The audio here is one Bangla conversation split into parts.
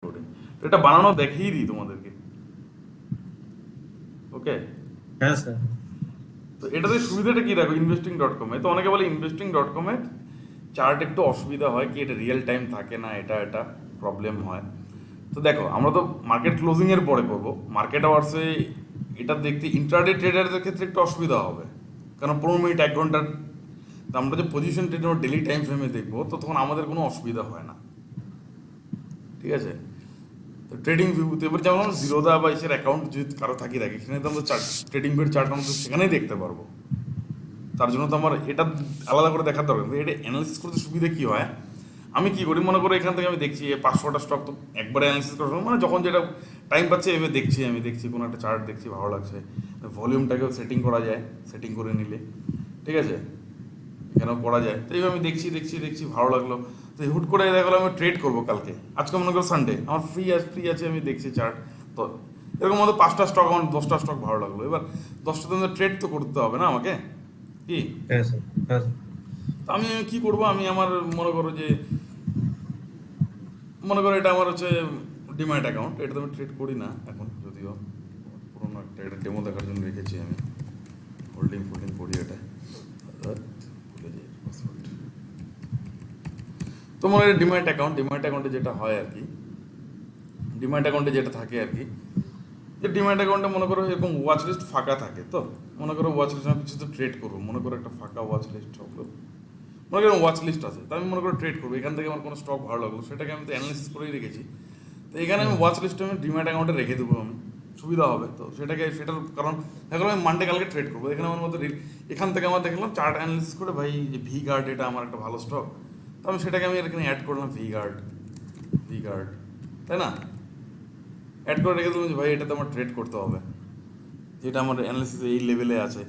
করে। তো এটা বানানো দেখিয়ে দিই তোমাদেরকে। ওকে, হ্যাঁ স্যার। তো এটাতে সুবিধাটা কি দেখো, ইনভেস্টিং ডট কমে তো অনেকে বলে ইনভেস্টিং ডট কমের চার্ট একটু অসুবিধা হয় কি, এটা রিয়েল টাইম থাকে না, এটা প্রবলেম হয়। তো দেখো আমরা তো মার্কেট ক্লোজিং এর পরে করবো, মার্কেট আওয়ার্সে এটা দেখতে ইন্ট্রাডে ট্রেডারদের ক্ষেত্রে একটু অসুবিধা হবে, কারণ 15 মিনিট 1 ঘন্টার তো আমরা যে পজিশন ট্রেড ডেলি টাইম ফ্রেমে দেখবো, তো তখন আমাদের কোনো অসুবিধা হয় না, ঠিক আছে। তো ট্রেডিং ভিউতে এবার যেমন জিরোদা বা ইসের অ্যাকাউন্ট যদি কারো থাকি থাকে, সেখানে তো আমরা চার্ট, ট্রেডিং ভিউর চার্ট আমরা তো সেখানেই দেখতে পারবো। তার জন্য তো আমার এটা আলাদা করে দেখার দরকার নেই। এটা অ্যানালিসিস করতে সুবিধা কী হয়, আমি কি করি মনে করো এখান থেকে আমি দেখছি 500টা স্টক, তো একবারে অ্যানালিসিস করার সময় মানে যখন যেটা টাইম পাচ্ছে এভাবে দেখছি, আমি দেখছি কোনো একটা চার্ট দেখছি ভালো লাগছে, ভলিউমটাকেও সেটিং করা যায়, সেটিং করে নিলে, ঠিক আছে, এখানেও করা যায়। তো এইভাবে আমি দেখছি দেখছি দেখছি ভালো লাগলো, তো হুট করে দেখা গেলো আমি ট্রেড করবো কালকে, আজকে মনে করো সানডে আমার ফ্রি আছে, আমি দেখছি চার্ট, তো এরকম মতো 5টা স্টক, আমার 10টা স্টক ভালো লাগলো, এবার 10টা দিন ট্রেড তো করতে হবে না আমাকে, কি, হ্যাঁ স্যার। হ্যাঁ স্যার। তো আমি কি করবো, আমি আমার মনে করো যে, মনে করো এটা আমার হচ্ছে ডিম্যাট অ্যাকাউন্ট, এটা তো আমি ট্রেড করি না এখন, যদিও পুরোনো একটা এটা ডেমো দেখার জন্য রেখেছি আমি, হোল্ডিং ফোল্ডিং করি এটা, ভুলে যাই পাসওয়ার্ড। তো মনে হয় ডিম্যাট অ্যাকাউন্ট, ডিম্যাট অ্যাকাউন্টে যেটা হয় আর কি, ডিম্যাট অ্যাকাউন্টে যেটা থাকে আর কি, যে ডিম্যাট অ্যাকাউন্টে মনে করো এরকম ওয়াচ লিস্ট ফাঁকা থাকে, তো মনে করো ওয়াচ লিস্ট আমি কিছু তো ট্রেড করবো, মনে করো একটা ফাঁকা ওয়াচ লিস্ট হলো, মনে করো ওয়াচ লিস্ট আছে, তো আমি মনে করো ট্রেড করবো, এখান থেকে আমার কোনো স্টক ভালো লাগলো, সেটাকে আমি তো অ্যানালিসিস করেই রেখেছি, তো এখানে আমি হুম। ওয়াচ লিস্টে আমি ডিম্যাট অ্যাকাউন্টে রেখে দেবো, আমি সুবিধা হবে তো সেটাকে, সেটার কারণ এখন আমি মানডে কালকে ট্রেড করবো, এখানে আমার মধ্যে এখান থেকে আমার দেখলাম চার্ট অ্যানালিসিস করে ভাই যে ভি গার্ড এটা আমার একটা ভালো স্টক, তো আমি সেটাকে আমি এখানে অ্যাড করলাম, ভি গার্ড, তাই না, অ্যাড করে রেখে দিলাম যে ভাই এটাতে আমার ট্রেড করতে হবে, যেটা আমার অ্যানালিসিস এই লেভেলে আছে।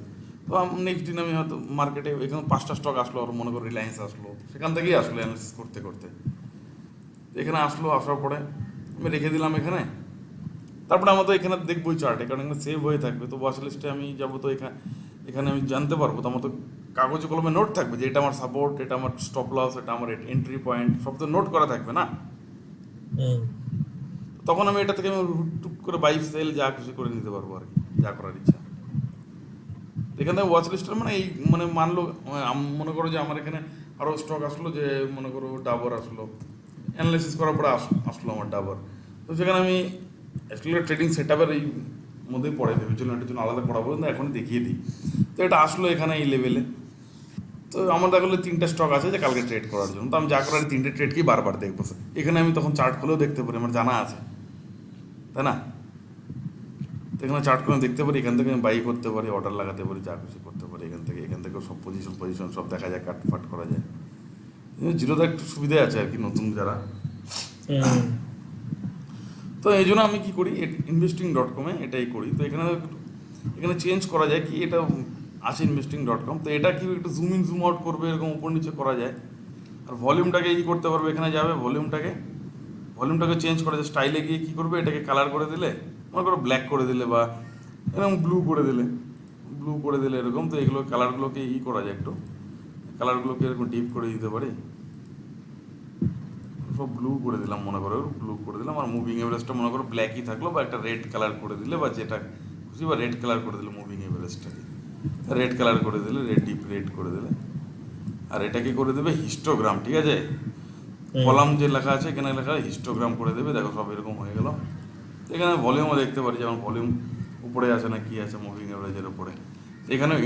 তো নেক্সট দিন আমি হয়তো মার্কেটে এখানে 5টা স্টক আসলো, আর মনে করো রিলায়েন্স আসলো, সেখান থেকেই আসলো অ্যানালিসিস করতে করতে, এখানে আসলো, আসার পরে আমি রেখে দিলাম এখানে, তারপরে আমার তো এখানে দেখবোই চার্টে, কারণ এখানে সেভ হয়ে থাকবে, তো ওয়াচ লিস্টে আমি যাবো, তো এখানে এখানে আমি জানতে পারবো, তো আমার তো কাগজে কলমে নোট থাকবে যে এটা আমার সাপোর্ট, এটা আমার স্টপ লস, এটা আমার এন্ট্রি পয়েন্ট, সব তো নোট করা থাকবে না, হুম। তখন আমি এটা থেকে আমি টুক করে বাই সেল যা খুশি করে নিতে পারবো আর কি, যা করার ইচ্ছা। এখান থেকে ওয়াচ লিস্টের মানে এই মানে মানলো, মনে করো যে আমার এখানে আরও স্টক আসলো, যে মনে করো ডাবর আসলো, অ্যানালাইসিস করার পরে আসলো আমার ডাবর, তো সেখানে আমি অ্যাকচুয়ালি ট্রেডিং সেট আপের এই মধ্যেই পড়ে, ভেবেছিলাম এটার জন্য আলাদা পড়াবো, কিন্তু এখন দেখিয়ে দিই। তো এটা আসলো এখানে এই লেভেলে, তো আমার দেখা গেলো 3টা স্টক আছে যে কালকে ট্রেড করার জন্য, তো আমি যা করার 3টে ট্রেডকেই বারবার দেখবো স্যার, এখানে আমি তখন চার্ট খুলেও দেখতে পারি, আমার জানা আছে, তাই না, তো এখানে চার্ট করে দেখতে পারি, এখান থেকে আমি বাই করতে পারি, অর্ডার লাগাতে পারি, যা কিছু করতে পারি, এখান থেকেও সব পজিশন সব দেখা যায়, কাট ফাট করা যায়। জিরোতে একটু সুবিধা আছে আর কি, নতুন যারা, হুম। তো এই জন্য আমি কি করি, ইনভেস্টিং ডট কমে এটাই করি। তো এখানে এখানে চেঞ্জ করা যায় কি, এটা আছে ইনভেস্টিং ডট কম, তো এটা কি একটু জুম ইন জুম আউট করবে, এরকম উপর নিচে করা যায়, আর ভলিউমটাকে ই করতে পারবে, এখানে যাবে ভলিউমটাকে চেঞ্জ করা যায়, স্টাইলে গিয়ে কী করবে, এটাকে কালার করে দিলে, মনে করো ব্ল্যাক করে দিলে, বা এরকম ব্লু করে দিলে এরকম, তো এগুলো কালারগুলোকে ই করা যায় একটু, কালারগুলোকে এরকম ডিপ করে দিতে পারি, সব ব্লু করে দিলাম, মনে করো ব্লু করে দিলাম, আর মুভিং এভারেজটা মনে করো ব্ল্যাকই থাকলো, বা একটা রেড কালার করে দিলে, বা যেটা খুশি, বা রেড কালার করে দিলে মুভিং এভারেজটাকে, রেড কালার করে দিলে, ডিপ রেড করে দিলে, আর এটাকে করে দেবে হিস্টোগ্রাম, ঠিক আছে, হুম। কলাম যে লেখা আছে এখানে লেখা হিস্টোগ্রাম করে দেবে, দেখো সব এরকম হয়ে গেল। এখানে ভলিউমও দেখতে পারি, যেমন ভলিউম উপরে আছে না কি আছে, মুভিং এভারেজের উপরে, এখানেও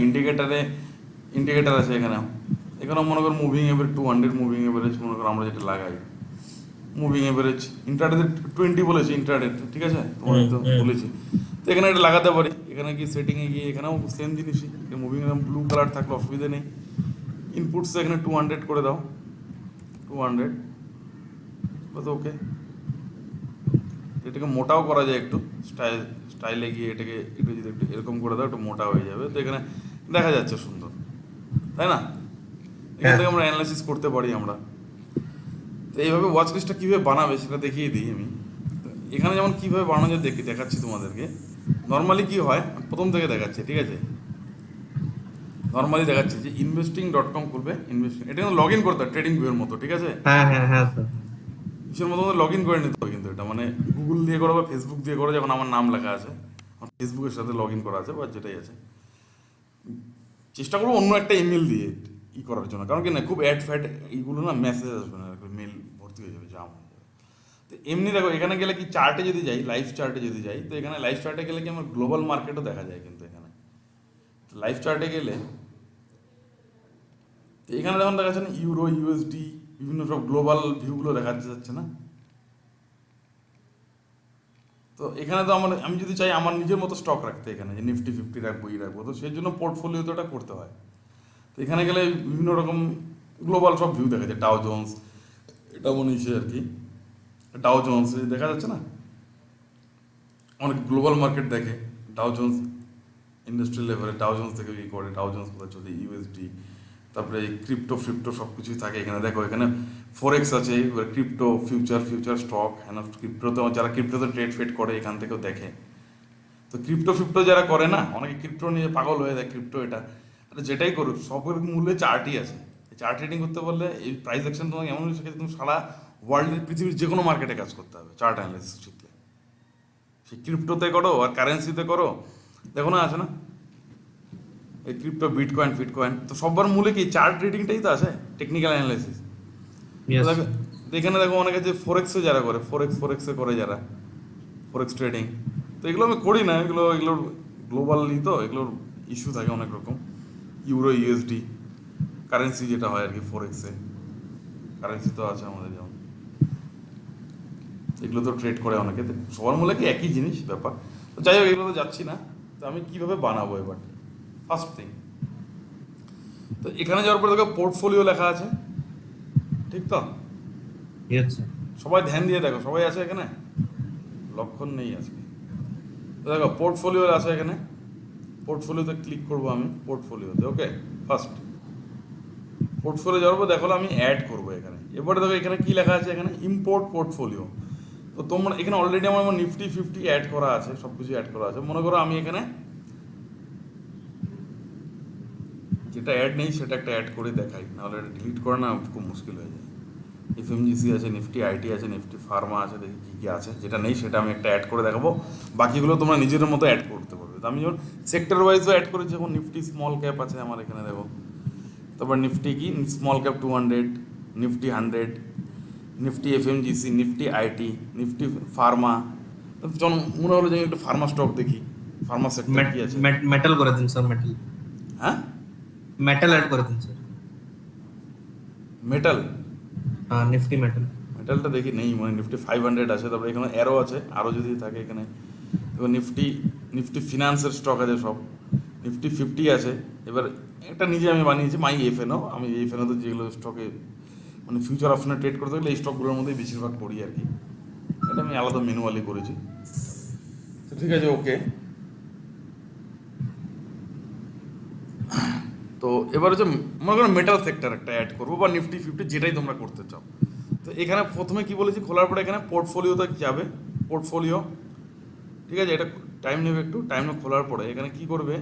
ইন্ডিকেটার আছে, এখানেও মনে করো মুভিং এভারেজ 200 মুভিং এভারেজ, মনে করো আমরা যেটা লাগাই মুভিং এভারেজ, ইন্টারডেতে 20 বলেছি, ইন্টারডে ঠিক আছে, তোমার হুম। তো হুম। বলেছি, তো এখানে এটা লাগাতে পারি, এখানে কি সেটিংয়ে গিয়ে এখানেও সেম জিনিসই, মুভিং ব্লু কালার থাকলে অসুবিধা নেই, ইনপুটসে এখানে 200 করে দাও, 200, বাস ওকে। এটাকে মোটাও করা যায় একটু, স্টাইলে গিয়ে এটাকে একটু যদি একটু এরকম করে দাও, একটু মোটা হয়ে যাবে, তো এখানে দেখা যাচ্ছে সুন্দর, তাই না, এখান হ্যাঁ। থেকে আমরা অ্যানালাইসিস করতে পারি আমরা। তো এইভাবে ওয়াচ লিস্টটা কীভাবে বানাবে সেটা দেখিয়ে দিই আমি। তো এখানে যেমন কীভাবে বানানো যায় দেখাচ্ছি তোমাদেরকে, নর্মালি কী হয় প্রথম থেকে দেখাচ্ছি, ঠিক আছে, নর্মালি দেখাচ্ছি যে ইনভেস্টিং ডট কম খুলবে, এটা কিন্তু লগ ইন করতে হয় ট্রেডিং ভিউর মতো, ঠিক আছে, হ্যাঁ। হ্যাঁ। হ্যাঁ স্যার। কিসের মতো লগ ইন করে নিতে হবে, কিন্তু এটা মানে গুগল দিয়ে করো বা ফেসবুক দিয়ে করো, যখন আমার নাম লেখা আছে, আমার ফেসবুকের সাথে লগ ইন করা আছে বা যেটাই আছে, চেষ্টা করবো অন্য একটা ইমেল দিয়ে করার জন্য। কারণ কি না, খুব অ্যাড ফ্যাড এইগুলো না মেসেজ আসবে না, মেল ভর্তি হয়ে যাবে, জাম হয়ে যাবে। তো এমনি দেখো এখানে গেলে কি, চার্টে যদি যাই, লাইভ চার্টে যদি যাই, তো এখানে লাইভ চার্টে গেলে কি আমার গ্লোবাল মার্কেটও দেখা যায় কিন্তু এখানে। লাইভ চার্টে গেলে তো এখানে যখন দেখা যাচ্ছে না, ইউরো, ইউএসডি, বিভিন্ন সব গ্লোবাল ভিউগুলো দেখা যাচ্ছে না। তো এখানে তো আমি যদি চাই আমার নিজের মতো স্টক রাখতে, এখানে যে নিফটি 50 রাখবো, রাখবো, তো সেই জন্য পোর্টফোলিও তো এটা করতে হয়। তো এখানে গেলে বিভিন্ন রকম গ্লোবাল সব ভিউ দেখা যায়, ডাও জোন্স, এটা মনে হচ্ছে আর কি, ডাও জোন্স দেখা যাচ্ছে না, অনেক গ্লোবাল মার্কেট দেখে, ডাও জোন্স ইন্ডাস্ট্রিয়াল লেভেলে ডাও জোন্স থেকে করে, ডাও জোন্স কোথায় চলে, ইউএসডি, তারপরে ক্রিপ্টো ফ্রিপ্টো সব কিছুই থাকে এখানে। দেখো এখানে ফরেক্স আছে, এবার ক্রিপ্টো, ফিউচার স্টক, হ্যাঁ, ক্রিপ্টোতে যারা ক্রিপ্টোতে ট্রেড ফেড করে এখান থেকেও দেখে। তো ক্রিপ্টো যারা করে না, অনেকে ক্রিপ্টো নিয়ে পাগল হয়ে যায়, ক্রিপ্টো এটা যেটাই করুক সবের মূল্যে চার্টই আছে। এই চার্ট ট্রেডিং করতে পারলে এই প্রাইস অ্যাকশন তোমাকে এমন হচ্ছে, তুমি সারা ওয়ার্ল্ডের পৃথিবীর যে কোনো মার্কেটে কাজ করতে হবে চার্ট অ্যানালিসিস শিখলে। সে ক্রিপ্টোতে করো আর কারেন্সিতে করো, দেখো না আছে না এই ক্রিপ্টো, বিটকয়েন ফিটকয়েন, তো সবার মূলে কি চার্ট ট্রেডিংটাই তো আছে, টেকনিক্যাল অ্যানালাইসিস। Yes. এখানে দেখো অনেকে যে ফরেক্সে যারা করে, ফরেক্সে করে যারা ফরেক্স ট্রেডিং, তো এগুলো আমি করি না, এগুলোর গ্লোবালি তো এগুলোর ইস্যু থাকে অনেক রকম, ইউরো, ইউএসডি, কারেন্সি যেটা হয় আর কি ফরেক্সে, কারেন্সি তো আছে আমাদের যেমন, এগুলো তো ট্রেড করে অনেকে, তো সবার মূলে কি একই জিনিস ব্যাপার। তো যাই হোক, এগুলো তো যাচ্ছি না। তো আমি কীভাবে বানাবো এবার, ফার্স্ট থিং, তো এখানে যাওয়ার পরে দেখো পোর্টফোলিও লেখা আছে, ঠিক তো? Yes, sir. সবাই ধ্যান দিয়ে দেখো, সবাই আছে এখানে, লক্ষণ নেই আজকে। তো দেখো পোর্টফোলিও আছে এখানে, পোর্টফোলিওতে ক্লিক করবো আমি, পোর্টফোলিওতে, ওকে। ফার্স্ট পোর্টফোলিও যাওয়ার পর দেখো আমি অ্যাড করবো এখানে। এবারে দেখো এখানে কি লেখা আছে, এখানে ইম্পোর্ট পোর্টফোলিও। তো তোমরা এখানে অলরেডি আমার নিফটি 50 অ্যাড করা আছে, সব কিছু অ্যাড করা আছে। মনে করো আমি এখানে যেটা অ্যাড নেই সেটা একটা অ্যাড করে দেখাই, নাহলে এটা ডিলিট করা না খুব মুশকিল হয়ে যায়। এফএমজিসি আছে, নিফটি আইটি আছে, নিফটি ফার্মা আছে, দেখি কী কী আছে। যেটা নেই সেটা আমি একটা অ্যাড করে দেখাবো, বাকিগুলো তোমরা নিজের মতো অ্যাড করতে পারবে। তো আমি যেমন সেক্টর ওয়াইজও অ্যাড করেছি, যেমন নিফটি স্মল ক্যাপ আছে আমার এখানে দেখো, তারপর নিফটি কি small cap 200, Nifty 100, Nifty FMGC, Nifty IT, Nifty pharma. যখন মনে হলো যে আমি একটু ফার্মা স্টক দেখি, ফার্মা সেক্টর কি আছে। মেটাল করে দিন স্যার, মেটাল। হ্যাঁ, মেটাল অ্যাড করে দিন স্যার। মেটাল, হ্যাঁ, নিফটি মেটাল। মেটালটা দেখি নেই, মানে নিফটি 500 আছে, তারপরে এখানে অ্যারো আছে, আরও যদি থাকে এখানে দেখো নিফটি ফিনান্সের স্টক আছে সব, নিফটি 50 আছে। এবার একটা নিজে আমি বানিয়েছি মাই এফএনও, আমি এফএনও তো যেগুলো স্টকে মানে ফিউচার অপশনে ট্রেড করতে গেলে এই স্টকগুলোর মধ্যেই বেশিরভাগ করি আর কি। এটা আমি আলাদা ম্যানুয়ালি করেছি। তো ঠিক আছে, ওকে। তো এবার হচ্ছে মনে করো মেটাল সেক্টর একটা অ্যাড করবো, বা নিফটি 50 যেটাই তোমরা করতে চাও। তো এখানে প্রথমে কি বলেছি, খোলার পরে এখানে পোর্টফোলিওতে যাবে, পোর্টফোলিও, ঠিক আছে। এটা টাইম নেবে একটু, টাইম খোলার পরে এখানে কি করবে,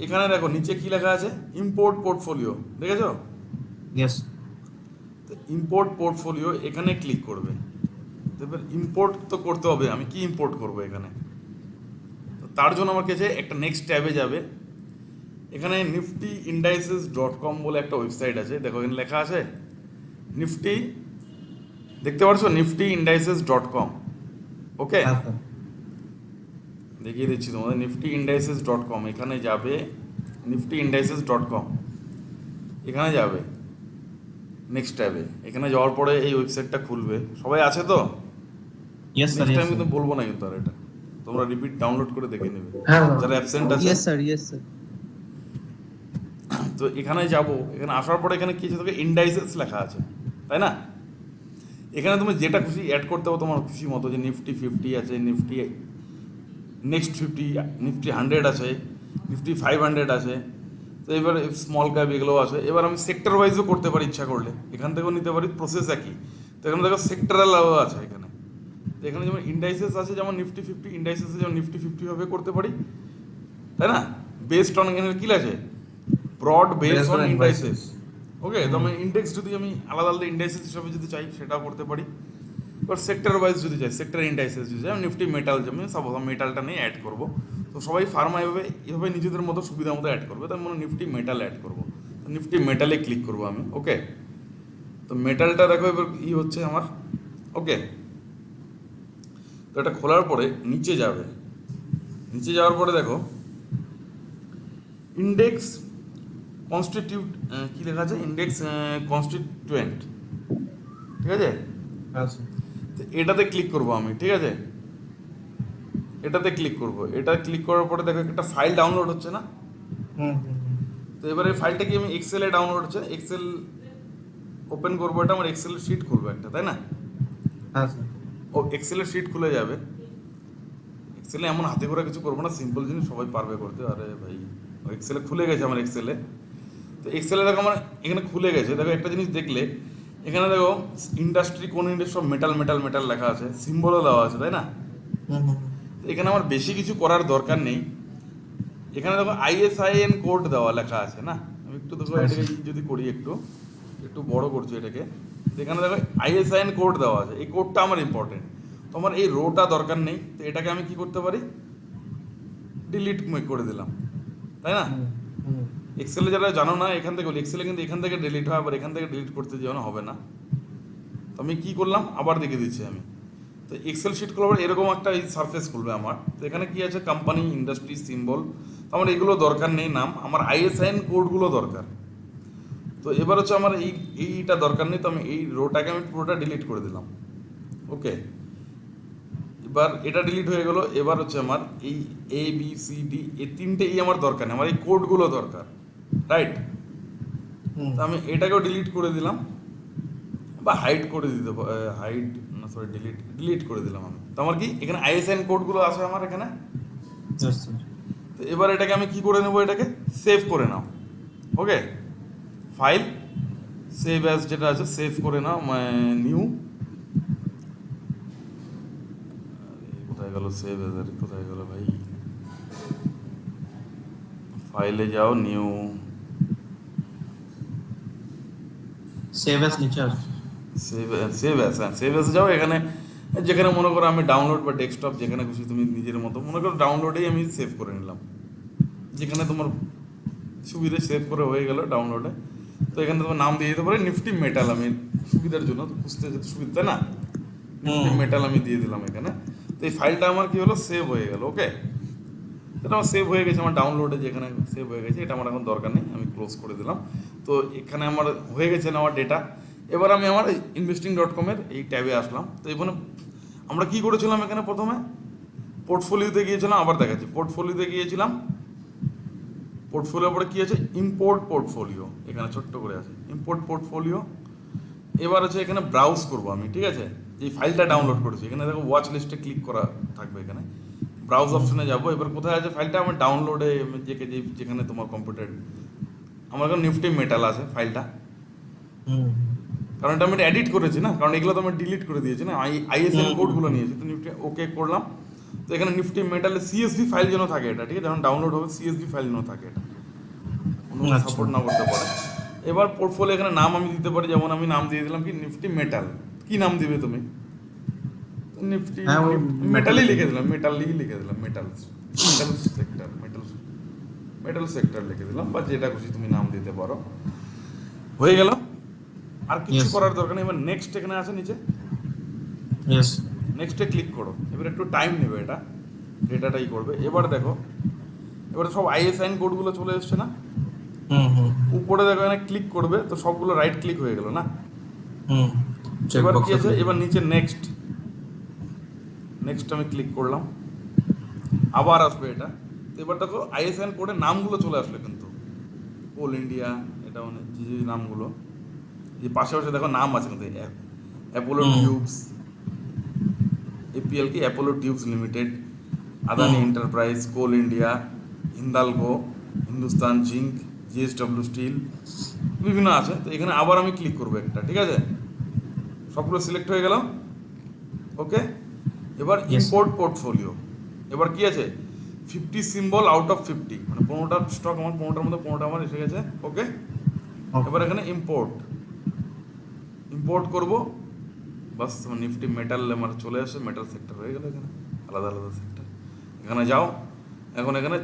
এখানে দেখো নিচে কি লেখা আছে, ইম্পোর্ট পোর্টফোলিও, দেখেছো? ইয়েস। তো ইম্পোর্ট পোর্টফোলিও এখানে ক্লিক করবে। এবার ইম্পোর্ট তো করতে হবে, আমি কি ইম্পোর্ট করবো এখানে, তো তার জন্য আমার কাছে একটা নেক্সট ট্যাবে যাবে। এখানে নিফটি ইন্ডাইসেস.com বলে একটা ওয়েবসাইট আছে, দেখো এখানে লেখা আছে নিফটি, দেখতে পাচ্ছ নিফটি ইন্ডাইসেস.com, ওকে। দেখিয়ে দিচ্ছি তোমাদের, নিফটি ইন্ডাইসেস.com, এখানে যাবে, নিফটি ইন্ডাইসেস.com, এখানে যাবে নেক্সট ট্যাবে। এখানে যাওয়ার পরে এই ওয়েবসাইটটা খুলবে, সবাই আছে তো? Yes sir. নেক্সট টাইম কিন্তু বলবো না কিন্তু, আর এটা তোমরা রিপিট ডাউনলোড করে দেখে নেবে হ্যাঁ, যারা অ্যাবসেন্ট আছে। Yes sir, yes sir. তো এখানে যাব, এখানে আসার পরে এখানে কি আছে, তোকে ইন্ডাইসেস লেখা আছে, তাই না? এখানে তুমি যেটা খুশি অ্যাড করতে হবে তোমার খুশি মতো, যে নিফটি 50 আছে, নিফটি নেক্সট 50, নিফটি 100 আছে, নিফটি 500 আছে। তো এবার স্মল ক্যাপ এগুলো আছে। এবার আমি সেক্টর ওয়াইজও করতে পারি ইচ্ছা করলে, এখান থেকেও নিতে পারি, প্রসেস একই। তো এখানে দেখো সেক্টরালও আছে এখানে। তো এখানে যেমন ইন্ডাইসেস আছে, যেমন নিফটি 50 ইন্ডাইসেস, যেমন নিফটি 50 ভাবে করতে পারি, তাই না? বেসড অন এখানে কি আছে, ব্রড বেসড অন ইন্ডাইসেস, ওকে, তো আমি ইন্ডেক্স যদি আমি আলাদা আলাদা ইন্ডাইসেস হিসাবে যদি চাই সেটাও করতে পারি। এবার সেক্টর ওয়াইজ যদি চাই, সেক্টর ইন্ডাইসেস যদি চাই, নিফটি মেটাল যেমন সাপোজ আমি মেটালটা নিয়ে অ্যাড করবো, তো সবাই ফার্মা এভাবে নিজেদের মতো সুবিধা মতো অ্যাড করবে, তার মানে নিফটি মেটাল অ্যাড করবো, তো নিফটি মেটালে ক্লিক করবো আমি। ওকে, তো মেটালটা দেখো এবার হচ্ছে আমার। ওকে, তো এটা খোলার পরে নিচে যাবে, নিচে যাওয়ার পরে দেখো ইন্ডেক্স কনস্টিটিউট, কী লেখা আছে, ইন্ডেক্স কনস্টিটিউয়েন্ট, ঠিক আছে। হ্যাঁ স্যার। তো এটাতে ক্লিক করবো আমি, ঠিক আছে, এটাতে ক্লিক করবো। এটা ক্লিক করার পরে দেখো একটা ফাইল ডাউনলোড হচ্ছে না। তো এবারে ফাইলটা কি আমি এক্সেলে ডাউনলোড হচ্ছে, এক্সেল ওপেন করবো, এটা আমার এক্সেলের শিট খুলবো একটা, তাই না। হ্যাঁ স্যার। ও এক্সেলের শিট খুলে যাবে। এক্সেলে এমন হাতে করে কিছু করবো না, সিম্পল জিনিস সবাই পারবে করতে। আরে ভাই, এক্সেলে খুলে গেছে আমার এক্সেলে। তো এক্সেলে দেখো আমার এখানে খুলে গেছে। দেখো একটা জিনিস দেখলে এখানে দেখো ইন্ডাস্ট্রি, কোন ইন্ডাস্ট্রি, সব মেটাল মেটাল মেটাল লেখা আছে, সিম্বলও দেওয়া আছে, তাই না। তো এখানে আমার বেশি কিছু করার দরকার নেই। এখানে দেখো ISIN কোড দেওয়া লেখা আছে না। আমি একটু দেখো এটাকে যদি করি, একটু একটু বড় করছি এটাকে। তো এখানে দেখো ISIN কোড দেওয়া আছে, এই কোডটা আমার ইম্পর্টেন্ট। তো আমার এই রোটা দরকার নেই, তো এটাকে আমি কি করতে পারি, ডিলিট করে দিলাম, তাই না। এক্সেলে যারা জানো না, এখান থেকে বলি, এক্সেলে কিন্তু এখান থেকে ডিলিট হয়, আবার এখান থেকে ডিলিট করতে যেন হবে না। তো আমি কী করলাম, আবার দেখিয়ে দিচ্ছি আমি। তো এক্সেল শিট খোলার পর এরকম একটা এই সারফেস খুলবে আমার। তো এখানে কি আছে, কোম্পানি, ইন্ডাস্ট্রি, সিম্বল। তো আমার এগুলো দরকার নেই, নাম, আমার ISIN কোডগুলো দরকার। তো এবার হচ্ছে আমার এইটা দরকার নেই, তো আমি এই রোটাকে আমি পুরোটা ডিলিট করে দিলাম। ওকে, এবার এটা ডিলিট হয়ে গেল। এবার হচ্ছে আমার এই ABCD এই তিনটে আমার দরকার নেই, আমার এই কোডগুলো দরকার, রাইট। তো আমি এটাকেও ডিলিট করে দিলাম, বা হাইড করে দিতে, হাইড না সরি ডিলিট করে দিলাম আমি। তো আমার কি এখানে ISIN কোডগুলো আছে আমার এখানে। তো এবার এটাকে আমি কি করে নেব, এটাকে সেভ করে নাও। ওকে, ফাইল সেভ অ্যাজ যেটা আছে সেভ করে নাও, নিউ, কোথায় গেল সেভ অ্যাজ, কোথায় গেল ভাই, ফাইলে যাও, নিউ, সেভ অ্যাজ নিচে আসবে। সেভ অ্যাজ যাও। এখানে যেখানে মনে করো আমি ডাউনলোড বা ডেস্কটপ, যেখানে খুশি তুমি নিজের মতো মনে করো ডাউনলোডেই আমি সেভ করে নিলাম, যেখানে তোমার সুবিধে সেভ করে হয়ে গেল ডাউনলোডে। তো এখানে তোমার নাম দিয়ে দিতে পারে নিফটি মেটাল, আমি সুবিধার জন্য বুঝতে যেতে সুবিধা, তাই না। নিফটি মেটাল আমি দিয়ে দিলাম এখানে। তো এই ফাইলটা আমার কি হলো, সেভ হয়ে গেল। ওকে, এটা আমার সেভ হয়ে গেছে, আমার ডাউনলোডে যেখানে সেভ হয়ে গেছে, এটা আমার এখন দরকার নেই, আমি ক্লোজ করে দিলাম। তো এখানে আমার হয়ে গেছে না আমার ডেটা। এবার আমি আমার investing.com এই ট্যাবে আসলাম। তো এখানে আমরা কি করেছিলাম, এখানে প্রথমে পোর্টফোলিওতে গিয়েছিলাম, আবার দেখাচ্ছি, পোর্টফোলিওতে গিয়েছিলাম। পোর্টফোলিওর পরে কী আছে, ইম্পোর্ট পোর্টফোলিও, এখানে ছোট্ট করে আছে ইম্পোর্ট পোর্টফোলিও। এবার হচ্ছে এখানে ব্রাউজ করবো আমি, ঠিক আছে, যে ফাইলটা ডাউনলোড করেছি। এখানে দেখো ওয়াচ লিস্টে ক্লিক করা থাকবে, এখানে ব্রাউজ অপশনে যাবো। এবার কোথায় আছে ফাইলটা, আমার ডাউনলোডে, যেখানে তোমার কম্পিউটার, আমার এখানে নিফটি মেটাল আছে ফাইলটা, কারণ এটা আমি এডিট করেছি না, কারণ এগুলো তো আমি ডিলিট করে দিয়েছি না, ISIN কোডগুলো নিয়েছি। তো নিফটি ওকে করলাম। তো এখানে নিফটি মেটালে CSV ফাইল যেন থাকে এটা, ঠিক আছে, যখন ডাউনলোড হবে CSV ফাইল যেন থাকে, এটা কোনো সাপোর্ট না করতে পারে। এবার পোর্টফোলিও এখানে নাম আমি দিতে পারি, যেমন আমি নাম দিয়ে দিলাম কি নিফটি মেটাল। কি নাম দিবে তুমি, নিফটি মেটালই লিখে দিলাম, মেটালই লিখে দিলাম, মেটাল সেক্টর, মেটাল সেক্টর লিখে দিলাম, বা যেটা খুশি তুমি নাম দিতে পারো। হয়ে গেল, আর কিছু করার দরকার নেই। এবার নেক্সট এখানে আছে নিচে, নেক্সটে ক্লিক করো। এবার একটু টাইম নেবে, এটা ডেটাটাই করবে। এবার দেখো, এবারে সব ISIN কোডগুলো চলে এসছে না, উপরে দেখো এখানে ক্লিক করবে, তো সবগুলো রাইট ক্লিক হয়ে গেল না। এবার কি আছে, এবার নিচে নেক্সট আমি ক্লিক করলাম, আবার আসবে এটা। তো এবার দেখো ISIN কোডের নামগুলো চলে আসলো, কিন্তু কোল ইন্ডিয়া, এটা মানে যে নামগুলো, যে পাশে পাশে দেখো নাম আছে, কিন্তু অ্যাপোলো টিউবস, APL কি Apollo Tubes limited, Adani enterprise, Coal India, Hindalco, Hindustan Zinc, JSW Steel, বিভিন্ন আছে। তো এখানে আবার আমি ক্লিক করবো একটা, ঠিক আছে, সবগুলো সিলেক্ট হয়ে গেল। ওকে, এবার ইম্পোর্ট পোর্টফোলিও। এবার কি আছে, 50 সিম্বল আউট অফ 50, মানে 15টা স্টক আমার, 15টার মধ্যে 15টা আমার এসে গেছে। ওকে, এবার এখানে ইম্পোর্ট করব, বাস নিফটি মেটাল আমার চলে আসে, মেটাল সেক্টর হয়ে গেল এখানে, আলাদা আলাদা সেক্টর। এখানে যাও, এখন এখানে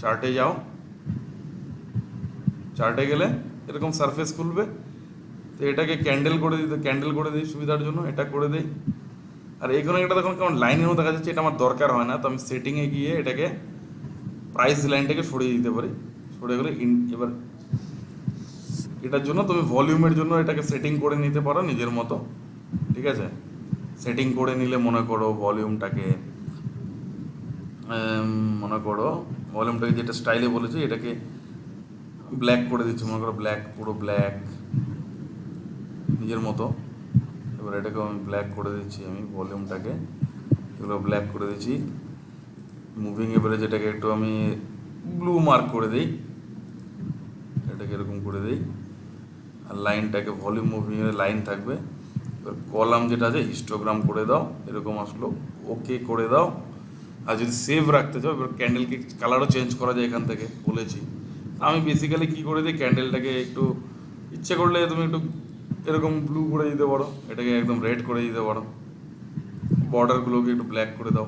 চার্টে যাও, চার্টে গেলে এরকম সারফেস খুলবে। তো এটাকে ক্যান্ডেল করে দিই সুবিধার জন্য, এটা করে দিই। আর এখানে এটা দেখুন কেমন লাইনেরও দেখা যাচ্ছে, এটা আমার দরকার হয় না, তো আমি সেটিংয়ে গিয়ে এটাকে প্রাইস লাইনটাকে সরিয়ে দিতে পারি। সরে গেলে এবার এটার জন্য তুমি ভলিউমের জন্য এটাকে সেটিং করে নিতে পারো নিজের মতো, ঠিক আছে? সেটিং করে নিলে মনে করো ভলিউমটাকে যেটা স্টাইলে বলেছি এটাকে ব্ল্যাক করে দিচ্ছি, মনে করো ব্ল্যাক, পুরো ব্ল্যাক নিজের মতো। এবার এটাকে আমি ব্ল্যাক করে দিচ্ছি, আমি ভলিউমটাকে এগুলো ব্ল্যাক করে দিচ্ছি। মুভিং এবারে যেটাকে একটু আমি ব্লু মার্ক করে দিই, এটাকে এরকম করে দিই। আর লাইনটাকে ভলিউম মুভিংয়ের লাইন থাকবে। এবার কলাম যেটা আছে হিস্টোগ্রাম করে দাও, এরকম আসলো, ওকে করে দাও। আর যদি সেভ রাখতে চাও, এবার ক্যান্ডেলকে কালারও চেঞ্জ করা যায় এখান থেকে বলেছি। আমি বেসিক্যালি কী করে দিই, ক্যান্ডেলটাকে একটু ইচ্ছে করলে তুমি একটু এরকম ব্লু করে দিতে পারো, এটাকে একদম রেড করে দিতে পারো। বর্ডারগুলোকে একটু ব্ল্যাক করে দাও,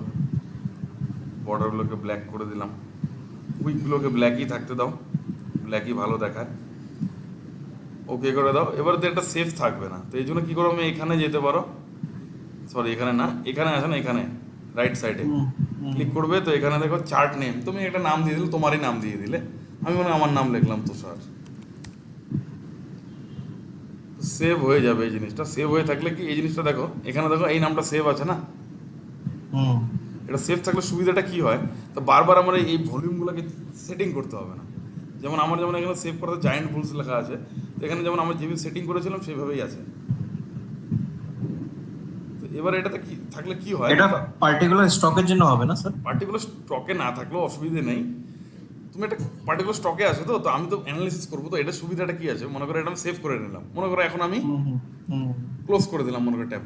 বর্ডারগুলোকে ব্ল্যাক করে দিলাম। উইকগুলোকে ব্ল্যাকই থাকতে দাও, ব্ল্যাকই ভালো দেখায়। ওকে করে দাও। এবার তো একটা সেফ থাকবে না, তো এই জন্য কী করো, আমি এখানে যেতে পারো, সরি এখানে না, এখানে আছে না, এখানে রাইট সাইডে ক্লিক করবে। তো এখানে দেখো চার্ট নেম, তুমি একটা নাম দিয়ে দিলে, তোমারই নাম দিয়ে দিলে, আমি মনে হয় আমার নাম লিখলাম তুষার। সেভ হয়ে যাবে এই জিনিসটা। সেভ হয়ে থাকলে কি এই জিনিসটা দেখো, এখানে দেখো এই নামটা সেভ আছে না, এটা সেভ থাকলে সুবিধাটা কি হয়, তো বারবার আমার এই ভলিউমগুলোকে সেটিং করতে হবে না। যেমন এখানে সেভ করাতে জায়েন্ট বুলস লেখা আছে, তো এখানে যেমন আমরা যেভাবে সেটিং করেছিলাম সেভাবেই আছে। তো এবার এটাতে কি থাকলে কি হয়, এটা পার্টিকুলার স্টকের জন্য হবে না স্যার? পার্টিকুলার স্টকে না থাকলেও অসুবিধে নেই। তুমি একটা পার্টিকুলার স্টকে আছে, তো আমি তো অ্যানালিসিস করবো, তো এটা সুবিধাটা কি আছে, মনে করো এটা আমি সেভ করে নিলাম, মনে করো এখন আমি ক্লোজ করে দিলাম, মনে করো ট্যাব।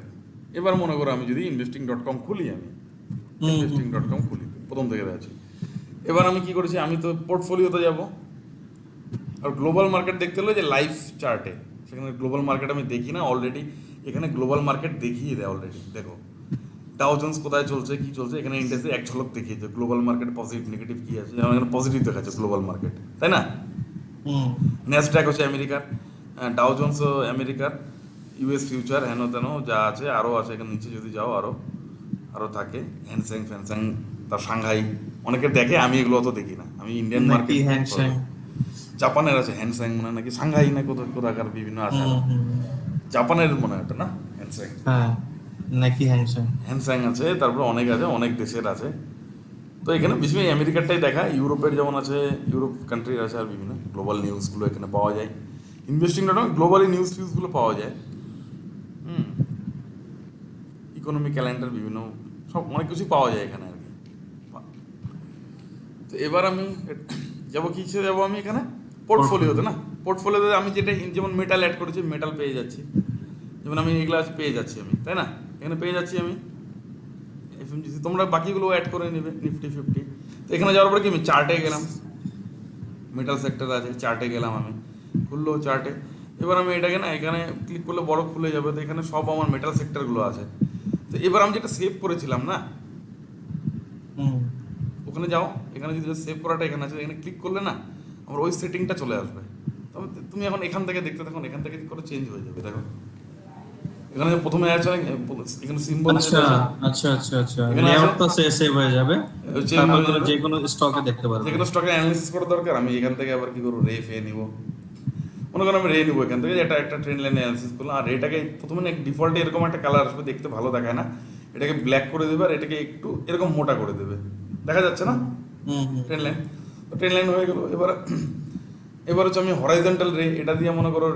এবার মনে করো আমি যদি investing.com খুলি, আমি investing.com খুলি, প্রথম থেকে আছে। এবার আমি কি করেছি, আমি তো পোর্টফোলিওতে যাব, আর গ্লোবাল মার্কেট দেখতে হলে যে লাইভ চার্টে, সেখানে গ্লোবাল মার্কেট আমি দেখি না অলরেডি, এখানে গ্লোবাল মার্কেট দেখিয়ে দেয় অলরেডি। দেখো ডাও জোন্স কোথায় চলছে, কি চলছে, এখানে ইন্ডেক্সে এক ঝলক দেখিয়েছে গ্লোবাল মার্কেট পজিটিভ নেগেটিভ কী আছে, যেমন এখানে পজিটিভ দেখাচ্ছে গ্লোবাল মার্কেট, তাই না? ন্যাসড্যাক হচ্ছে আমেরিকার, ডাও জোন্সও আমেরিকার, ইউএস ফিউচার, হেন তেন যা আছে আরও আছে, এখানে নিচে যদি যাও আরও থাকে, হ্যানস্যাং ফ্যানস্যাং, তার সাংহাই, অনেকে দেখে, আমি এগুলো অত দেখি না, আমি ইন্ডিয়ান মার্কেট। জাপানের আছে হ্যানস্যাং মনে হয়, নাকি সাংহাই না কোথাকার বিভিন্ন আছে, জাপানের মনে হয় এটা না, হ্যানস্যাং, নাকি হ্যানস্যাং আছে, তারপরে অনেক আছে, অনেক দেশের আছে। তো এখানে বেশি আমেরিকারটাই দেখা, ইউরোপের যেমন আছে, ইউরোপ কান্ট্রির আছে, আর বিভিন্ন গ্লোবাল নিউজগুলো এখানে পাওয়া যায়। ইনভেস্টিং.com গ্লোবালি নিউজ ফিউজগুলো পাওয়া যায়, ইকোনমি ক্যালেন্ডার বিভিন্ন সব অনেক কিছুই পাওয়া যায় এখানে আর কি। তো এবার আমি যাবো কিসে যাবো, আমি এখানে পোর্টফোলিওতে না, পোর্টফোলিওতে আমি যেটা যেমন মেটাল অ্যাড করেছি, মেটাল পেয়ে যাচ্ছি, যেমন আমি এগুলো আছে পেয়ে যাচ্ছি আমি, তাই না? এখানে পেয়ে যাচ্ছি আমি এফএমজিসি, তোমরা বাকিগুলো অ্যাড করে নেবে, নিফটি ফিফটি। তো এখানে যাওয়ার পরে কি আমি চার্টে গেলাম, মেটাল সেক্টর আছে, চার্টে গেলাম, আমি খুললো চার্টে। এবার আমি এটাকে না, এখানে ক্লিক করলে বড় খুলে যাবে, তো এখানে সব আমার মেটাল সেক্টরগুলো আছে। তো এবার আমি যেটা সেভ করেছিলাম না, ওখানে যাও, এখানে যদি সেভ করাটা এখানে আছে, এখানে ক্লিক করলে না আমার ওই সেটিংটা চলে আসবে। তবে তুমি এখন এখান থেকে দেখতে থাকো, এখান থেকে করে চেঞ্জ হয়ে যাবে। দেখো এখানে প্রথমে আছে, এখানে সিম্বল, আচ্ছা আচ্ছা আচ্ছা আচ্ছা, লেআউটটা সেভ হয়ে যাবে, তারপরে যে কোনো স্টকে দেখতে পারবে, যে কোনো স্টকে অ্যানালিসিস করা দরকার। আমি এখান থেকে আবার কি করব, রে ফে নিব, মনে করো আমি রে নিব এখান থেকে, এটা একটা ট্রেন্ড লাইন অ্যানালিসিস করলাম। আর রেটাকে প্রথমে না ডিফল্টে এরকম একটা কালার আসবে, দেখতে ভালো দেখায় না, এটাকে ব্ল্যাক করে দেবে, আর এটাকে একটু এরকম মোটা করে দেবে, দেখা যাচ্ছে না ট্রেন্ড লাইন। তো ট্রেন্ড লাইন হয়ে গেল। এবার হচ্ছে আমি হরাইজন্টাল রে, এটা দিয়ে মনে করো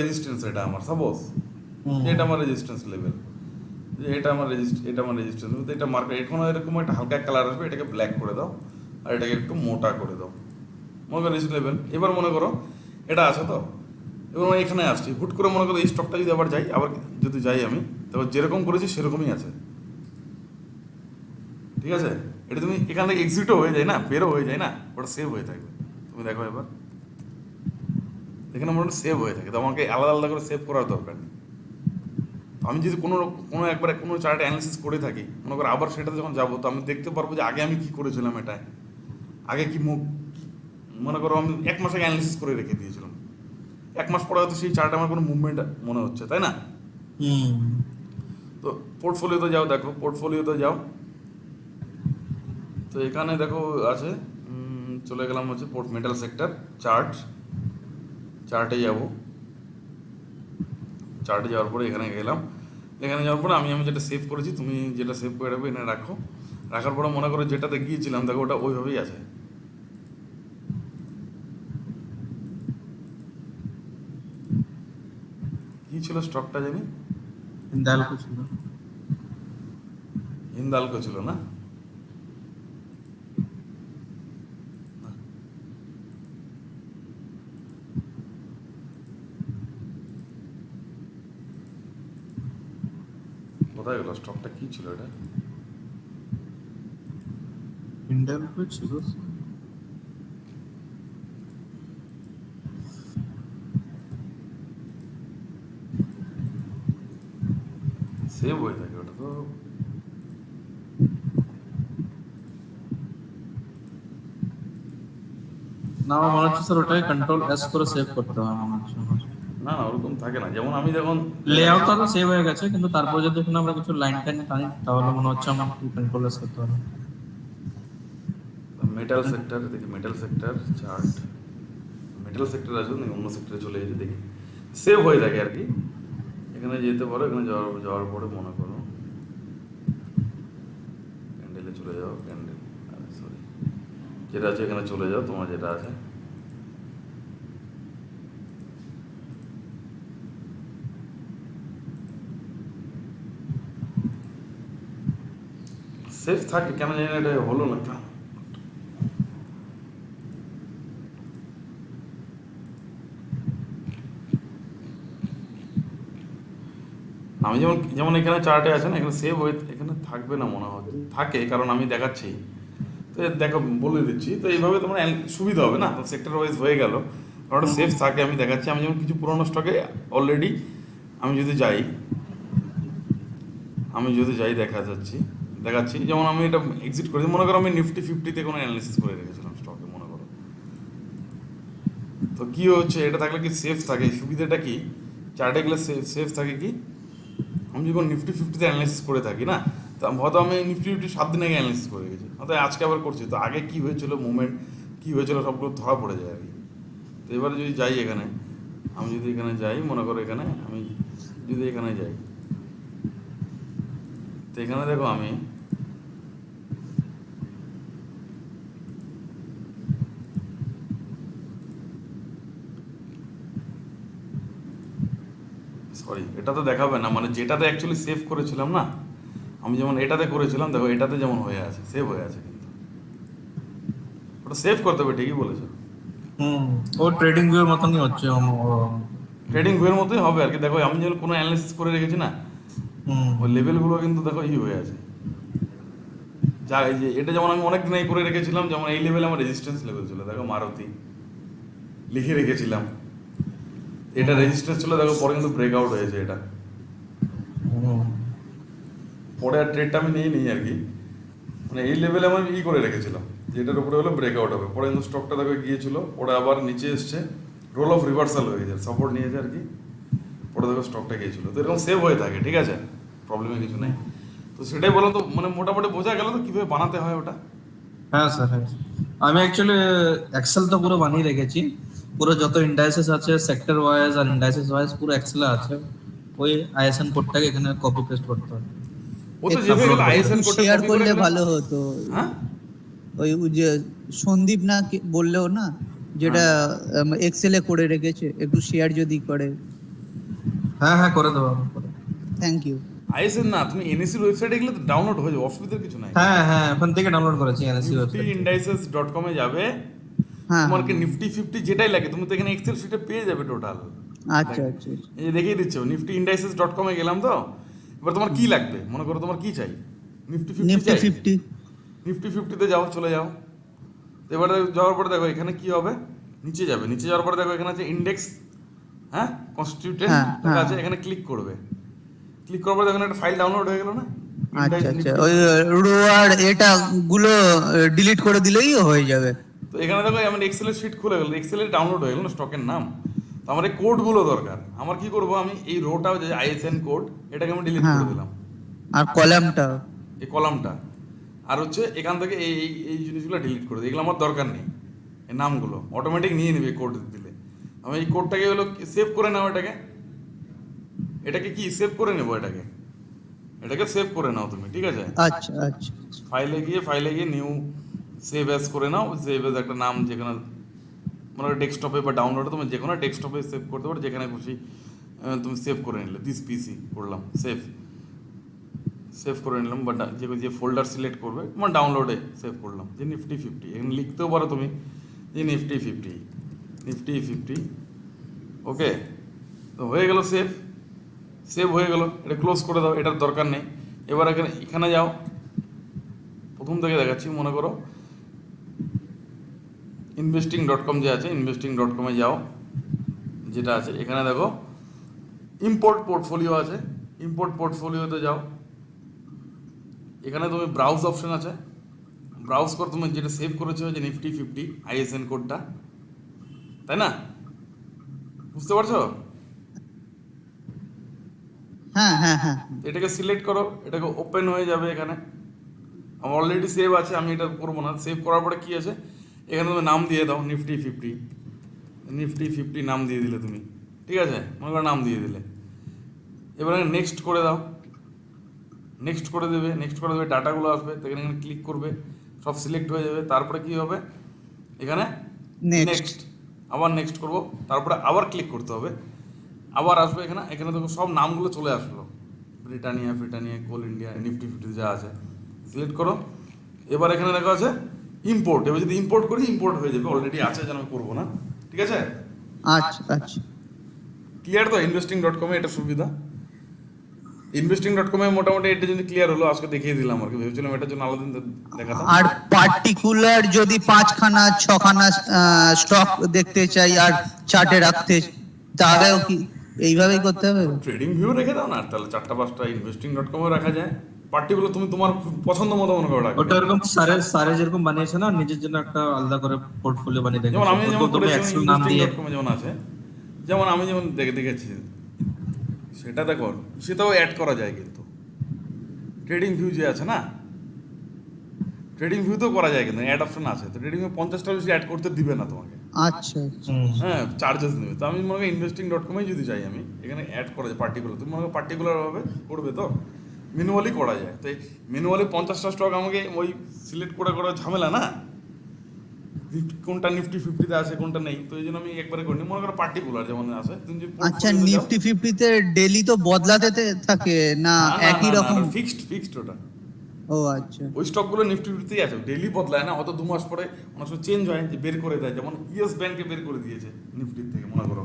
রেজিস্ট্যান্স, এটা আমার সাপোজ, এটা আমার রেজিস্ট্যান্স লেভেল, যে এটা আমার রেজিস্ট্যান্স, এটা মার্কেট এখন এরকম একটা হালকা কালার আসবে, এটাকে ব্ল্যাক করে দাও, আর এটাকে একটু মোটা করে দাও, মনে করো রেজিস্ট্যান্স লেভেল। এবার মনে করো এটা আছে, তো এবার আমি এখানে আসছি, হুট করে মনে করো এই স্টকটা যদি আবার যাই আমি, তারপর যেরকম করেছি সেরকমই আছে, ঠিক আছে? এটা তুমি এখান থেকে এক্সিটও হয়ে যায় না, বেরো হয়ে যায় না, ওটা সেভ হয়ে থাকবে। তুমি দেখো এবার এখানে মনে সেভ হয়ে থাকে, তো আমাকে আলাদা আলাদা করে সেভ করার দরকার নেই। তো আমি যদি কোনো একবারে কোনো চার্ট অ্যানালিসিস করে থাকি, মনে করো আবার সেটাতে যখন যাবো, তো আমি দেখতে পারবো যে আগে আমি কি করেছিলাম, এটায় আগে কি মনে করো আমি 1 মাস আগে অ্যানালিসিস করে রেখে দিয়েছিলাম, 1 মাস পরে হয়তো সেই চার্টে আমার কোনো মুভমেন্ট মনে হচ্ছে, তাই না? হুম। তো পোর্টফোলিওতে যাও, দেখো পোর্টফোলিওতে যাও, তো এখানে দেখো আছে, চলে গেলাম হচ্ছে মেটাল সেক্টর চার্টে যাব, চার্টে যাওয়ার পরে এখানে গেলাম, এখানে যাওয়ার পরে আমি যেটা সেভ করেছি, তুমি যেটা সেভ করে রাখবে এনে রাখো, রাখার পরে মনে করো যেটাতে গিয়েছিলাম দেখো ওটা ওইভাবেই আছে। কি ছিল স্টকটা জানি, হিন্দালকো ছিল। হিন্দালকো ছিল না? কোথায় গেল স্টকটা, কি ছিল এটা? হিন্দালকো ছিল। সেভ হয়ে থাকে ওটা তো, না আমার মনে হচ্ছে স্যার ওটাকে কন্ট্রোল এস করে সেভ করতে হবে মনে হচ্ছে। না না ওরকম থাকে না, যেমন আমি যখন লেআউটটা তো সেভ হয়ে গেছে, কিন্তু তারপর যদি এখানে আমরা কিছু লাইন টাইন টানি তাহলে মনে হচ্ছে আমার কন্ট্রোল এস করতে হবে। মেটাল সেক্টর দেখি, metal sector chart, metal sector আছে না, অন্য সেক্টরে চলে যেতে দেখি সেভ হয়ে থাকে আর কি। এখানে যেতে পারো, এখানে যাওয়ার পরে মনে করো ক্যান্ডেলে চলে যাও, ক্যান্ডেল সরি যেটা আছে এখানে চলে যাও, তোমার যেটা আছে সেফ থাকে, কেন জানি না এটা হলো না কেন। আমি যেমন যেমন এখানে চার্টে আছে না, এখানে সেভ হয়ে এখানে থাকবে না মনে হয়, থাকে কারণ আমি দেখাচ্ছি, তো দেখো বলে দিচ্ছি, তো এইভাবে তোমার সুবিধা হবে না, সেক্টর ওয়াইজ হয়ে গেল, কারণ ওটা সেফ থাকে। আমি দেখাচ্ছি, আমি যেমন কিছু পুরোনো স্টকে অলরেডি আমি যদি যাই দেখাচ্ছি, যেমন আমি এটা এক্সিট করেছি, মনে করো আমি নিফটি 50-তে কোনো অ্যানালিসিস করে রেখেছিলাম স্টকে, মনে করো, তো কি হচ্ছে এটা থাকলে কি সেফ থাকে, সুবিধাটা কি চার্টে গেলে সেফ থাকে কি, আমি যখন নিফটি 50-তে অ্যানালিসিস করে থাকি না, তো হয়তো আমি নিফটি 7 দিন আগে অ্যানালিসিস করে রেখেছি, হয়তো আজকে আবার করছি, তো আগে কী হয়েছিল মুভমেন্ট কী হয়েছিল সবগুলো ধরা পড়ে যায় আর কি। তো এবারে যদি যাই এখানে, আমি যদি এখানে যাই, মনে করো এখানে আমি যদি এখানে যাই, তো এখানে দেখো আমি সরি এটাতে দেখাবে না, মানে যেটাতে অ্যাকচুয়ালি সেভ করেছিলাম না, আমি যেমন এটাতে করেছিলাম দেখো, এটাতে যেমন হয়ে আছে, সেভ হয়ে আছে, কিন্তু ওটা সেভ করতে হবে, ঠিকই বলেছো। ও ট্রেডিং ভিউর মতনই হচ্ছে ট্রেডিং ভিউয়ের মতোই হবে আর কি। দেখো আমি যেন কোনো অ্যানালিসিস করে রেখেছি না, ওই লেভেলগুলো কিন্তু দেখো হয়ে আছে, যা এই যে এটা যেমন আমি অনেক দিন আগে করে রেখেছিলাম, যেমন এই লেভেলে আমার রেজিস্ট্যান্স লেভেল ছিল, দেখো মারুতি লিখে রেখেছিলাম, এটা রেজিস্ট্যান্স ছিল, দেখো পরে কিন্তু ব্রেকআউট হয়েছে, এটা পরে আর ট্রেডটা আমি নিই আর কি, মানে এই লেভেলে আমি করে রেখেছিলাম যে এটার উপরে হলো ব্রেকআউট হবে, পরে কিন্তু স্টকটা দেখো গিয়েছিল, ওরা আবার নিচে এসছে, রোল অফ রিভার্সাল হয়ে গেছে, সাপোর্ট নিয়েছে আর কি, পরে দেখো স্টকটা গিয়েছিল, তো এরকম সেভ হয়ে থাকে, ঠিক আছে, প্রবলেমে কিছু নেই। তো সেটাই বলো তো, মানে মোটামুটি বোঝা গেল তো কিভাবে বানাতে হয় ওটা। হ্যাঁ স্যার, হ্যাঁ আমি অ্যাকচুয়ালি এক্সেল তো পুরো বানিয়ে রেখেছি, পুরো যত ইন্ডাইসেস আছে সেক্টর ওয়াইজ আর ইন্ডাইসেস ওয়াইজ পুরো এক্সেলে আছে, ওই আইএসএন কোডটাকে এখানে কপি পেস্ট করতে হবে। ও তো যেভাবে আইএসএন কোডটা শেয়ার কপি করলে করে ভালো হতো। হ্যাঁ ওই যে সন্দীপ না বললেও না, যেটা এক্সেলে করে রেখেছে, একটু শেয়ার যদি করে। হ্যাঁ হ্যাঁ করে দেবো থ্যাংক ইউ। আইএসএন না, তুমি এনএসসির ওয়েবসাইটে গেলে তো ডাউনলোড হয়ে যাবে, অসুবিধার কিছু নাই। হ্যাঁ হ্যাঁ ওখান থেকে ডাউনলোড করেছি এনএসসি ওয়েবসাইট। niftyindices.com এ যাবে, হ্যাঁ তোমাকে নিফটি 50 যেটাই লাগে তুমি তো এখানে এক্সেল শিটে পেয়ে যাবে টোটাল। আচ্ছা আচ্ছা। এই যে দেখিয়ে দিচ্ছ, niftyindices.com এ গেলাম, তো এবার তোমার কি লাগবে, মনে করো তোমার কি চাই, নিফটি 50 নিফটি চাই, 50। নিফটি 50-তে যাও, চলে যাও, এবারে যাওয়ার পরে দেখো এখানে কি হবে, নিচে যাবে, নিচে যাওয়ার পরে দেখো এখানে আছে ইন্ডেক্স হ্যাঁ কনস্টিটিউটেন্ট হ্যাঁ, লেখা হ্যাঁ। আছে, এখানে ক্লিক করবে। ক্লিক করার পরে দেখুন একটা ফাইল ডাউনলোড হয়ে গেল না? আচ্ছা, আচ্ছা। Nifty ওই রো আর এটা গুলো ডিলিট করে দিলেই হয়ে যাবে। তো এখানে দেখো আমার এক্সেলের শিট খুলে গেল, এক্সেলের ডাউনলোড হয়ে গেল না স্টকের নাম। তো আমার এই কোডগুলো দরকার, আমার কি করব, আমি এই রোটা যে আইএসএন কোড এটাকে আমি ডিলিট হ্যাঁ। করে দিলাম, আর কলামটা। এই কলামটা। আর হচ্ছে এখান থেকে এই এই এই জিনিসগুলো ডিলিট করে দিই, এগুলো আমার দরকার নেই। এই নামগুলো অটোমেটিক নিয়ে নেবে কোড দিলে। আমি এই কোডটাকে হলো সেভ করে নাও, এটাকে এটাকে কি সেভ করে নেবো, এটাকে এটাকে সেভ করে নাও তুমি, ঠিক আছে? আচ্ছা, আচ্ছা। ফাইলে গিয়ে নিউ সেভ অ্যাজ করে নাও। সেভ অ্যাজ একটা নাম, যেখানে মনে হয় ডেস্কটপে বা ডাউনলোডে তুমি যে কোনো ডেস্কটপে সেভ করতে পারো, যেখানে খুশি তুমি সেভ করে নিলে। দিস পিসি করলাম, সেভ করে নিলাম, বা যে ফোল্ডার সিলেক্ট করবে তোমার ডাউনলোডে সেভ করলাম, যে Nifty 50। এখানে লিখতেও পারো তুমি যে Nifty 50। ওকে, তো হয়ে গেল, সেভ হয়ে গেল। এটা ক্লোজ করে দাও, এটার দরকার নেই। এবার এখানে যাও, প্রথম থেকে দেখাচ্ছি। মনে করো investing.com যে আছে, investing.com-এ যাও, যেটা আছে এখানে দেখো ইম্পোর্ট পোর্টফোলিও আছে, ইম্পোর্ট পোর্টফোলিওতে যাও। এখানে তুমি ব্রাউজ অপশন আছে, ব্রাউজ করে তুমি যেটা সেভ করেছো যে Nifty 50 আইএসএন কোডটা, তাই না? বুঝতে পারছো? হ্যাঁ, হ্যাঁ, হ্যাঁ। এটাকে সিলেক্ট করো, এটাকে ওপেন হয়ে যাবে। এখানে আমার অলরেডি সেভ আছে, আমি এটা করবো না। সেভ করার পরে কি আছে, এখানে তুমি নাম দিয়ে দাও Nifty 50 নাম দিয়ে দিলে তুমি, ঠিক আছে? মনে করো নাম দিয়ে দিলে। এবারে নেক্সট করে দাও, নেক্সট করে দেবে ডাটাগুলো আসবে, তো এখানে ক্লিক করবে, সব সিলেক্ট হয়ে যাবে। তারপরে কি হবে, এখানে Next. নেক্সট, আবার নেক্সট করব, তারপরে আবার ক্লিক করতে হবে, আবার আসবে। এখানে দেখো সব নামগুলো চলে আসলো, ব্রিটানিয়া, কোল ইন্ডিয়া, Nifty 50 যা আছে সিলেক্ট করো। এবার এখানে দেখা আছে ইম্পোর্ট। এবার যদি ইম্পোর্ট করি, ইম্পোর্ট হয়ে যাবে, অলরেডি আছে, যেন আমি করবো না, ঠিক আছে? আচ্ছা, আচ্ছা। ক্লিয়ার তো? investing.com-এ এটা সুবিধা। investing.com-এ মোটামুটি এটা যদি ক্লিয়ার হলো, আজকে দেখিয়ে দিলাম আর কি, ভেবেছিলাম এটার জন্য আলাদা দিন দেখাতাম। আর পার্টিকুলার যদি 5খানা 6খানা স্টক দেখতে চাই আর চার্টে রাখতে, তাহলেও কি এইভাবেই করতে হবে? ট্রেডিং ভিউ রেখে দাও না, তাহলে 4টা-5টা investing.com-এ রাখা যায়। পার্টিকুলার তুমি তোমার পছন্দ মতো মনে করে রাখবে। ওটা এরকম সারে যেরকম বানিয়েছে না, নিজের জন্য একটা আলাদা করে পোর্টফোলিও বানিয়ে রেখেছে। যেমন আমি যেমন তুমি করেছি এক্সেল নাম দিয়ে। investing.com-এ যেমন আছে, যেমন আমি যেমন দেখেছি, সেটা দেখো, সেটাও অ্যাড করা যায়। কিন্তু ট্রেডিং ভিউ যে আছে না, ট্রেডিং ভিউ তো করা যায়, কিন্তু অ্যাড অপশন আছে। তো ট্রেডিং ভিউ 50টা বেশি অ্যাড করতে দিবে না তোমাকে, আচ্ছা, আচ্ছা। হ্যাঁ, চার্জেস নেবে। তো আমি মনে করি investing.com-এ যদি যাই, আমি এখানে অ্যাড করা যায় পার্টিকুলার। তুমি মনে করো পার্টিকুলারভাবে করবে, তো ম্যানুয়ালি করা যায়। তো ম্যানুয়ালি 50টা স্টক আমাকে ওই সিলেক্ট করে ঝামেলা না, কোনটা Nifty 50-তে আছে কোনটা নেই। তো এই জন্য আমি একবারে করিনি। মনে করো পার্টিকুলার যেমন আছে, তুমি যদি আচ্ছা, নিফটি 50-তে ডেইলি তো বদলাতে থাকে না, একই রকম? ফিক্সড ওটা। ও আচ্ছা। ওই স্টকগুলো Nifty 50-তেই আছে, ডেইলি বদলায় না, হয়তো 2 মাস পরে অনেক সময় চেঞ্জ হয়, যে বের করে দেয়। যেমন ইয়েস ব্যাংকে বের করে দিয়েছে নিফটির থেকে, মনে করো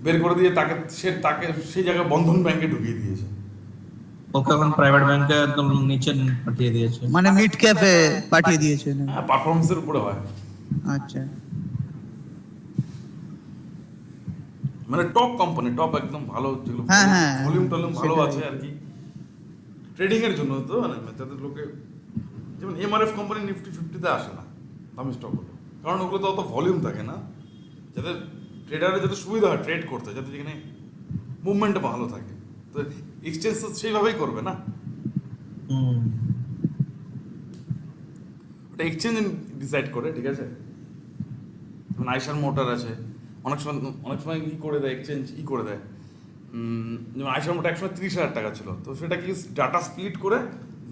বের করে দিয়ে তাকে সেই জায়গায় বন্ধন ব্যাংকে ঢুকিয়ে দিয়েছে। ওকে এখন প্রাইভেট ব্যাংকে একদম নিচে পাঠিয়ে দিয়েছে। মানে মিড ক্যাপে পাঠিয়ে দিয়েছে না? হ্যাঁ, পারফরমেন্সের উপরে হয়। আচ্ছা। মানে টপ কোম্পানি, টপ একদম ভালো, যেগুলো হ্যাঁ, হ্যাঁ, ভলিউম ভালো সেটাই। আছে আর কি, ট্রেডিং এর জন্য। তো মানে যাদের লোকে, যেমন এমআরএফ কোম্পানি Nifty 50-তে আসে না, দামি স্টকগুলো, কারণ ওগুলো তো অত ভলিউম থাকে না। যাদের ট্রেডারের যাতে সুবিধা হয় ট্রেড করতে, যাতে যেখানে মুভমেন্টটা ভালো থাকে, তো এক্সচেঞ্জ তো সেইভাবেই করবে না। ওটা এক্সচেঞ্জ ডিসাইড করে, ঠিক আছে? যেমন আইসার মোটর আছে, অনেক সময় ই করে দেয়, এক্সচেঞ্জ করে দেয়। যেমন আইসার মোটর একসময় 30,000 টাকা ছিল, তো সেটা কি ডাটা স্প্লিট করে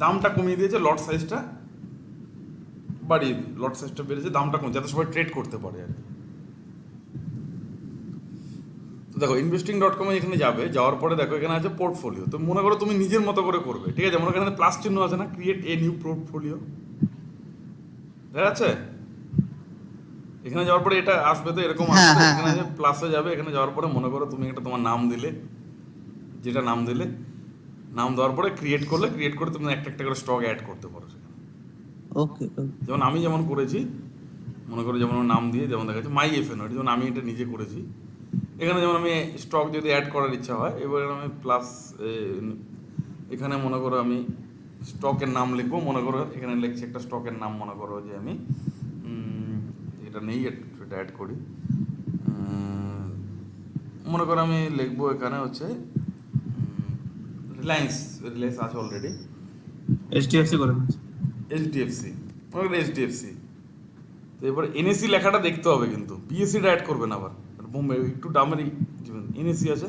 দামটা কমিয়ে দিয়েছে, লট সাইজটা বাড়িয়ে লট সাইজটা বেড়েছে, দামটা কমে, যাতে সবাই ট্রেড করতে পারে আর কি। তো দেখো investing.com-এ এখানে যাওয়ার পরে দেখো এখানে আছে পোর্টফোলিও। তো মনে করো তুমি নিজের মতো করে করবে, ঠিক আছে? মনে করো এখানে প্লাস চিহ্ন আছে না, ক্রিয়েট এ নিউ পোর্টফোলিও, দেখা যাচ্ছে? এখানে যাওয়ার পরে এটা আসবে, তো এরকম হ্যাঁ, আসবে। হ্যাঁ, এখানে হ্যাঁ। প্লাসে যাবে, এখানে যাওয়ার পরে মনে করো তুমি একটা তোমার নাম দিলে, যেটা নাম দিলে, নাম দেওয়ার পরে ক্রিয়েট করে তুমি একটা একটা করে স্টক অ্যাড করতে পারো সেখানে। ওকে। যেমন আমি যেমন করেছি, মনে করো যেমন আমার নাম দিয়ে, যেমন দেখা যাচ্ছে মাই এফএন, যেমন আমি এটা নিজে করেছি। এখানে যেমন আমি স্টক যদি অ্যাড করার ইচ্ছা হয়, এবার আমি প্লাস এখানে মনে করো আমি স্টকের নাম লিখবো, মনে করো এখানে লিখছি একটা স্টকের নাম, মনে করো যে আমি এটা নেই, এটা অ্যাড করি। মনে করো আমি লিখবো এখানে হচ্ছে রিলায়েন্স, রিলায়েন্স আছে অলরেডি, এইচডিএফসি করে দিচ্ছি। এইচডিএফসি, মনে করো এইচডিএফসি। তো এবার এনএসি লেখাটা দেখতে হবে, কিন্তু বিএসসিটা অ্যাড করবেন আবার, বোম্বে একটু দামেরই এনএসি আছে।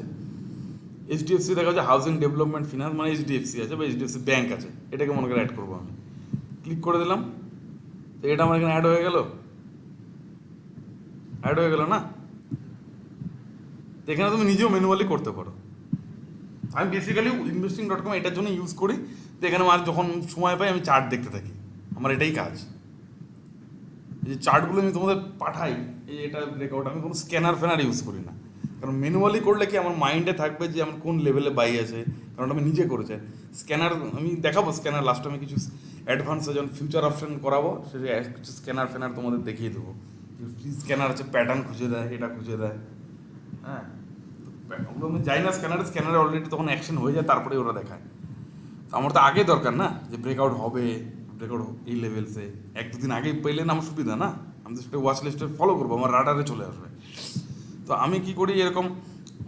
এইচডিএফসি দেখা যাচ্ছে হাউজিং ডেভেলপমেন্ট ফিনান্স, মানে এইচডিএফসি আছে বা এইচডিএফসি ব্যাংক আছে, এটাকে মনে করে অ্যাড করবো আমি। ক্লিক করে দিলাম, তো এটা আমার এখানে অ্যাড হয়ে গেল, অ্যাড হয়ে গেল না? তো এখানে তুমি নিজেও ম্যানুয়ালি করতে পারো। আমি বেসিক্যালি investing.com এটার জন্য ইউজ করি, তো এখানে আমার যখন সময় পাই আমি চার্ট দেখতে থাকি, আমার এটাই কাজ। এই যে চার্টগুলো আমি তোমাদের পাঠাই, এই এটা ব্রেকআউট, আমি কোনো স্ক্যানার ফ্যানার ইউজ করি না, কারণ ম্যানুয়ালি করলে কি আমার মাইন্ডে থাকবে যে আমার কোন লেভেলে বাই আছে, কারণ আমি নিজে করেছি। স্ক্যানার আমি দেখাবো, স্ক্যানার লাস্টে আমি কিছু অ্যাডভান্সে যখন ফিউচার অপশন করাবো, সে কিছু স্ক্যানার ফ্যানার তোমাদের দেখিয়ে দেবো। স্ক্যানার আছে, প্যাটার্ন খুঁজে দেয়, এটা খুঁজে দেয়, হ্যাঁ। ওগুলো আমি যাই না স্ক্যানারে, স্ক্যানারে অলরেডি তখন অ্যাকশন হয়ে যায়, তারপরে ওরা দেখায়। তো আমার তো আগে দরকার না যে ব্রেকআউট হবে, ব্রেকআউট এই লেভেলসে এক দুদিন আগে পেলে না আমার সুবিধা না, আমি তো সেটা ওয়াচ লিস্টে ফলো করবো, আমার রাডারে চলে আসবে। তো আমি কি করি, এরকম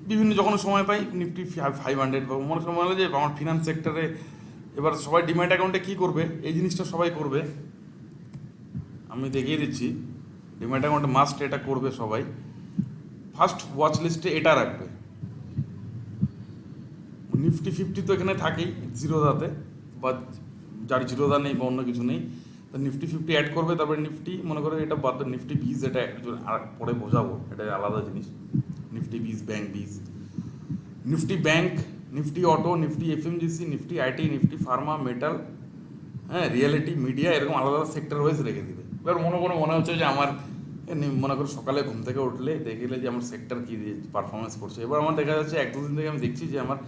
বিভিন্ন যখন সময় পাই, নিফটি 500 বা মনে সময় হলো যে আমার ফিনান্স সেক্টরে এবার সবাই ডিম্যাট অ্যাকাউন্টে কী করবে, এই জিনিসটা সবাই করবে, আমি দেখিয়ে দিচ্ছি। ডিম্যাট অ্যাকাউন্টে মাস্ট এটা করবে সবাই, ফার্স্ট ওয়াচ লিস্টে এটা রাখবে। নিফটি 50 তো এখানে থাকেই জিরোদাতে, বা যার জিরোদা নেই বা অন্য কিছু নেই, তো নিফটি 50 অ্যাড করবে। তারপরে নিফটি মনে করো এটা বাদ, নিফটি বিজ, এটা আর পরে বোঝাবো, এটা আলাদা জিনিস। Nifty bees, bank bees, Nifty bank, Nifty auto, Nifty FMGC, Nifty IT, Nifty pharma, metal, হ্যাঁ, রিয়েলিটি, মিডিয়া, এরকম আলাদা আলাদা সেক্টর ওয়াইজ রেখে দিবে। এবার মনে হচ্ছে যে আমার মনে করো সকালে ঘুম থেকে উঠলে দেখলে যে আমার সেক্টর কী পারফরমেন্স করছে। এবার আমার দেখা যাচ্ছে এক দুদিন থেকে আমি দেখছি যে আমার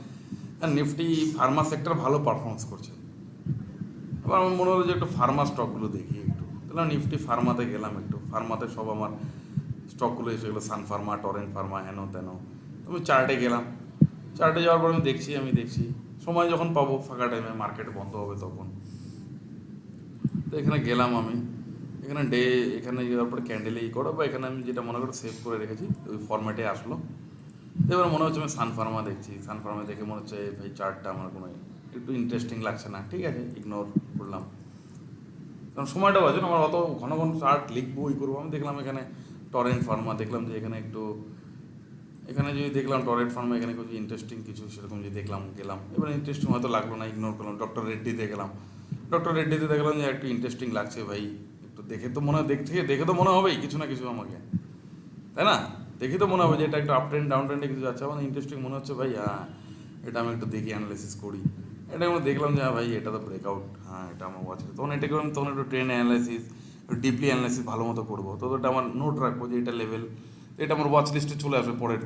নিফটি ফার্মা সেক্টর ভালো পারফরমেন্স করছে। এবার আমার মনে হলো যে একটু ফার্মা স্টকগুলো দেখি একটু, তাহলে নিফটি ফার্মাতে গেলাম, একটু ফার্মাতে সব আমার স্টকগুলো এসে গেলো, সান ফার্মা, টরেন্ট ফার্মা, হেন তেন। আমি চার্টে গেলাম, চার্টে যাওয়ার পর আমি দেখছি সময় যখন পাবো ফাঁকা টাইমে, মার্কেট বন্ধ হবে তখন, তো এখানে গেলাম আমি, এখানে এখানে যাওয়ার পরে ক্যান্ডেলে করো, বা এখানে আমি যেটা মনে করো সেভ করে রেখেছি ওই ফরম্যাটে আসলো। এবার মনে হচ্ছে আমি সান ফার্মা দেখছি, সান ফার্মা দেখে মনে হচ্ছে ভাই চার্টটা আমার কোনো একটু ইন্টারেস্টিং লাগছে না, ঠিক আছে, ইগনোর করলাম, কারণ সময়টা বাজে না আমার, অত ঘন ঘন চার্ট লিখবো ই করবো। আমি দেখলাম এখানে টরেন্ট ফার্মা, দেখলাম যে এখানে একটু, এখানে যদি দেখলাম টরেন্ট ফার্মা, এখানে কিছু ইন্টারেস্টিং কিছু সেরকম যদি দেখলাম, গেলাম, এবার ইন্টারেস্টিং হয়তো লাগলো না, ইগনোর করলাম। ডক্টর রেড্ডিতে গেলাম, ডক্টর রেড্ডিতে দেখলাম যে একটু ইন্টারেস্টিং লাগছে ভাই, একটু দেখে তো মনে হয়, দেখে তো মনে হবেই কিছু না কিছু আমাকে, তাই না? দেখে তো মনে হবে যে এটা একটু আপ ট্রেন্ড ডাউন ট্রেন্ডে কিছু যাচ্ছে, আমার ইন্টারেস্টিং মনে হচ্ছে ভাই, হ্যাঁ এটা আমি একটু দেখি, অ্যানালাইসিস করি। এটা আমি দেখলাম যে হ্যাঁ ভাই এটা তো ব্রেকআউট, হ্যাঁ এটা আমার ওয়াচ, তখন এটা করলাম, তখন একটু ট্রেন্ড অ্যানালাইসিস, একটু ডিপলি অ্যানালাইসিস ভালো মতো করবো, তো ওটা আমার নোট রাখবো যে এটা লেভেল, এটা আমার ওয়াচ লিস্টে চলে আসবে পরের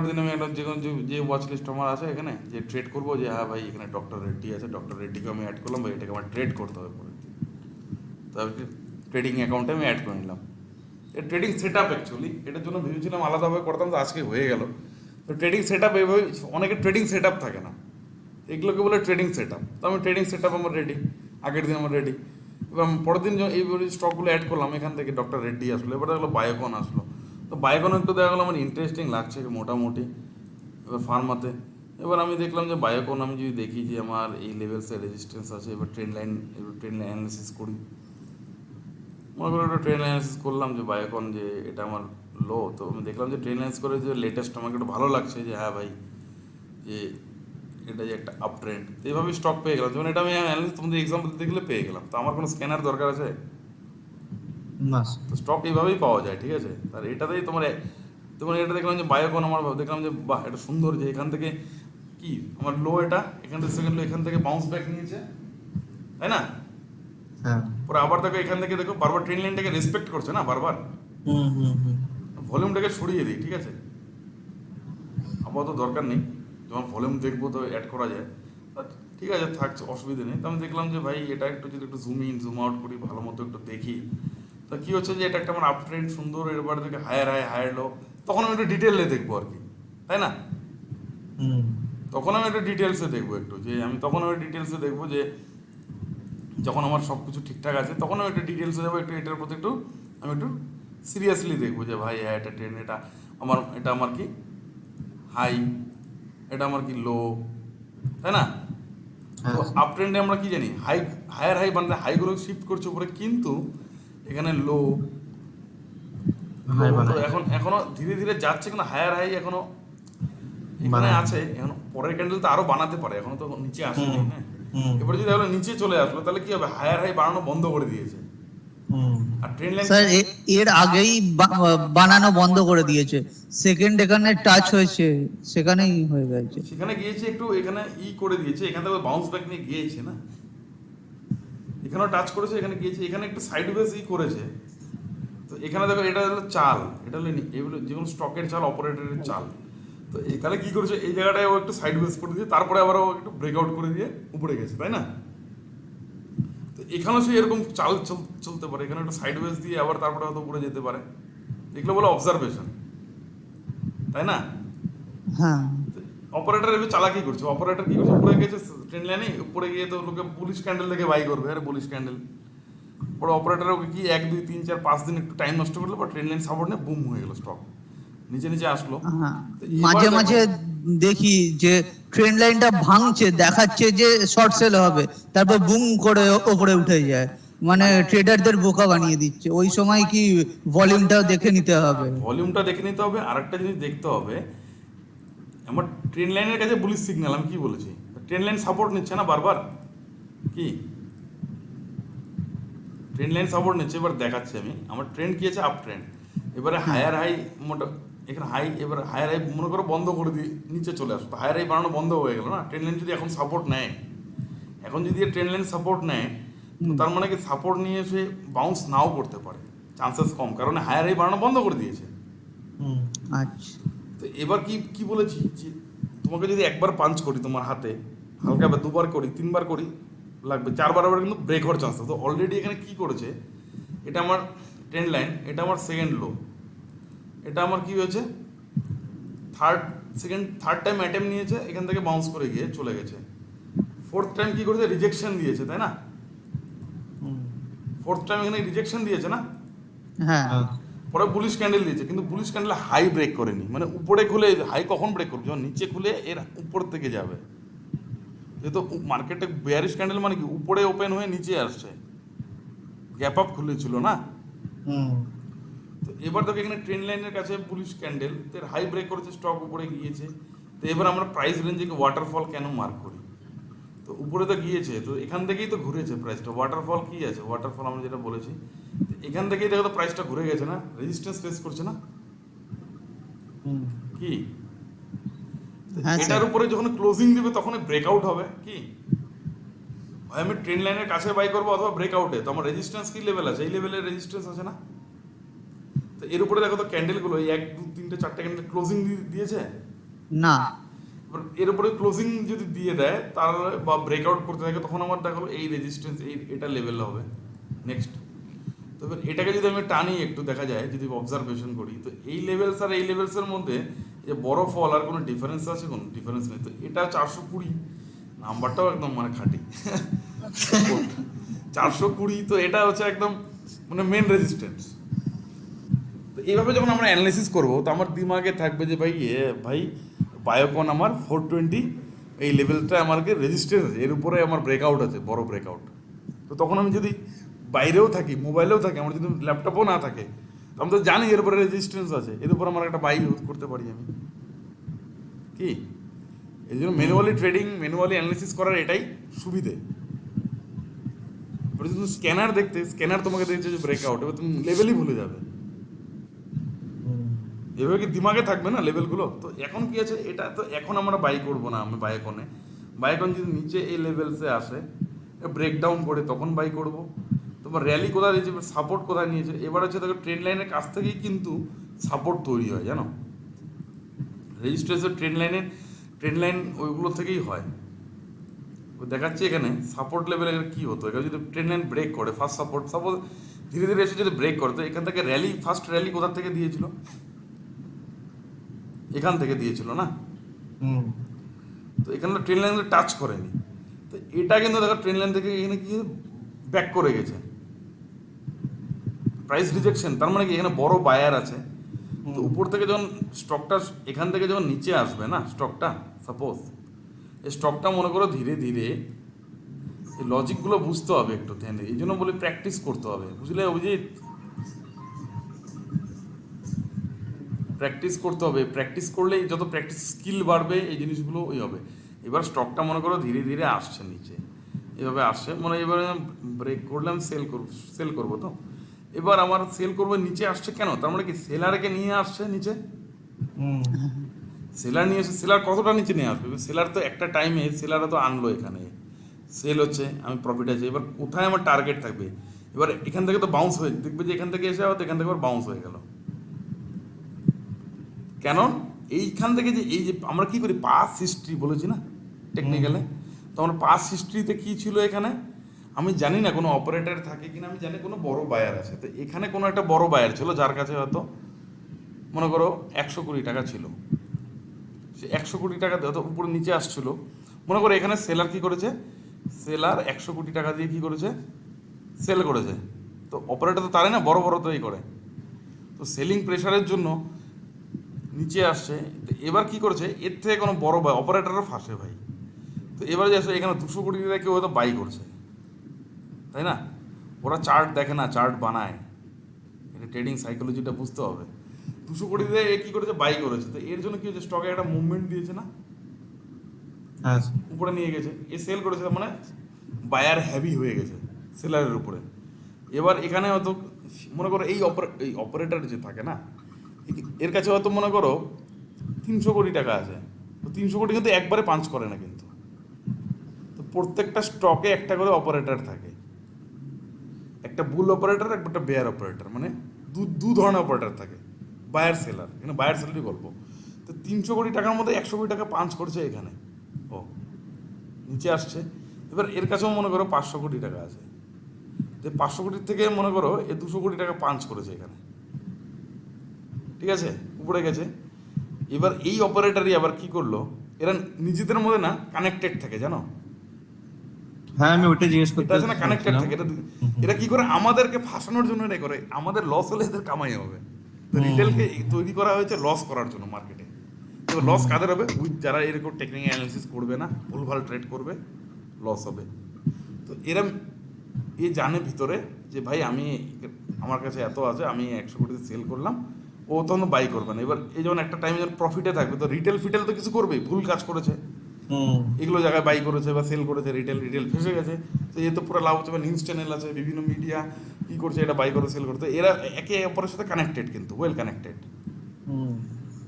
দিন আমি একটা যে ওয়াচ লিস্ট আমার আছে এখানে, যে ট্রেড করবো, যে হ্যাঁ ভাই এখানে ডক্টর রেড্ডি আছে, ডক্টর রেড্ডিকে আমি অ্যাড করলাম, ভাই এটাকে আমার ট্রেড করতে হবে পরের দিন, তারপর ট্রেডিং অ্যাকাউন্টে আমি অ্যাড করে নিলাম। ট্রেডিং সেট আপ অ্যাকচুয়ালি এটার জন্য ভেবেছিলাম আলাদাভাবে করতাম, তো আজকে হয়ে গেল। তো ট্রেডিং সেট আপ এইভাবে, অনেকের ট্রেডিং সেট আপ থাকে না, এগুলোকে বলে ট্রেডিং সেট আপ। তো আমি ট্রেডিং সেট আপ আমার রেডি, আগের দিন আমার রেডি। এবার পরের দিন এইভাবে স্টকগুলো অ্যাড করলাম, এখান থেকে ডক্টর রেড্ডি আসলো, এবার দেখলো বায়োকন আসলো, তো বায়োকন একটু দেখা গেলো আমার ইন্টারেস্টিং লাগছে মোটামুটি। এবার ফার্মাতে এবার আমি দেখলাম যে বায়োকন আমি যদি দেখি যে আমার এই লেভেলসে রেজিস্ট্যান্স আছে, এবার ট্রেন লাইন অ্যানালিসিস করি, মনে করো একটা ট্রেন অ্যানালিসিস করলাম যে বায়োকন যে এটা আমার লো, তো আমি দেখলাম যে ট্রেন অ্যানালিসিস করে যে লেটেস্ট আমাকে একটু ভালো লাগছে, যে হ্যাঁ ভাই যে এটা যে একটা আপ ট্রেন্ড, তো এইভাবে স্টক পেয়ে গেলাম। যেমন এটা আমি অ্যানালিসিস তোমাদের এক্সাম্পল দেখলে পেয়ে গেলাম, তো আমার কোনো স্ক্যানার দরকার আছে না, তো স্টক এইভাবেই পাওয়া যায়, ঠিক আছে। আর এটাতেই তোমার এটা দেখলাম যে বায়োকন, আমার দেখলাম যে বাহ এটা সুন্দর, যে এখান থেকে কি আমার লো, এটা এখান থেকে সেকেন্ড লো, এখান থেকে বাউন্স ব্যাক নিয়েছে, তাই না? হ্যাঁ, পরে আবার দেখো এখান থেকে দেখো বারবার ট্রেন লাইনটাকে রেসপেক্ট করছে না বারবার, ভলিউমটাকে সরিয়ে দিই, ঠিক আছে, আপাতত দরকার নেই, যখন ভলিউম দেখবো তো অ্যাড করা যায়, ঠিক আছে থাকছে, অসুবিধা নেই। তো আমি দেখলাম যে ভাই এটা একটু যদি একটু জুম ইন জুম আউট করি, ভালো মতো একটু দেখি, তো কী হচ্ছে যে এটা একটা আমার আপ ট্রেন্ড সুন্দর, এবার থেকে হায়ার লো, তখন আমি একটু ডিটেলে দেখবো আর কি, তাই না? হুম তখন আমি একটু ডিটেলসে দেখবো একটু, যে আমি তখন আমি ডিটেলসে দেখবো যে যখন আমার সব কিছু ঠিকঠাক আছে তখন আমি একটু ডিটেলসে যাবো, একটু এটার প্রতি একটু আমি একটু সিরিয়াসলি দেখবো যে ভাই হ্যাঁ এটা ট্রেন্ড, এটা আমার কি হাই, এটা আমার কি লো, তাই না? তো হ্যাঁ আপ ট্রেন্ডে আমরা কি জানি, হায়ার হাই বানাতে হাইগুলো শিফট করছে উপরে, কিন্তু এখানে লো হাই তো বানাই এখনো ধীরে ধীরে যাচ্ছে, কিন্তু হায়ার হাই এখনো এখানে বানাই। আছে, এখন পরের ক্যান্ডেল তো আরো বানাতে পারে, এখনো তো নিচে আসেনি, হুম হ্যাঁ। হুম এবারে যদি তাহলে নিচে চলে আসলো তাহলে কি হবে, হায়ার হাই বানানো বন্ধ করে দিয়েছে, হুম আর ট্রেন্ড লাইন স্যার এর আগেই বানানো বন্ধ করে দিয়েছে, সেকেন্ড এখানে টাচ হয়েছে সেখানেই হয়ে গেছে। সেখানে গিয়েছে একটু, এখানে করে দিয়েছে, এখান থেকে বাউন্স ব্যাক নিয়ে গিয়েছে না, এখানেও টাচ করেছে, এখানে গিয়েছে, এখানে একটু সাইড ওয়েজ করেছে। তো এখানে দেখো এটা হলো চাল, এটা হলো এগুলো যেগুলো স্টকের চাল, অপারেটরের চাল। তো এখানে কি করেছে, এই জায়গাটায় ও একটু সাইড ওয়েজ করে দিয়ে তারপরে আবার ও একটু ব্রেকআউট করে দিয়ে উপরে গেছে, তাই না? তো এখানেও সে এরকম চাল চলতে পারে, এখানে একটু সাইড ওয়েজ দিয়ে আবার তারপরে হয়তো উপরে যেতে পারে, এগুলো বলে অবজারভেশন, তাই না? হ্যাঁ অপারেটর এবার চালাকি করছে, অপারেটর কি করছে, উপরে গেছে ট্রেন লাইনে, উপরে গিয়ে তো লোকে বুলিশ ক্যান্ডেল দেখে বাই করবে, আরে বুলিশ ক্যান্ডেল, পরে অপারেটর ওকে কি 1 2 3 4 5 দিন একটু টাইম নষ্ট করলো, বা ট্রেন লাইন সাপোর্ট নিয়ে বুম হয়ে গেল, স্টক নিচে নিচে আসলো। হ্যাঁ তো এবার মাঝে দেখো- মাঝে দেখি যে ট্রেন্ড লাইনটা ভাঙছে, দেখাচ্ছে যে শর্ট সেল হবে, তারপর বুম করে ওপরে উঠে যায়, মানে ট্রেডারদের বোকা বানিয়ে দিচ্ছে। ওই সময় কি ভলিউমটাও দেখে নিতে হবে। ভলিউমটা দেখে নিতে হবে, আর একটা জিনিস দেখতে হবে, আমার ট্রেন লাইনের কাছে বুলিশ সিগন্যাল, আমি কি বলেছি, ট্রেন লাইন সাপোর্ট নিচ্ছে না বারবার, কি ট্রেন লাইন সাপোর্ট নিচ্ছে, এবার দেখাচ্ছি আমি আমার ট্রেন্ড কি আছে, আপ ট্রেন্ড। এবারে হায়ার হাই মোটা, এখানে হাই, এবার হায়ার হাই মনে করো বন্ধ করে দিয়ে নিচে চলে আসো, তো হায়ার হাই বানানো বন্ধ হয়ে গেল না, ট্রেন লাইন যদি এখন সাপোর্ট নেয়, এখন যদি ট্রেন লাইন সাপোর্ট নেয়, তো তার মানে কি সাপোর্ট নিয়ে এসে বাউন্স নাও করতে পারে, চান্সেস কম, কারণ হায়ার হাই বানানো বন্ধ করে দিয়েছে। হুম আচ্ছা তো এবার কি বলেছি, যে তোমাকে যদি একবার পাঞ্চ করি তোমার হাতে হালকা, বা দুবার করি, তিনবার করি, লাগবে, চারবার আবার কিন্তু ব্রেক হওয়ার চান্স। তো অলরেডি এখানে কি করেছে, এটা আমার ট্রেন্ড লাইন, এটা আমার সেকেন্ড লো, এটা আমার কি হয়েছে থার্ড টাইম অ্যাটেম্প নিয়েছে, এখান থেকে বাউন্স করে গিয়ে চলে গেছে। ফোর্থ টাইম কি করেছে, রিজেকশন দিয়েছে, তাই না? হুম ফোর্থ টাইম এখানে রিজেকশন দিয়েছে না, হ্যাঁ হ্যাঁ পরে বুলিশ ক্যান্ডেল দিয়েছে, কিন্তু বুলিশ ক্যান্ডেল হাই ব্রেক করেনি, মানে উপরে খুলে, হাই কখন ব্রেক করবে, যখন নিচে খুলে এর উপর থেকে যাবে। যেহেতু মার্কেটে বেয়ারিশ ক্যান্ডেল মানে কি, উপরে ওপেন হয়ে নিচে আসছে, গ্যাপ আপ খুলেছিল না। হুম তো এবার দেখো এখানে ট্রেন লাইনের কাছে বুলিশ ক্যান্ডেল, এর হাই ব্রেক করেছে, স্টক উপরে গিয়েছে। তো এবার আমরা প্রাইস রেঞ্জে ওয়াটারফল কেন মার্ক করি, তো উপরে তো গিয়েছে, তো এখান থেকেই তো ঘুরেছে প্রাইসটা। ওয়াটারফল কি আছে, ওয়াটারফল আমরা যেটা বলেছি, এখান থেকেই দেখো তো প্রাইসটা ঘুরে গেছে না, রেজিস্ট্যান্স ফেস করছে না, হুম কি হ্যাঁ এটার স্যার। উপরে যখন ক্লোজিং দিবে তখন ব্রেকআউট হবে, কি হয়, আমি ট্রেন লাইনের কাছে বাই করবো অথবা ব্রেকআউটে, তো আমার রেজিস্ট্যান্স কি লেভেল আছে, এই লেভেলের রেজিস্ট্যান্স আছে না। তো এর উপরে দেখো তো ক্যান্ডেলগুলো, এই 1 2 3 4টে ক্যান্ডেল ক্লোজিং দিয়েছে, না এবার এর উপরে ক্লোজিং যদি দিয়ে দেয় তাহলে, বা ব্রেকআউট করতে থাকে, তখন আমার দেখো এই রেজিস্ট্যান্স, এটা লেভেল হবে নেক্সট। তো এবার এটাকে যদি আমি টানি একটু, দেখা যায় যদি অবজারভেশন করি, তো এই লেভেলস আর এই লেভেলসের মধ্যে যে বড় ফল আর কোনো ডিফারেন্স আছে, কোনো ডিফারেন্স নেই। তো এটা 420 নাম্বারটাও একদম মানে খাঁটি 420, তো এটা হচ্ছে একদম মানে মেন রেজিস্ট্যান্স। তো এইভাবে যখন আমরা অ্যানালাইসিস করবো, তো আমার দিমাগে থাকবে যে ভাই বায়োকন আমার 420, এই লেভেলটা আমাকে রেজিস্ট্যান্স আছে, এর উপরে আমার ব্রেকআউট আছে, বড় ব্রেকআউট। তো তখন আমি যদি বাইরেও থাকি, মোবাইলেও থাকি, আমার যদি ল্যাপটপও না থাকে, তো আমি তো জানি এর উপরে রেজিস্ট্যান্স আছে, এর উপর আমার একটা বাই করতে পারি আমি, কি এই জন্য ম্যানুয়ালি অ্যানালিসিস করার এটাই সুবিধে। এবার যদি স্ক্যানার তোমাকে দেখছে যে ব্রেকআউট, এবার তুমি লেভেলই ভুলে যাবে, হুম এভাবে কি দিমাগে থাকবে না লেভেলগুলো। তো এখন কি আছে, এটা তো এখন আমরা বাই করবো না, আমি বায়োকন যদি নিচে এই লেভেলসে আসে, ব্রেকডাউন করে, তখন বাই করবো। তোমার র্যালি কোথায় দিয়েছে, সাপোর্ট কোথায় নিয়েছে, এবার হচ্ছে দেখো ট্রেন লাইনের কাছ থেকেই কিন্তু সাপোর্ট তৈরি হয়, জানো, রেজিস্ট্রেশন ট্রেন লাইন ওইগুলো থেকেই হয়। দেখাচ্ছে এখানে সাপোর্ট লেভেল কি হতো, এখানে যদি ট্রেন লাইন ব্রেক করে, ফার্স্ট সাপোজ ধীরে ধীরে এসে যদি ব্রেক করে, তো এখান থেকে ফার্স্ট র্যালি কোথা থেকে দিয়েছিল, এখান থেকে দিয়েছিল না, হুম তো এখানে ট্রেন লাইন টাচ করেনি, তো এটা কিন্তু দেখো ট্রেন লাইন থেকে এখানে কি ব্যাক করে গেছে, প্রাইস রিজেকশন, তার মানে কি এখানে বড় বায়ার আছে। তো উপর থেকে যখন স্টকটা এখান থেকে যখন নিচে আসবে না স্টকটা, সাপোজ এই স্টকটা মনে করো ধীরে ধীরে, এই লজিকগুলো বুঝতে হবে একটু ধ্যানে, এই জন্য বলি প্র্যাকটিস করতে হবে, বুঝলে অভিজিৎ? প্র্যাকটিস করতে হবে, প্র্যাকটিস করলেই যত প্র্যাকটিস স্কিল বাড়বে এই জিনিসগুলো ওই হবে। এবার স্টকটা মনে করো ধীরে ধীরে আসছে নিচে, এভাবে আসছে, মানে এবারে ব্রেক করলাম, সেল করবো তো, এবার আমার সেল করবো, নিচে আসছে কেন, তার মানে কি সেলারকে নিয়ে আসছে নিচে, হুম সেলার নিয়ে এসে, সেলার কতটা নিচে নিয়ে আসবে, সেলার তো একটা টাইমে সেলারও তো আনলো এখানে, সেল হচ্ছে, আমি প্রফিট আছে, এবার কোথায় আমার টার্গেট থাকবে, এবার এখান থেকে তো বাউন্স হয়ে দেখবে যে এখান থেকে এসে আবার এখান থেকে আবার বাউন্স হয়ে গেল, কেন এইখান থেকে যে এই যে আমরা কি করি পাস হিস্ট্রি বলেছি না টেকনিক্যালে, তো আমার পাস হিস্ট্রিতে কি ছিল এখানে, আমি জানি না কোনো অপারেটর থাকে কিনা, আমি জানি কোনো বড় বায়ার আছে, তো এখানে কোনো একটা বড় বায়ার ছিল যার কাছে হয়তো মনে করো 100 কোটি টাকা ছিল, সে 100 কোটি টাকা হয়তো উপরে নিচে আসছিল, মনে করো এখানে সেলার কি করেছে, সেলার 100 কোটি টাকা দিয়ে কি করেছে, সেল করেছে, তো অপারেটর তো তারাই না বড় বড় তো এই করে, তো সেলিং প্রেশারের জন্য নিচে আসছে, তো এবার কি করেছে, এর থেকে কোনো বড় অপারেটরও ফাঁসে ভাই, তো এবার যে আসলে এখানে 200 কোটি টাকা কেউ হয়তো বাই করছে, তাই না, ওরা চার্ট দেখে না, চার্ট বানায়, এটা ট্রেডিং সাইকোলজিটা বুঝতে হবে, 200 কোটি দিয়ে এ কী করেছে, বাই করেছে, তো এর জন্য কি হচ্ছে, স্টকে একটা মুভমেন্ট দিয়েছে না, হ্যাঁ উপরে নিয়ে গেছে, এ সেল করেছে, তার মানে বায়ার হ্যাভি হয়ে গেছে সেলারের উপরে, এবার এখানে হয়তো মনে করো এই অপারেটর যে থাকে না, এর কাছে হয়তো মনে করো 300 কোটি টাকা আছে, তো 300 কোটি কিন্তু একবারে পাঞ্চ করে না কিন্তু, তো প্রত্যেকটা স্টকে একটা করে অপারেটর থাকে, একটা বুল অপারেটর একটা বেয়ার অপারেটর, মানে দু ধরনের অপারেটর থাকে, বায়ার সেলার, এখানে বায়ার সেলারই গল্প, তো 300 কোটি টাকার মধ্যে 100 কোটি টাকা পাঞ্চ করছে এখানে, ও নিচে আসছে, এবার এর কাছেও মনে করো 500 কোটি টাকা আছে, তো 500 কোটির থেকে মনে করো এ 200 কোটি টাকা পাঞ্চ করেছে এখানে, ঠিক আছে, উপরে গেছে, এবার এই অপারেটরই আবার কি করলো, এরা নিজেদের মধ্যে না কানেক্টেড থাকে জানো, হ্যাঁ আমি ওইটা জিজ্ঞেস করতে এটা আছে না কানেক্টেড থাকে, এরা কি করে আমাদেরকে ফাঁসানোর জন্য এটা করে, আমাদের লস হলে এদের কামাই হবে, তো রিটেলকে তৈরি করা হয়েছে লস করার জন্য মার্কেটে, তো লস কাদের হবে, যারা এরকম টেকনিক্যাল অ্যানালিসিস করবে না, ভুলভাল ট্রেড করবে, লস হবে, তো এরা এ জানে ভিতরে যে ভাই আমি আমার কাছে এত আছে, আমি 100 কোটিতে সেল করলাম, ও তখন বাই করবে না, এবার এই যখন একটা টাইমে যখন প্রফিটে থাকবে, তো রিটেল ফিটেল তো কিছু করবেই, ভুল কাজ করেছে, এগুলো জায়গায় বাই করেছে বা সেল করেছে, রিটেল ফেসে গেছে, তো এ তো পুরো লাভ হচ্ছে, বা নিউজ চ্যানেল আছে, বিভিন্ন মিডিয়া কী করছে, এটা বাই করে সেল করে, তো এরা একে অপরের সাথে কানেক্টেড, কিন্তু ওয়েল কানেক্টেড,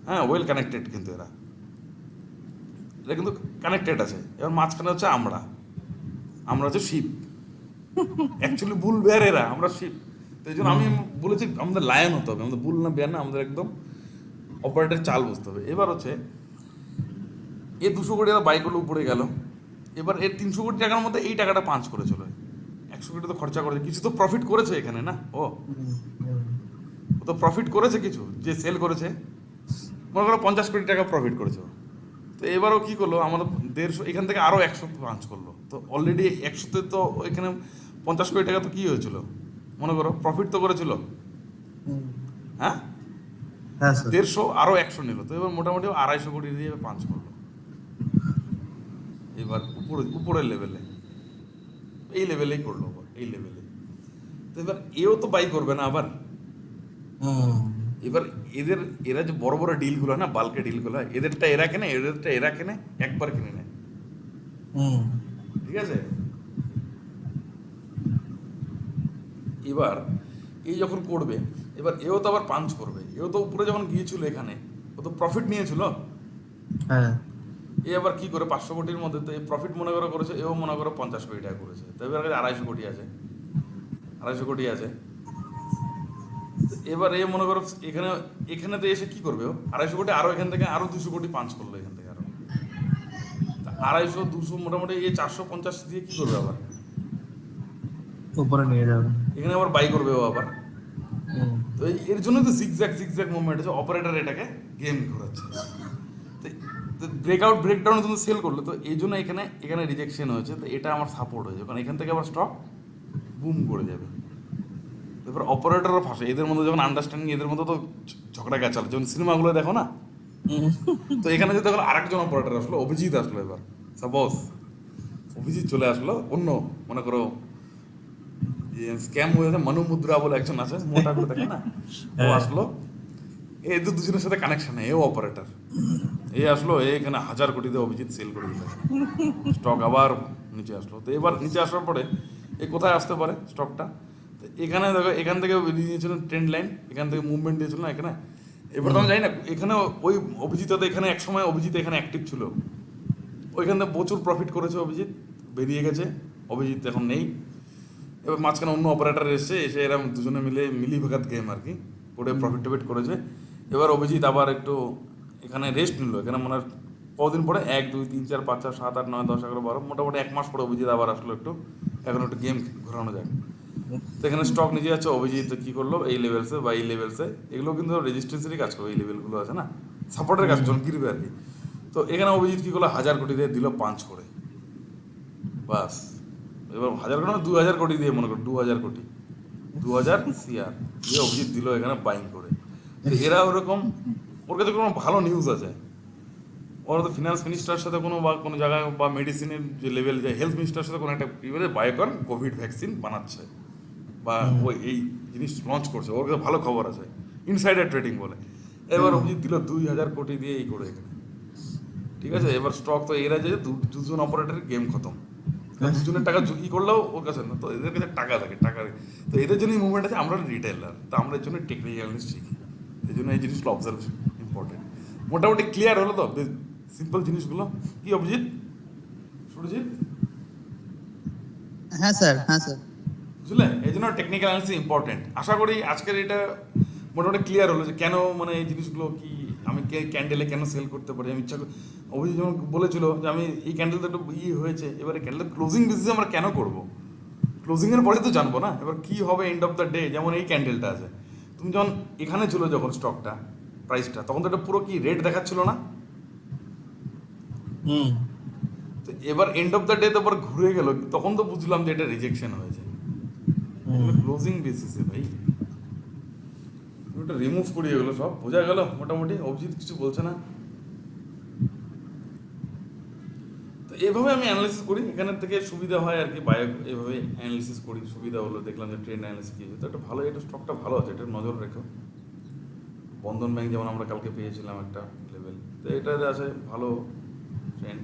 হ্যাঁ ওয়েল কানেক্টেড, কিন্তু এরা কিন্তু কানেক্টেড আছে, এবার মাঝখানে হচ্ছে আমরা হচ্ছে শিপ, অ্যাকচুয়ালি বুল বেয়ার এরা, আমরা শিপ, তো এই জন্য আমি বলেছি আমাদের লায়ন হতে হবে, আমাদের বুল না বেয়ার না, আমাদের একদম অপারেটের চাল বুঝতে হবে। এবার হচ্ছে এ 200 কোটি টাকা বাই করলে উপরে গেল, এবার এর 300 কোটি টাকার মধ্যে এই টাকাটা পাঞ্চ করেছিল, 100 কোটি তো খরচা করেছে, কিছু তো প্রফিট করেছে এখানে না, ও তো প্রফিট করেছে কিছু, যে সেল করেছে মনে করো 50 কোটি টাকা প্রফিট করেছে, তো এবারও কী করলো, আমাদের 150, এখান থেকে আরও 100 পাঞ্চ করলো, তো অলরেডি 100তে তো এখানে 50 কোটি টাকা তো কী হয়েছিল, মনে করো প্রফিট তো করেছিল, হ্যাঁ হ্যাঁ স্যার 150 আরও 100 নিল, তো এবার মোটামুটি 250 কোটি দিয়ে পাঞ্চ করলো, এবার উপরের লেভেলে এই লেভেলেই করলো, এই লেভেলে, তো এবার এও তো বাই করবে না আবার, এবার এরা যে বড় বড় ডিলগুলো না, বাল্কে ডিলগুলো, এদেরটা এরা কেনে একবার কিনে নেয়, ঠিক আছে, এবার এই যখন করবে, এবার এও তো আবার পাঞ্চ করবে, এও তো উপরে যখন গিয়েছিল এখানে, ও তো প্রফিট নিয়েছিল, হ্যাঁ এ আবার কি করে 500 কোটির মধ্যে, তো এই প্রফিট মনে করো করেছে, এও মনে করো 50 কোটি টাকা করেছে, তো এবার 250 কোটি আছে, 250 কোটি আছে, এবার এ মনে করো এখানে তো এসে কি করবে, ও 250 কোটি আরো এখান থেকে আরো 200 কোটি পাঞ্চ করলো, এখান থেকে আরো 250 200 মোটামুটি এই 450 দিয়ে কি করবে আবার, উপরে নিয়ে যাবে, এখানে আবার বাই করবে ও আবার, তো এর জন্য তো জিগজ্যাগ মুভমেন্ট আছে, অপারেটর এটাকে গেম ঘোরাচ্ছে, ব্রেকআউট ব্রেকডাউনে তুমি সেল করলে, তো এই জন্য এখানে এখানে রিজেকশন হয়েছে, তো এটা আমার সাপোর্ট হয়েছে, কারণ এখান থেকে আবার স্টক বুম করে যাবে। এবার অপারেটরও ফাঁসে, এদের মধ্যে যখন আন্ডারস্ট্যান্ডিং, এদের মধ্যে তো ঝগড়া গেছাল, যখন সিনেমাগুলো দেখো না, তো এখানে যদি দেখো আরেকজন অপারেটর আসলো, অভিজিৎ আসলো, এবার সাপোজ অভিজিৎ চলে আসলো, অন্য মনে করো স্ক্যাম হয়েছে মনু মুদ্রা বলে একজন আছে, মোটা করে দেখে না, ও আসলো, এই দুজনের সাথে কানেকশন, এও অপারেটর, এই আসলো, এখানে 1000 কোটি দিয়ে অভিজিৎ সেল করে দিল, স্টক আবার নিচে আসলো। তো এবার নিচে আসার পরে এই কোথায় আসতে পারে স্টকটা, তো এখানে দেখো, এখান থেকে দিয়েছিলেন ট্রেন্ড লাইন, এখান থেকে মুভমেন্ট দিয়েছিল না এখানে। এবার তো আমি জানি না, এখানে ওই অভিজিৎ তো এখানে একসময় অভিজিৎ এখানে অ্যাক্টিভ ছিল, ওইখান থেকে প্রচুর প্রফিট করেছে অভিজিৎ, বেরিয়ে গেছে অভিজিৎ, এখন নেই। এবার মাঝখানে অন্য অপারেটর এসে এরকম দুজনে মিলে মিলিভেগাত গেম আর কি করে প্রফিট টফিট করেছে। এবার অভিজিৎ আবার একটু এখানে রেস্ট নিল, এখানে মনে হয় কদিন পরে 1 2 3 4 5 6 7 8 9 10 11 12 মোটামুটি 1 মাস পরে অভিজিৎ আবার আসলো, একটু এখন একটু গেম ঘোরানো যায়। তো এখানে স্টক নিচে যাচ্ছে, অভিজিৎ কী করলো, এই লেভেলসে বা এই লেভেলসে, এগুলো কিন্তু রেজিস্ট্যান্সেরই কাজ করবে, এই লেভেলগুলো আছে না, সাপোর্টের কাজ চমকিরবে আর কি। তো এখানে অভিজিৎ কী করলো, 1000 কোটি দিয়ে দিল পাঞ্চ করে, বাস। এবার 1000 কোটি 2000 কোটি দিয়ে, মনে করো 2000 কোটি, 2000 সিআর দিয়ে অভিজিৎ দিল এখানে বাইং করে। তো এরা ওরকম, ওর কাছে কোনো ভালো নিউজ আছে, ওরা তো ফিনান্স মিনিস্টারের সাথে কোনো বা কোনো জায়গায় বা মেডিসিনের যে লেভেল যায়, হেলথ মিনিস্টারের সাথে কোনো একটা কী বলে বায়োকন কোভিড ভ্যাকসিন বানাচ্ছে, বা ওই এই জিনিস লঞ্চ করছে, ওর কাছে ভালো খবর আছে, ইনসাইডার ট্রেডিং বলে। এবার অভিজিৎ দিল 2000 কোটি দিয়ে এই করে এখানে, ঠিক আছে। এবার স্টক তো এরা যে দুজন অপারেটরের গেম খতম, দুজনের টাকা ই করলেও ওর কাছে না, তো এদের কাছে টাকা থাকে, টাকা, তো এদের জন্যই মুভমেন্ট আছে। আমরা রিটেলার, তো আমরা এর জন্য টেকনিক্যাল শিখি, এই জন্য এই জিনিসগুলো অবজারভেশন ইম্পর্টেন্ট। মোটামুটি ক্লিয়ার হলো তো সিম্পল জিনিসগুলো, কি অভিজিৎ, সুরজিৎ? হ্যাঁ স্যার, হ্যাঁ স্যার। বুঝলে, এই জন্য টেকনিক্যাল অ্যানালিসিস ইম্পর্টেন্ট। আশা করি আজকের এটা মোটামুটি ক্লিয়ার হলো যে কেন, মানে এই জিনিসগুলো কি, আমি ক্যান্ডেলে কেন সেল করতে পারি, আমি ইচ্ছা অভিজিৎ যেমন বলেছিল যে আমি এই ক্যান্ডেলটা একটু হয়েছে, এবারে ক্যান্ডেল ক্লোজিং বেসিসে আমরা কেন করবো, ক্লোজিংয়ের পরে তো জানবো না এবার কী হবে এন্ড অফ দ্য ডে। যেমন এই ক্যান্ডেলটা আছে, তুমি যখন এখানে ছিল যখন স্টকটা প্রাইসটা, তখন তো এটা পুরো কি রেট দেখাচ্ছিল না, তো এবার এন্ড অফ দ্য ডে তো আবার ঘুরে গেল, তখন তো বুঝলাম যে এটা রিজেকশন হয়েছে ক্লোজিং বেসিসে। ভাই ওটা রিমুভ করিয়ে গেলো, সব বোঝা গেল মোটামুটি, অভিজিৎ কিছু বলছে না। তো এভাবে আমি অ্যানালিসিস করি, এখানের থেকে সুবিধা হয় আর কি, বায়ো এভাবে অ্যানালিসিস করি, সুবিধা হলো, দেখলাম যে ট্রেন্ড অ্যানালিসিস কি হয়েছে, তো একটা ভালো, এটা স্টকটা ভালো আছে, এটা নজর রেখো। বন্ধন ব্যাংক যেমন আমরা কালকে পেয়েছিলাম একটা লেভেল, তো এটা আছে ভালো ট্রেন্ড।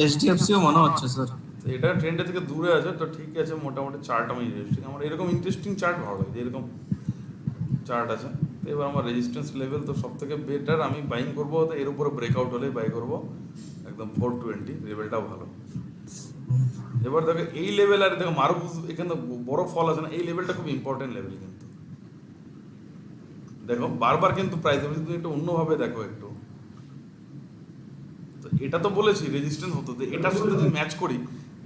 এইচডিএফসিও মনে হচ্ছে স্যার, তো এটা ট্রেন্ডের থেকে দূরে আছে, তো ঠিক আছে মোটামুটি। চার্ট আমি ইন্টারেস্টিং, আমার এরকম ইন্টারেস্টিং চার্ট ভালো লাগে, এরকম চার্ট আছে। তো এবার আমার রেজিস্ট্যান্স লেভেল তো সব থেকে বেটার, আমি বাইং করবো, তো এর উপরে ব্রেকআউট হলে বাই করবো একদম 420 লেভেলটাও ভালো। এবার দেখো এই লেভেল, আর দেখো মারুফ এখানে বড় ফল আছে না, এই লেভেলটা খুব ইম্পর্টেন্ট লেভেল কিন্তু, দেখো বারবার কিন্তু প্রাইস তুমি একটু অন্যভাবে দেখো একটু। তো এটা তো বলেছি রেজিস্ট্যান্স হতো, তো এটার সাথে যদি ম্যাচ করি,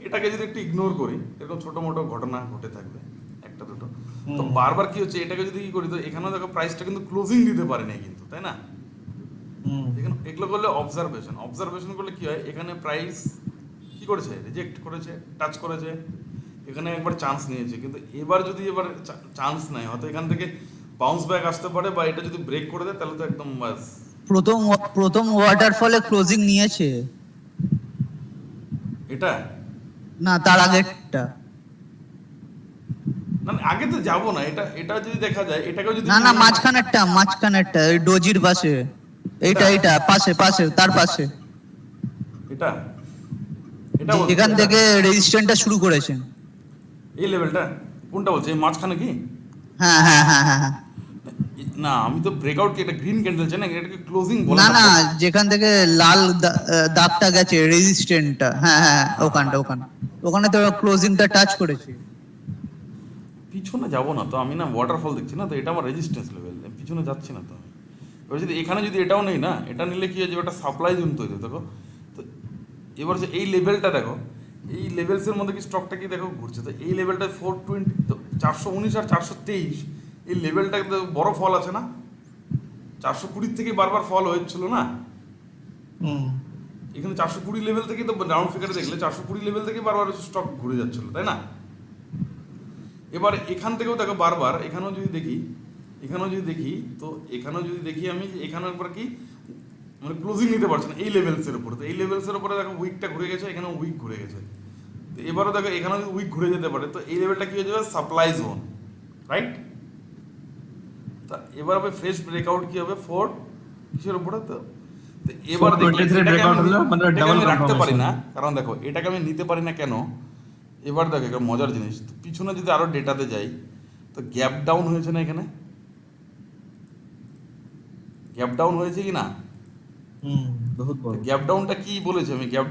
এটাকে যদি একটু ইগনোর করি, এরকম ছোটো মোটো ঘটনা ঘটে থাকবে একটা দুটো, তো বারবার কি হচ্ছে, এটাকে যদি কি করি, তো এখানেও দেখো প্রাইসটা কিন্তু ক্লোজিং দিতে পারে না কিন্তু, তাই না? এখানে এগুলো করলে অবজারভেশন করলে কি হয়, এখানে প্রাইস কি করেছে, রিজেক্ট করেছে, টাচ করেছে, এখানে একবার চান্স নিয়েছে, কিন্তু এবার যদি চান্স নেয়, হয়তো এখান থেকে বাউন্স ব্যাক আসতে পারে, বা এটা যদি ব্রেক করে দেয় তাহলে তো একদম বাস। প্রথম ওয়াটারফলে ক্লোজিং নিয়েছে এটা না, তার আগেরটা না, আগে তো যাবো না, এটা এটা যদি দেখা যায়, এটাকেও যদি না, মাঝখানেরটা ওই ডোজির পাশে, এইটা পাশে তার পাশে, এটা এটা বলছি, এখান থেকে রেজিস্ট্যান্সটা শুরু করেছেন, এই লেভেলটা কোনটা বলছে, এই মাঝখানে কি? হ্যাঁ। না, আমি তো ব্রেকআউট কি, এটা গ্রিন ক্যান্ডেল চাই না, এটাকে ক্লোজিং বলে না, যেখান থেকে লাল দাগটা গেছে রেজিস্ট্যান্সটা, হ্যাঁ ওখানে তো ক্লোজিংটা টাচ করেছে। পিছনে যাবো না তো আমি, না ওয়াটারফল দেখছি না, তো এটা আমার রেজিস্ট্যান্স লেভেল, পিছনে যাচ্ছি না তো আমি। এবার যদি এখানে যদি এটাও নেই না, এটা নিলে কি হয়, যে ওটা সাপ্লাই জোন তৈরি, দেখো তো এবার যে এই লেভেলটা দেখো, এই লেভেলসের মধ্যে কি স্টকটা কি দেখো ঘুরছে, তো এই লেভেলটা 420, তো 419 আর 423, এই লেভেলটা বড় ফল আছে না, 420 থেকে বারবার ফল হয়েছিল না, হুম এখানে 420 লেভেল থেকে তো রাউন্ড ফিগারে দেখলে 420 লেভেল থেকে বারবার স্টক ঘুরে যাচ্ছিল, তাই না? এবার এখান থেকেও দেখো বারবার এখানেও যদি দেখি তো এখানেও যদি দেখি আমি এখানেও একবার কি মানে ক্লোজিং নিতে পারছে না এই লেভেলসের উপরে। তো এই লেভেলসের উপরে দেখো উইকটা ঘুরে গেছে, এখানেও উইক ঘুরে গেছে। তো এবারও দেখো এখানেও যদি উইক ঘুরে যেতে পারে তো এই লেভেলটা কি হয়ে যাবে? Supply zone, right? তা এবার হবে ফ্রেশ ব্রেকআউট কি হবে? 4 কিসের উপরে? তো তো এবার দেখি 423 এটাকে breakout আমি হলো, মানে এটাকে double আমি রাখতে পারি confirmation। না, কারণ দেখো এটাকে আমি নিতে পারি না কেন? এবার দেখো একটা মজার জিনিস, তো পিছনে যদি আরো ডেটাতে যাই তো গ্যাপ ডাউন হয়েছে না এখানে? গ্যাপ ডাউন হয়েছে কি না? হুম বহুত বড় গ্যাপ ডাউনটা কি বলেছে আমি? গ্যাপ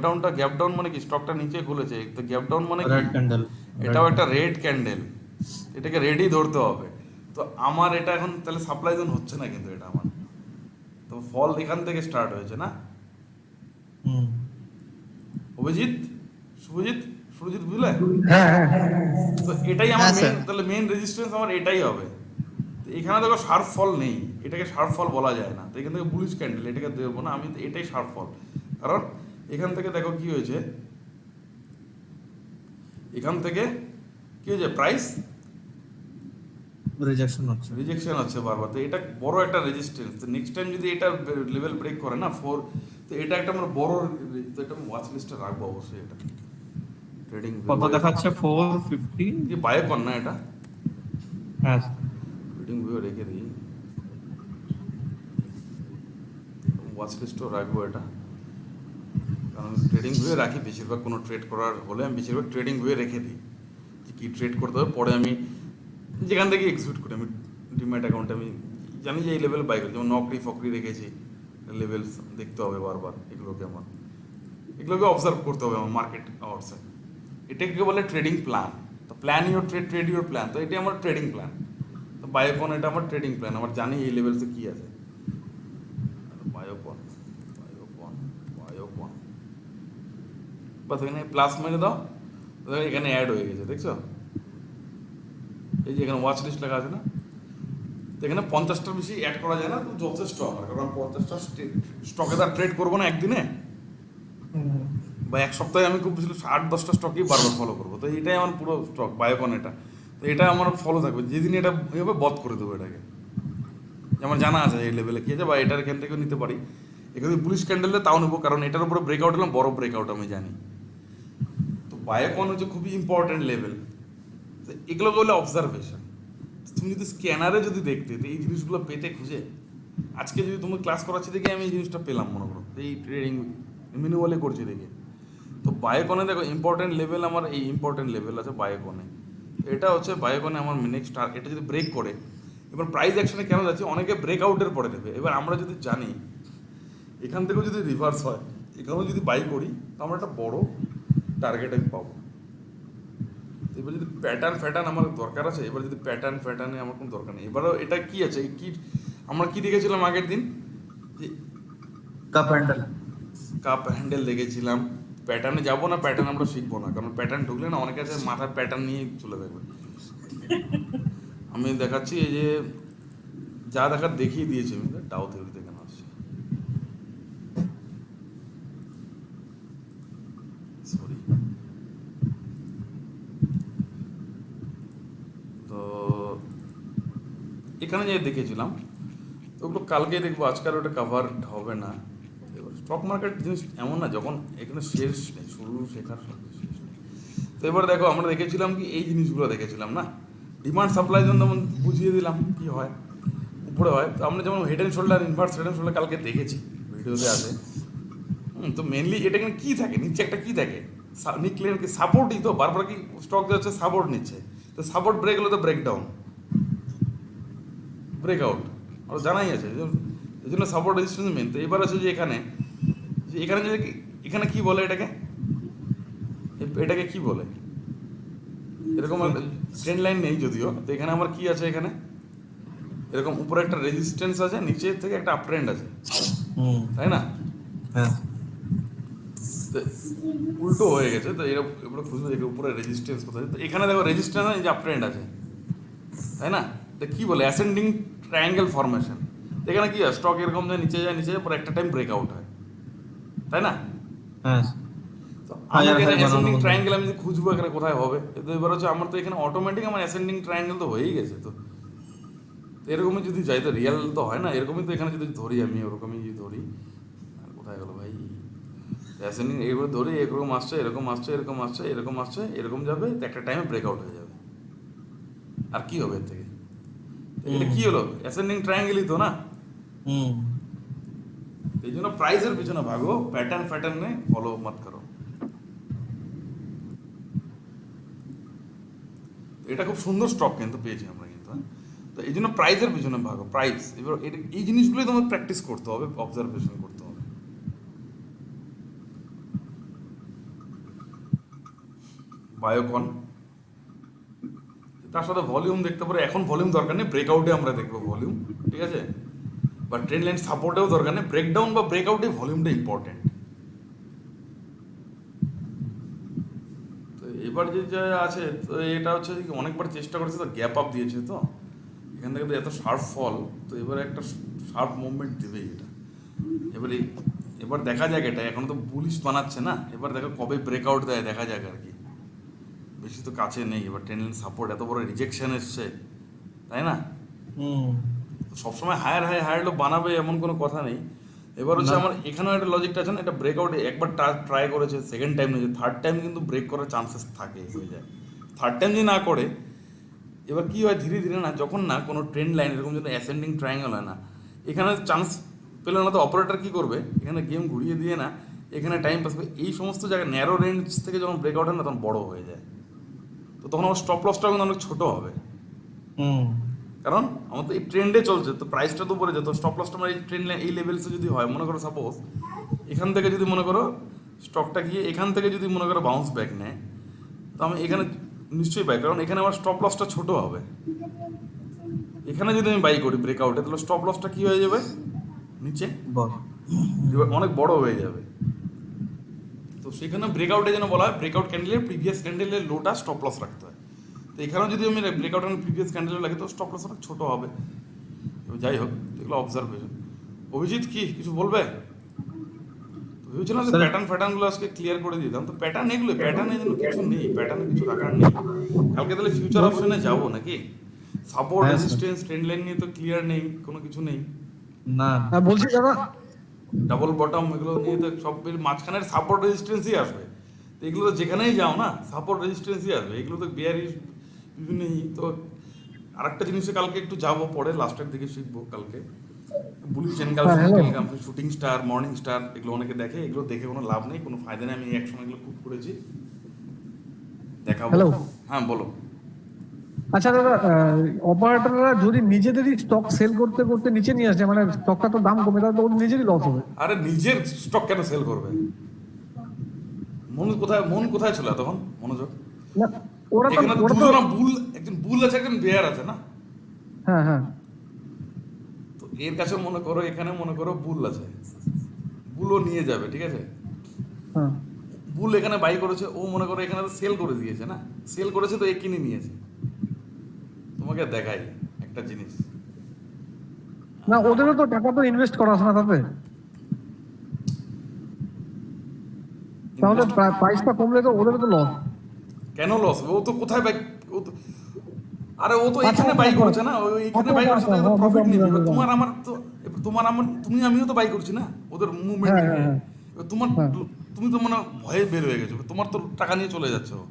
ডাউন মানে কি? স্টকটা নিচে খুলেছে, তো গ্যাপ ডাউন মানে কি? Red candle. এটাও একটা রেড ক্যান্ডেল, এটাকে রেডই ধরতে হবে। তো আমার এটা এখন তাহলে সাপ্লাই জোন হচ্ছে না কিন্তু এটা আমার, তো ফল এখান থেকে স্টার্ট হয়েছে না? হুম অভিজিৎ, শুভজিৎ, সুরজিৎ, বুঝলে? হ্যাঁ তো এটাই আমার হ্যাঁ, মেন, স্যার। তাহলে মেন রেজিস্ট্যান্স আমার এটাই হবে। তো এখানে দেখো শার্প ফল নেই, এটাকে শার্প ফল বলা যায় না। তো এখান থেকে বুলিশ ক্যান্ডেল, এটাকে দেবো না আমি, এটাই শার্প ফল। কারণ এখান থেকে দেখো কি হয়েছে, এখান থেকে কি হয়েছে? প্রাইস রিজেকশন হচ্ছে। রিজেকশন হচ্ছে বারবার। তো এটা বড় একটা রেজিস্ট্যান্স। তো নেক্সট টাইম যদি এটা লেভেল ব্রেক করে না 4, তো এটা একটা আমার বড়, তো এটা ওয়াচ লিস্টে রাখবো অবশ্যই। এটা ট্রেডিং কত দেখাচ্ছে? 450। কি বায়োকন না এটা? হ্যাঁ ট্রেডিং ভিউ রেখে দিই, ওয়াচ লিস্টও রাখবো এটা, কারণ ট্রেডিং ভিউ রাখি বেশিরভাগ। কোনো ট্রেড করার হলে আমি বেশিরভাগ ট্রেডিং ভিউ রেখে দিই যে কী ট্রেড করতে হবে, পরে আমি যেখান থেকে এক্সিকিউট করি। আমি ডিম্যাট অ্যাকাউন্টে আমি জানি যে এই লেভেল বাই করি, যেমন নকরি ফকরি রেখেছি, লেভেলস দেখতে হবে বারবার। এগুলোকে অবজার্ভ করতে হবে আমার মার্কেট আওয়ার্সে। এটাকে বলে ট্রেডিং প্ল্যান। তো plan your trade, trade your plan. তো এটাই আমার ট্রেডিং প্ল্যান। তো বায়োকন এটা আমার ট্রেডিং প্ল্যান, আমার জানি এই লেভেলসে কী আছে। বায়োকন বাস এখানে প্লাস মেরে দাও, দেখো এখানে অ্যাড হয়ে গেছে, দেখছো? এই যে এখানে ওয়াচ লিস্ট লেখা আছে না? তো এখানে 50টার বেশি অ্যাড করা যায় না, তো যথেষ্ট আমার। কারণ 50টা স্টকে তো আর ট্রেড করবো না একদিনে, বা এক সপ্তাহে আমি খুব বেশি 8-10টা স্টকই বারবার ফলো করবো। তো এটাই আমার পুরো স্টক বায়োকন এটা। তো এটা আমার ফলো থাকবে, যেদিন এটা এভাবে বধ করে দেবো এটাকে। আমার জানা আছে এই লেভেলে কী আছে, বা এটার এখান থেকেও নিতে পারি। এখানে বুলিশ ক্যান্ডেলে তাও নেবো, কারণ এটার উপরে ব্রেকআউট হলাম, বড় ব্রেকআউট আমি জানি। তো বায়োকন হচ্ছে খুবই ইম্পর্টেন্ট লেভেল। তো এগুলোকে বলে অবজারভেশন। তুমি যদি স্ক্যানারে যদি দেখতে, তো এই জিনিসগুলো পেতে খুঁজে, আজকে যদি তুমি ক্লাস করাচ্ছি দেখে আমি এই জিনিসটা পেলাম, মনে করো এই ট্রেডিং মিনিমালে করছি দেখে। তো বায়োকনে দেখো ইম্পর্টেন্ট লেভেল, আমার এই ইম্পর্টেন্ট লেভেল আছে বায়োকনে। এটা হচ্ছে বায়োকনে আমার নেক্সট, এটা যদি ব্রেক করে, এবার প্রাইস অ্যাকশনে কেন যাচ্ছে? অনেকে ব্রেকআউটের পরে দেবে। এবার আমরা যদি জানি এখান থেকেও যদি রিভার্স হয়, এখানেও যদি বাই করি, তো আমরা একটা বড় টার্গেট আমি পাবো। এবার যদি প্যাটার্ন আমার দরকার আছে, এবার যদি প্যাটার্নে আমার কোনো দরকার নেই। এবারও এটা কি আছে, কি আমরা কি দেখেছিলাম আগের দিন? যে কাপ হ্যান্ডেল। কাপ হ্যান্ডেল দেখেছিলাম। প্যাটার্নে যাবো না, প্যাটার্ন আমরা শিখবো না, কারণ প্যাটার্ন ঢুকলে না অনেকে আছে মাথায় প্যাটার্ন নিয়ে চলে থাকবে। আমি দেখাচ্ছি, এই যে যা দেখার দেখিয়ে দিয়েছি আমি, ডাউ থিওরিতে কেন আসছে, সরি। তো এখানে যে দেখেছিলাম, তো ওগুলো কালকে দেখবো, আজকাল ওটা কাভার হবে না। এবার স্টক মার্কেট জিনিস এমন না, যখন এখানে শেষ নেই, শুরু শেখার সঙ্গে শেষ নেই। তো এবার দেখো আমরা দেখেছিলাম কি, এই জিনিসগুলো দেখেছিলাম না, ডিমান্ড সাপ্লাই জন্য যেমন বুঝিয়ে দিলাম কি হয়, উপরে হয়। তো আমরা যেমন head and shoulder, inverse head and shoulder কালকে দেখেছি, ভিডিওতে আছে। তো মেনলি এটা এখানে কী থাকে, নিচে একটা কী থাকে, নিকলেন কি সাপোর্টই তো, বারবার কি স্টক যাচ্ছে সাপোর্ট নিচ্ছে। তো সাপোর্ট ব্রেক হলে তো ব্রেকডাউন, ব্রেকআউট আর জানাই আছে, এই জন্য সাপোর্ট রেজিস্ট্যান্স মেন। তো এবার আছে যে এখানে যদি এখানে কি বলে এটাকে, এটাকে কি বলে, এরকম ট্রেন্ড লাইন নেই যদিও। তো এখানে আমার কি আছে, এখানে এরকম উপরে একটা রেজিস্ট্যান্স আছে, নিচে থেকে একটা আপ ট্রেন্ড আছে, তাই না? হ্যাঁ তো উল্টো হয়ে গেছে। তো এরকম এবার খুঁজবে যে উপরে রেজিস্ট্যান্স কোথায়। তো এখানে দেখো রেজিস্ট্যান্স এই যে আপ ট্রেন্ড আছে, তাই না? তো কী বলে, অ্যাসেন্ডিং ট্রায়াঙ্গেল ফরমেশন। এখানে কি হয়, স্টক এরকম যায় নিচে যায়, পরে একটা টাইম ব্রেকআউট হয়, তাই না? হ্যাঁ তো আমি হাজার এখানে হাজার অ্যাসেন্ডিং বানানো ট্রায়াঙ্গেল আমি যদি খুঁজবো এখানে কোথায় হবে, তো এবার হচ্ছে আমার তো এখানে অটোমেটিক আমার অ্যাসেন্ডিং ট্রায়াঙ্গেল তো হয়েই গেছে। তো এরকমই যদি যাই তো রিয়াল তো হয় না, এরকমই তো এখানে যদি ধরি আমি ওরকমই যদি ধরি, আর কোথায় গেলো ভাই অ্যাসেন্ডিং, এইগুলো ধরি এরকম আসছে এরকম আসছে এরকম আসছে এরকম আসছে এরকম যাবে, তো একটা টাইমে ব্রেকআউট হয়ে যাবে। আর কি হবে এর থেকে? তো এটা কি হলো? অ্যাসেন্ডিং ট্রায়াঙ্গেলই তো না। হুম এই জন্য প্রাইসের পিছনে ভাগো, প্যাটার্ন ফ্যাটার্নে ফলো মত করো। এটা খুব সুন্দর স্টক কিন্তু পেয়েছি আমরা কিন্তু, হ্যাঁ। তো এই জন্য প্রাইসের পিছনে ভাগো, প্রাইস। এবার এই জিনিসগুলোই তোমার প্র্যাকটিস করতে হবে, অবজারভেশন করতে হবে। বায়োকন, তার সাথে ভলিউম দেখতে পারো। এখন ভলিউম দরকার নেই, ব্রেকআউটে আমরা দেখবো ভলিউম, ঠিক আছে? বা ট্রেন্ড লাইন সাপোর্টেও দরকার নেই, ব্রেকডাউন বা ব্রেকআউটে ভলিউমটা ইম্পর্টেন্ট। তো এবার যে যা আছে, তো এটা হচ্ছে কি অনেকবার চেষ্টা করেছে, তো গ্যাপ আপ দিয়েছে, তো এখান থেকে তো এত শার্প ফল, তো এবার একটা শার্প মুভমেন্ট দেবেই এটা। এবার দেখা যাক, এটা এখন তো বুলিশ বানাচ্ছে না, এবার দেখো কবে ব্রেকআউট দেয় দেখা যাক আর কি। বেশি তো কাছে নেই, এবার ট্রেন্ড লাইন সাপোর্ট, এত বড় রিজেকশন এসছে, তাই না? হুম সবসময় হায়ার লো বানাবে এমন কোনো কথা নেই। এবার হচ্ছে না। আমার এখানেও একটা লজিকটা আছে না, এটা ব্রেকআউটে একবার ট্রাই করেছে, সেকেন্ড টাইম নিয়েছে, থার্ড টাইম কিন্তু ব্রেক করার চান্সেস থাকে, হয়ে যায়। থার্ড টাইম যদি না করে, এবার কি হয় ধীরে ধীরে না, যখন না কোনো ট্রেন্ড লাইন এরকম যদি অ্যাসেন্ডিং ট্রায়াঙ্গেল হয় না, এখানে চান্স পেলে না, তো অপারেটর কি করবে, এখানে গেম ঘুরিয়ে দিয়ে না, এখানে টাইম পাস করবে। এই সমস্ত জায়গায় ন্যারো রেঞ্জ থেকে যখন ব্রেকআউট হয় না, তখন বড় হয়ে যায়, তো তখন আমার স্টপ লসটাও কিন্তু অনেক ছোটো হবে। হুম কারণ আমার তো এই ট্রেন্ডে চলছে, তো প্রাইসটা তো উপরে যেত, স্টপ লসটা আমার এই ট্রেন্ড লাইন এই লেভেলসে যদি হয়, মনে করো সাপোজ এখান থেকে যদি মনে করো স্টকটা গিয়ে এখান থেকে যদি মনে করো বাউন্স ব্যাক নেয়, তো আমি এখানে নিশ্চয়ই বাই, কারণ এখানে আমার স্টপ লসটা ছোট হবে। এখানে যদি আমি বাই করি ব্রেকআউটে, তাহলে স্টপ লসটা কি হয়ে যাবে, নিচে বল অনেক বড় হয়ে যাবে। তো সেখানে ব্রেকআউটে যেন বলা হয়, ব্রেকআউট ক্যান্ডেলের প্রিভিয়াস ক্যান্ডেলের লোটা স্টপ লস রাখতে হয়। তো এখানেও যদি আমি ব্রেকআউট প্রিভিয়াস ক্যান্ডেলে লাগে, তো স্টপ লস অনেক ছোটো হবে। এবার যাই হোক, এগুলো অবজারভেশন। অভিজিৎ কি কিছু বলবে? তো ভেবেছিলাম যে স্যার- প্যাটার্ন ফ্যাটার্নগুলো আজকে ক্লিয়ার করে দিতাম, তো প্যাটার্ন এগুলো, প্যাটার্নের জন্য কিছু নেই, প্যাটার্নে কিছু রাখার নেই। কালকে তাহলে ফিউচার অপশনে যাবো নাকি? সাপোর্ট হ্যাঁ, স্যার। রেজিস্ট্যান্স ট্রেন্ড লাইন নিয়ে তো ক্লিয়ার নেই, কোনো কিছু নেই। না বলছি দাদা, ডাবল বটম এগুলো নিয়ে তো সব মাঝখানের সাপোর্ট রেজিস্ট্যান্সই আসবে। তো এগুলো তো যেখানেই যাও না, সাপোর্ট রেজিস্ট্যান্সই আসবে, এগুলো তো বিয়ারিশ বিভিন্ন। তো আরেকটা জিনিসে কালকে একটু যাবো, পরে লাস্টের দিকে শিখবো কালকে। বুলিশ চ্যানেল, হ্যাঁ, hello. Shooting star, morning star, এগুলো অনেকে দেখে, এগুলো দেখে কোনো লাভ নেই, কোনো ফায়দা নেই। আমি একসময় এগুলো খুব করেছি, দেখাবো। Hello. হ্যাঁ বলো। আচ্ছা দাদা, অপারেটররা যদি নিজেদেরই স্টক সেল করতে করতে নিচে নিয়ে আসে, মানে স্টকটা তো দাম কমে, তাহলে তো ওদের নিজেরই লস হবে। আরে নিজের স্টক কেন সেল করবে? মন কোথায় ছিল তখন মনোযোগ? না, ওরা তো এখানে ওরা তো দুজন বুল, একজন বুল আছে একজন বেয়ার আছে না। হ্যাঁ হ্যাঁ তো এর কাছে মনে করো, এখানে মনে করো বুল আছে, বুলও নিয়ে যাবে, ঠিক আছে? হ্যাঁ বুল এখানে বাই করেছে, ও মনে করো এখানে তো সেল করে দিয়েছে না, সেল করেছে তো এ কিনে নিয়েছে। তোমাকে দেখাই একটা জিনিস, না, ওদেরও তো টাকা তো ইনভেস্ট করা আছে না তাতে, তাহলে প্রাইসটা কমলে তো ওদেরও তো লস। কেন লস? ও তো কোথায় বাই, ও তো, আরে ও তো আচ্ছা, এখানে বাই আচ্ছা, করেছে না, ও এখানে বাই করেছে, তো আচ্ছা, প্রফিট নিবে। এবার বুঝলাম, তোমার আমার তো, এবার তোমার আমার তুমি আমিও তো বাই করছি না ওদের মুভমেন্ট হ্যাঁ, দেখে। হ্যাঁ, এবার তোমার, হ্যাঁ। তুমি তো মনে হয় ভয়ে বের হয়ে গেছো, তোমার তো টাকা নিয়ে চলে যাচ্ছে ও।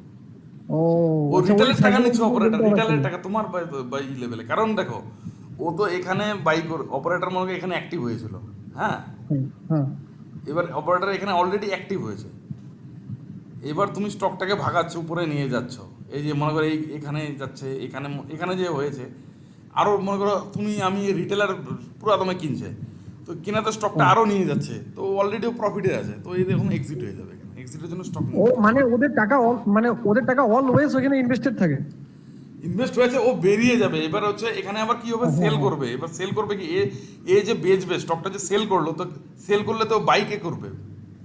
ও ও আচ্ছা, ওই রিটেলের টাকা cycle নিচ্ছে, গুলো অপারেটর বুঝতে রিটেলের পারছি। টাকা তোমার বাই লেভেলে। কারণ দেখো, ও তো এখানে বাই করে, অপারেটর মনে হয় এখানে অ্যাক্টিভ হয়েছিল, হ্যাঁ। হ্যাঁ এবার অপারেটর এখানে অলরেডি অ্যাক্টিভ হয়েছে, এবার তুমি স্টকটাকে ভাগাচ্ছ, উপরে নিয়ে যাচ্ছ। এই যে মনে করো এখানে যাচ্ছে, এখানে এখানে যে হয়েছে, আরও মনে করো তুমি আমি রিটেলার পুরো দামে কিনছে, তো কেনাতে স্টকটা আরও নিয়ে যাচ্ছে, তো অলরেডি প্রফিটে আছে, তো এই দেখুন এক্সিট হয়ে যাবে। এখানে এক্সিটের জন্য স্টক ও মানে ওদের টাকা অলওয়েজ ওখানে ইনভেস্টেড থাকে। ইনভেস্ট হয়েছে, ও বেরিয়ে যাবে। এবার হচ্ছে এখানে আবার কি হবে, সেল করবে। এবার সেল করবে কি, এ যে বেচবে স্টকটা, যে সেল করলো, তো সেল করলে তো বাইকে করবে,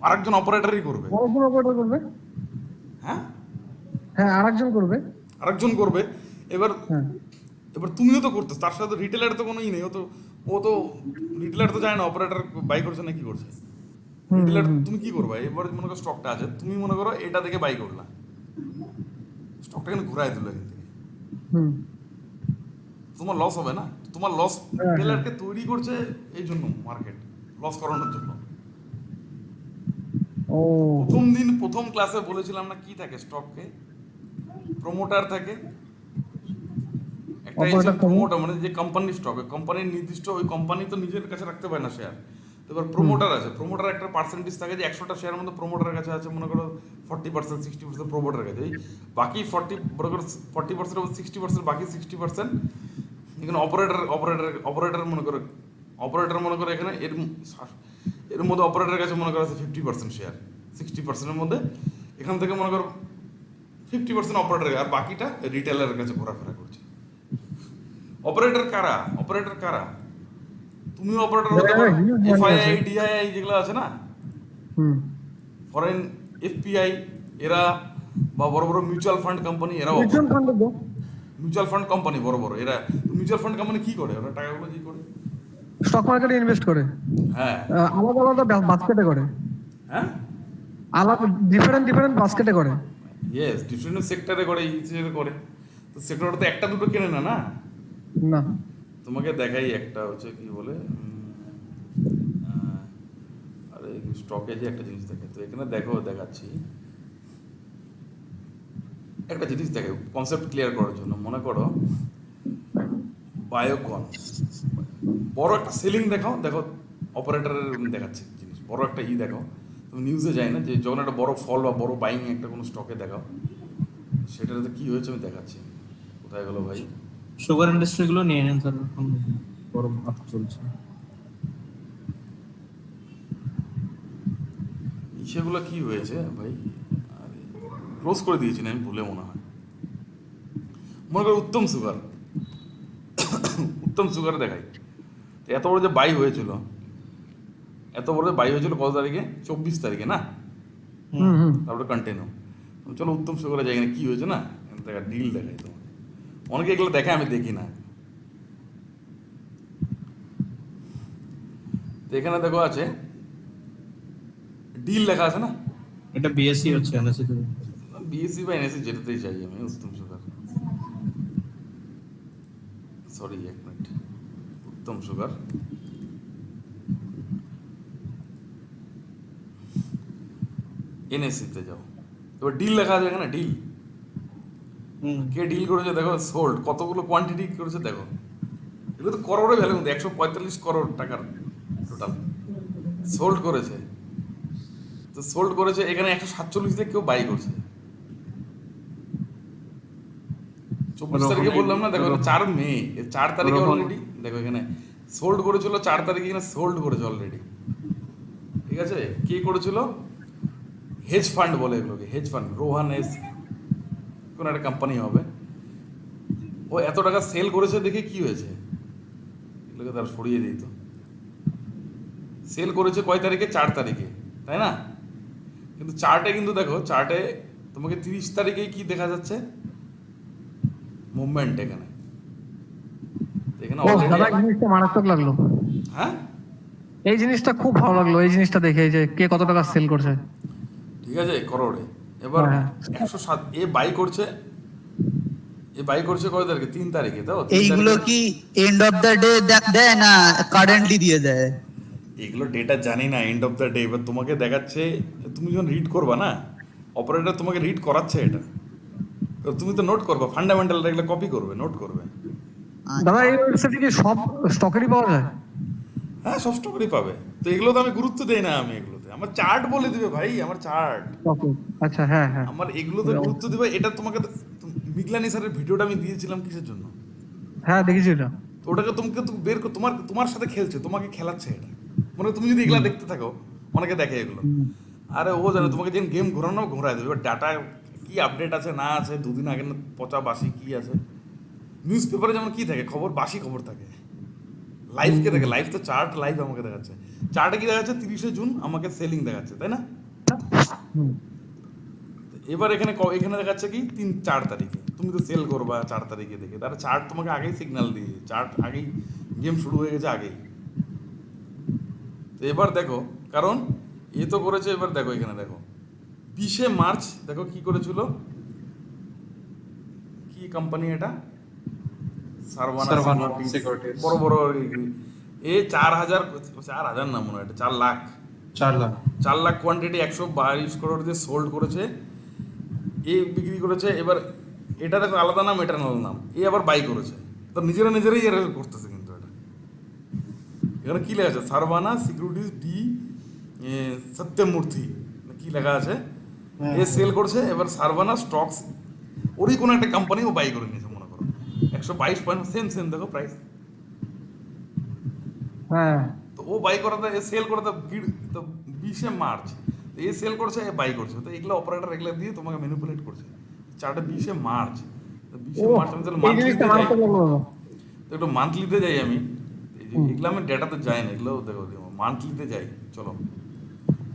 আরেকজন অপারেটরই করবে, আরেকজন অপারেটর করবে, হ্যাঁ, হ্যাঁ আরেকজন করবে, আরেকজন করবে। এবার হ্যাঁ এবার তুমিও তো করতে, তার সাথে রিটেলার তো কোনো ই নেই, ও তো রিটেলার তো জানে না অপারেটর বাই করছে না কি করছে, রিটেলার তুমি কি করবে, এবার মনে করো স্টকটা আছে, তুমি মনে করো এটা থেকে বাই করলা, স্টকটা কিন্তু ঘুরাই দিল এখান থেকে, হুম তোমার লস হবে না? তোমার লস হ্যাঁ, হ্যাঁ। রিটেলারকে তৈরি করছে এই জন্য মার্কেট লস করানোর জন্য। ও প্রথম ক্লাসে বলেছিলাম না কি থাকে স্টককে, প্রমোটার থাকে একটা, Operator থাকে। প্রমোটার মানে যে কোম্পানির স্টক, কোম্পানির নির্দিষ্ট ওই কোম্পানি তো নিজের কাছে রাখতে পারে না শেয়ার, তো এবার প্রমোটার আছে, প্রমোটার একটা পার্সেন্টেজ থাকে যে 100টা শেয়ারের মধ্যে প্রমোটারের কাছে আছে মনে করো 40%, 60% প্রমোটারের কাছে, এই বাকি 40% 60%, বাকি 60% এখানে অপারেটর মনে করো এখানে এর মধ্যে অপারেটরের কাছে মনে করো আছে 50% শেয়ার, 60%-এর মধ্যে এখান থেকে মনে করো 50% অপারেটর, আর বাকিটা রিটেলারের কাছে ঘোরাফেরা করছে। অপারেটর কারা? তুমি অপারেটর হতে পারো, huge money এফআইআই, আছে। ডিআইআই যেগুলো আছে না, হুম ফরেন এফপিআই এরা, বা বড় বড় মিউচুয়াল ফান্ড কোম্পানি এরাও, মিউচুয়াল ফান্ডে তো মিউচুয়াল ফান্ড কোম্পানি বড় বড় এরা, মিউচুয়াল ফান্ড কোম্পানি কি করে, ওরা টাকাগুলো কি করে? স্টক মার্কেটে ইনভেস্ট করে, হ্যাঁ আলাদা আলাদা বাস্কেটে করে, হ্যাঁ আলাদা ডিফারেন্ট বাস্কেটে করে। ইয়েস, ডিফারেন্ট সেক্টরে করে, ইউসিএ করে, তো সেক্টরে তো একটা দুটো কেনে না, না তোমাকে দেখাই একটা হচ্ছে কি বলে আরে স্টকে যে একটা জিনিস দেখে, তো এখানে দেখাচ্ছি একটা জিনিস দেখে কনসেপ্ট ক্লিয়ার করার জন্য। মনে করো বায়োকন, বড় একটা সেলিং দেখো অপারেটরের দেখাচ্ছে জিনিস, বড় একটা দেখাও, তুমি নিউজে যাই না যে যখন একটা বড় ফল বা বড় বাইং একটা কোনো স্টকে দেখাও, সেটাতে কি হয়েছে আমি দেখাচ্ছি। কোথায় গেল ভাই? সুগার ইন্ডাস্ট্রি গুলো নিয়ে নেন স্যার, এখন বড় আপ চলছে। সেগুলো কি হয়েছে ভাই, ক্লোজ করে দিয়েছি না আমি ভুলে, মনে করো উত্তম সুগার দেখাই, তো এত বড় যে বাই হয়েছিল কত তারিখে? 24 তারিখে না, হুম হুম তারপরে কন্টিনিউ। চলো উত্তম সুগারে যাই, এখানে কি হয়েছে না, দেখা ডিল দেখাই তোমাকে, অনেকে এগুলো দেখে, আমি দেখি না। তো এখানে দেখো আছে ডিল লেখা আছে না, এটা বিএসসি হচ্ছে এনএসসি তে। বিএসসি বা এনএসসি যেটাতেই চাই আমি, উত্তম সুগার, সরি এক মিনিট, উত্তম সুগার এনএসসি তে যাও, এবার ডিল লেখা আছে এখানে, ডিল কে ডিল করেছে দেখো, সোল্ড কতগুলো কোয়ান্টিটি করেছে দেখো, এগুলো তো করোড়ে ভ্যালু, 145 করোড় টাকার টোটাল সোল্ড করেছে। তো সোল্ড করেছে এখানে 147 দিয়ে কেউ বাই করছে, 24 তারিখে বললাম না, দেখো 4 মে, 4 তারিখে অলরেডি দেখো এখানে সোল্ড করেছিল, 4 তারিখে এখানে সোল্ড করেছে অলরেডি, ঠিক আছে? কে করেছিল? হেজ ফান্ড বলে এগুলোকে, হেজ ফান্ড, রোহান এস কোন একটা কোম্পানি হবে, ও এত টাকা সেল করেছে দেখে কি হয়েছে, এগুলোকে তার সরিয়ে দিই তো, সেল করেছে কয় তারিখে? 4 তারিখে, তাই না? কিন্তু চার্টে কিন্তু দেখো, চার্টে তোমাকে 30 তারিখে কি দেখা যাচ্ছে মুভমেন্ট এখানে, এখানে ও already- দাদা, এই জিনিসটা মারাত্মক লাগলো, হ্যাঁ এই জিনিসটা খুব ভালো লাগলো, এই জিনিসটা দেখে যে কে কত টাকা সেল করছে। ঠিক আছে, করোড়ে। এবার হ্যাঁ। 107 বাই করছে, কয় তারিখে? 3 তারিখে, তাও 3 এইগুলো তারিখে। কি এন্ড অফ দ্য ডে দেয় না কারেন্টলি দিয়ে দেয়? এগুলো ডেটা জানি না, এন্ড অফ দ্য ডে এবার তোমাকে দেখাচ্ছে, তুমি যখন রিড করবা না, অপারেটর তোমাকে রিড করাচ্ছে এটা, তো তুমি তো নোট করবা, ফান্ডামেন্টাল এগুলো কপি করবে, নোট করবে। দাদা এই ওয়েবসাইটে কি সব স্টকেরই পাওয়া যায়? হ্যাঁ, সব স্টকরই পাবে, তো এগুলো তো আমি গুরুত্ব দেই না, আমি এগুলোতে আমার চার্ট বলে দিবে ভাই, আমার চার্ট, ওকে আচ্ছা, হ্যাঁ হ্যাঁ আমার এগুলোতে গুরুত্ব দিবে। এটা তোমাকে মিগলানি স্যারের ভিডিওটা আমি দিয়েছিলাম কিসের জন্য, হ্যাঁ দেখেছি এটা। তো ওটাকে তোমাকে তো বের তোমার সাথে খেলছে, তোমাকে খেলাচ্ছে এটা, মানে তুমি যদি এগুলা দেখতে থাকো, অনেকে দেখে এগুলো, আরে ও জানে তোমাকে যেন গেম ঘোরায় দেবে, এবার ডাটা কি আপডেট আছে না আছে, দুদিন আগে না পচা বাসি কি আছে, নিউজ পেপারে যেমন কি থাকে খবর, বাসি খবর থাকে, লাইভ কে থাকে, লাইভ তো চার্ট লাইভ আমাকে দেখাচ্ছে, চার্টে কি দেখাচ্ছে 30শে জুন আমাকে সেলিং দেখাচ্ছে, তাই না? হুম। এবার এখানে দেখাচ্ছে কি 4 তারিখে, তুমি তো সেল করবা 4 তারিখে দেখে, তার চার্ট তোমাকে আগেই সিগন্যাল দিয়ে, চার্ট আগেই গেম শুরু হয়ে গেছে আগেই। তো এবার দেখো, কারণ এ তো করেছে, এবার দেখো এখানে দেখো 20 মার্চ দেখো কি করেছিল, কি কোম্পানি এটা, সারভানা Sarvana সিকিউরিটিজ, Securities। বড় বড় এ 4,000 না মনে হয়, এটা 4 লাখ 4 লাখ 4 লাখ কোয়ান্টিটি 122 করোড় দিয়ে সোল্ড করেছে, এ বিক্রি করেছে। এবার এটা দেখো আলাদা নাম, এটার আলাদা নাম, এ আবার বাই করেছে। তো নিজেরাই এর করতেছে, কিন্তু এটা এখানে কি লেখা আছে, সারভানা সিকিউরিটিজ ডি সত্যমূর্তি কি লেখা আছে, এ সেল করছে। এবার সারভানা স্টকস ওরই কোনো একটা কোম্পানি ও বাই করে নিয়েছে মনে করো, 122 সেম দেখো প্রাইস। হ্যাঁ তো ও বাই করাতে, এ সেল করাতে তো 20 মার্চ এ সেল করছে, এ বাই করছে। তো এগুলো অপারেটর এগুলো দিয়ে তোমাকে ম্যানিপুলেট করছে। চারটা 20 মার্চ, তো 20 মার্চ আমি তাহলে এই জিনিসটা মান্থলিতে যাই, মানতে বলবো দাদা। তো একটু মান্থলিতে যাই আমি। এগুলো আমি ডেটাতে যাই না, এগুলো দেখো মান্থলিতে যাই, চলো।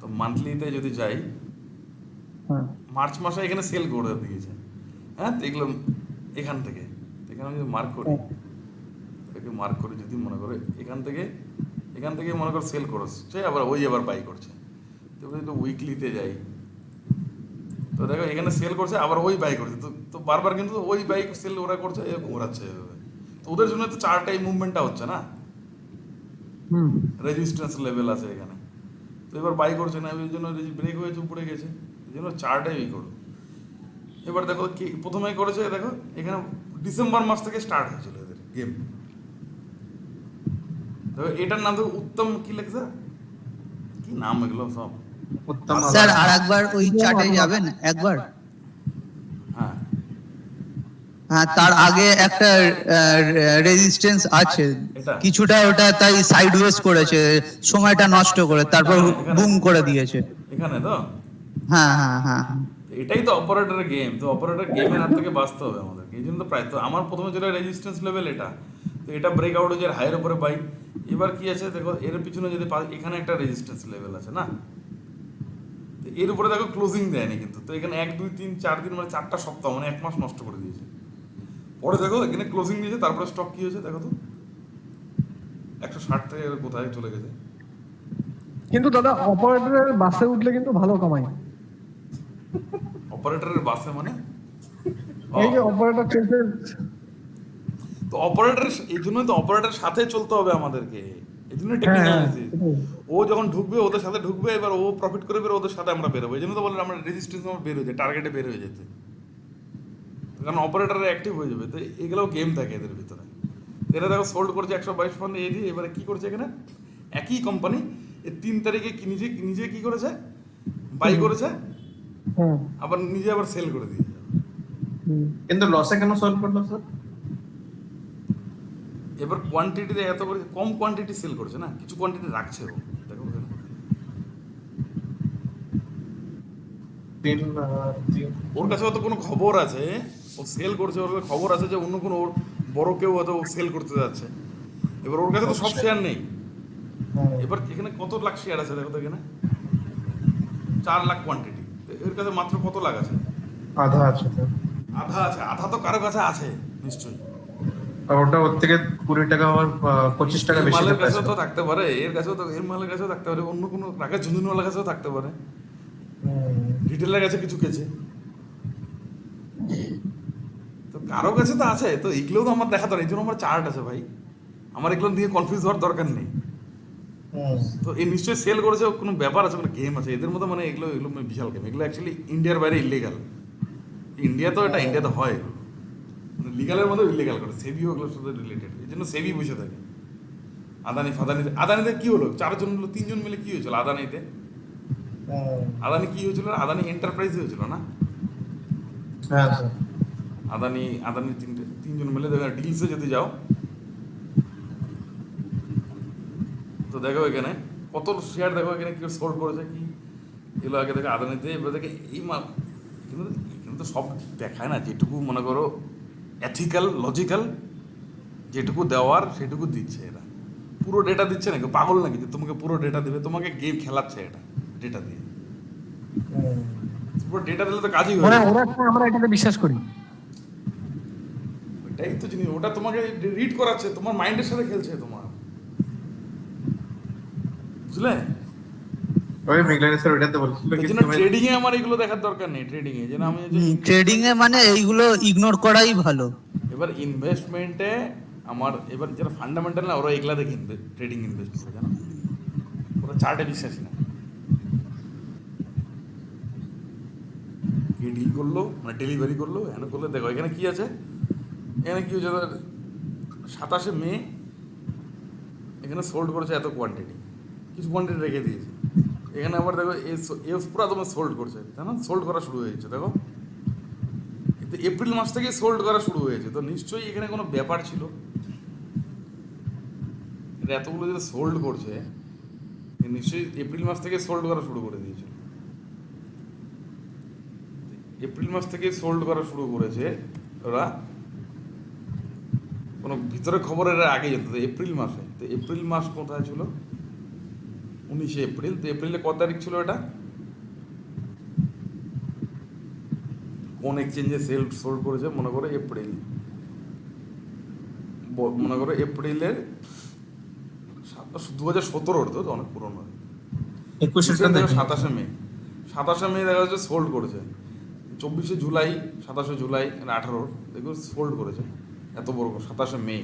তো মান্থলিতে যদি যাই, হ্যাঁ মার্চ মাসে এখানে সেল করে দিয়েছে। হ্যাঁ, তো এগুলো এখান থেকে, এখানে আমি যদি মার্ক করি, এটাকে মার্ক করি যদি মনে করে এখান থেকে মনে করো সেল করছে, আবার বাই করছে। তো এবার যদি উইকলিতে যাই, তো দেখো এখানে সেল করছে, আবার ওই বাই করছে। তো বারবার কিন্তু ওই বাইক সেল ওরা করছে, ঘোরাচ্ছে এভাবে। তো ওদের জন্য তো চারটাই মুভমেন্টটা হচ্ছে না, হুম রেজিস্ট্যান্স লেভেল আছে এখানে। তো এবার বাই করছে না, ওই জন্য ব্রেক হয়েছে, উপরে গেছে, এই জন্য চারটাই করো। এবার দেখো কি প্রথমে করেছে, দেখো এখানে ডিসেম্বর মাস থেকে স্টার্ট হয়েছিল এদের গেম। দেখো এটার নাম দেখো উত্তম, কি লেখছে, কি নাম এগুলো সব, উত্তম স্যার আর একবার ওই চার্টে যাবেন একবার। হ্যাঁ হ্যাঁ, তার আগে একটা রেজিস্ট্যান্স আছে এটা? কিছুটা, ওটা তাই সাইডওয়েজ করেছে সময়টা নষ্ট করে, তারপর এখানে? বুম করে দিয়েছে। এখানে তো হ্যাঁ হ্যাঁ হ্যাঁ এটাই তো অপারেটরের গেম। তো অপারেটর গেমের হাত থেকে বাঁচতে হবে আমাদেরকে, এই জন্য তো প্রায়। তো আমার প্রথমে যেটা রেজিস্ট্যান্স লেভেল এটা, তো এটা ব্রেকআউট হয়ে যায় হাইয়ের উপরে বাই। এবার কি আছে দেখো, এর পিছনে যদি এখানে একটা রেজিস্ট্যান্স লেভেল আছে না, তো এর উপরে দেখো ক্লোজিং দেয়নি কিন্তু। তো এখানে 1 2 3 4 দিন মানে 4টা সপ্তাহ, মানে 1 মাস নষ্ট করে দিয়েছে। পরে দেখো এখানে ক্লোজিং দিয়েছে, তারপরে স্টক কি হয়েছে দেখো তো, 160 থেকে কোথায় চলে গেছে। কিন্তু দাদা অপারেটরের বাসে উঠলে কিন্তু ভালো কামাই। অপারেটরের বাসে মানে এই যে অপারেটর চলছে, তো অপারেটর, এই জন্যই তো অপারেটরের সাথে চলতে হবে আমাদেরকে, এই জন্য হ্যাঁ টেকনিক্যাল হ্যাঁ অ্যানালিসিস। সেটাই। ও যখন ঢুকবে ওদের সাথে ঢুকবে, এবার ও প্রফিট করে বের, ওদের সাথে আমরা বেরোবো। এই জন্য তো বললাম আমরা রেজিস্ট্যান্স আমার বের হয়ে যায়, টার্গেটে বের হয়ে যেতে, কারণ অপারেটর অ্যাক্টিভ হয়ে যাবে। তো এগুলোও গেম থাকে এদের ভিতরে। এরা দেখো সোল্ড করছে 122 এ দিয়ে। এবারে কি করছে এখানে, একই কোম্পানি 3 তারিখে নিজে কি করেছে, বাই করেছে, হুম আবার নিজে আবার সেল করে দিয়েছে। হুম। কিন্তু লসে কেন সলভ করলো স্যার? এবার কোয়ান্টিটিতে এত করে কম কোয়ান্টিটি সেল করছে না, কিছু কোয়ান্টিটি রাখছে ও, দেখো এখানে। ওর কাছে হয়তো কোনো খবর আছে, ও সেল করছে, ওর কাছে খবর আছে যে অন্য কোনো ওর বড় কেউ হয়তো সেল করতে যাচ্ছে। এবার ওর কাছে তো সব শেয়ার নেই। এবার এখানে কত লাখ শেয়ার আছে দেখো তো, এখানে 4 লাখ কোয়ান্টিটি, এর কাছে মাত্র কত লাখ আছে, আধা আছে স্যার। আধা আছে। আধা তো কারো কাছে আছে নিশ্চয়ই। আর ওটা ওর থেকে 20 টাকা আমার 25 টাকা এর বেশি মালের পেয়েছে। কাছেও তো থাকতে পারে, এর কাছেও তো, এর মালের কাছেও থাকতে পারে, অন্য কোনো রাখা ঝুঁঝুনওয়ালার কাছেও থাকতে পারে, রিটেলের কাছে কিছু কেছে। তো কারো কাছে তো আছে, তো এগুলোও তো আমার দেখা দরকার। এই জন্য আমার চার্ট আছে ভাই, আমার এগুলো দিয়ে কনফিউজ হওয়ার দরকার নেই। তো এই নিশ্চয়ই সেল করেছে, কোনো ব্যাপার আছে, কোনো গেম আছে এদের মধ্যে, মানে এগুলো বিশাল গেম। এগুলো অ্যাকচুয়ালি ইন্ডিয়ার বাইরে ইলিগাল। ইন্ডিয়া তো এটা ইন্ডিয়াতে হয়, লিগালের মধ্যে ইলিগাল করে। সেবিও ওগুলোর সাথে রিলেটেড, এই জন্য সেবি বসে থাকে। আদানিতে কি হলো, 4 জন মিলে 3 জন মিলে কি হয়েছিল আদানিতে, আদানি কি হয়েছিল, আদানি এন্টারপ্রাইজ হয়েছিল না, হ্যাঁ স্যার। আদানি 3 জন মিলে দেখো ডিলসে যদি যাও, তো দেখো এখানে কত শেয়ার, দেখো এখানে কি সোল্ড করেছে, কি এগুলো আগে দেখো আদানিতে। এবার দেখে এই এখানে তো সব দেখায় না, যেটুকু মনে করো এথিক্যাল লজিক্যাল যেটুকু দেওয়ার সেটুকু দিচ্ছে এরা। পুরো ডেটা দিচ্ছে না, কেউ পাগল নাকি যে তোমাকে পুরো ডেটা দেবে, তোমাকে গেম খেলাচ্ছে এটা ডেটা দিয়ে। পুরো ডেটা দিলে তো কাজই মানে হয়ে ওরা আমরা এটাতে বিশ্বাস করি। ওটাই তো জিনিস, ওটা তোমাকে রিড করাচ্ছে, তোমার মাইন্ডের সাথে খেলছে তোমার, বুঝলে? ওই মেঘলানি স্যার ওইটাতে বলছিল এই জন্য ট্রেডিং এ আমার এগুলো দেখার দরকার নেই। ট্রেডিং এ যেন আমি যে ট্রেডিং এ মানে এইগুলো ইগনোর করাই ভালো। এবার ইনভেস্টমেন্টে আমার এবার যারা ফান্ডামেন্টাল না ওরা এগুলা দেখে ট্রেডিং ইনভেস্ট করে, জানো, ওরা চার্টে বিশ্বাসী না। কি ডিল করলো, মানে ডেলিভারি করলো, এখানে করলে দেখো এখানে কি আছে, এখানে কি হচ্ছে 27শে মে এখানে সোল্ড করেছে এত কোয়ান্টিটি, কিছু কোয়ান্টিটি রেখে দিয়েছে। এখানে আবার দেখো এ পুরো তোমার সোল্ড করছে, তাই না, সোল্ড করা শুরু হয়েছে দেখো। কিন্তু এপ্রিল মাস থেকে সোল্ড করা শুরু হয়েছে, তো নিশ্চয়ই এখানে কোনো ব্যাপার ছিল। এটা এতগুলো যেটা সোল্ড করছে নিশ্চয়ই এপ্রিল মাস থেকে সোল্ড করা শুরু করে দিয়েছিল। এপ্রিল মাস থেকে সোল্ড করা শুরু করেছে ওরা, কোনো ভিতরে খবরের আগে যেত এপ্রিল মাসে। তো এপ্রিল মাস কোথায় ছিল, 19শে এপ্রিল। তো এপ্রিলে কত তারিখ ছিল এটা, কোন এক্সচেঞ্জে সোল্ড করেছে মনে করো এপ্রিল, মনে করো এপ্রিলের 2017, তো অনেক পুরনো, 27শে মে, 27শে মে দেখা যাচ্ছে সোল্ড করেছে। 24শে জুলাই, 27শে জুলাই, 18 দেখো সোল্ড করেছে এত বড়, 27শে মে,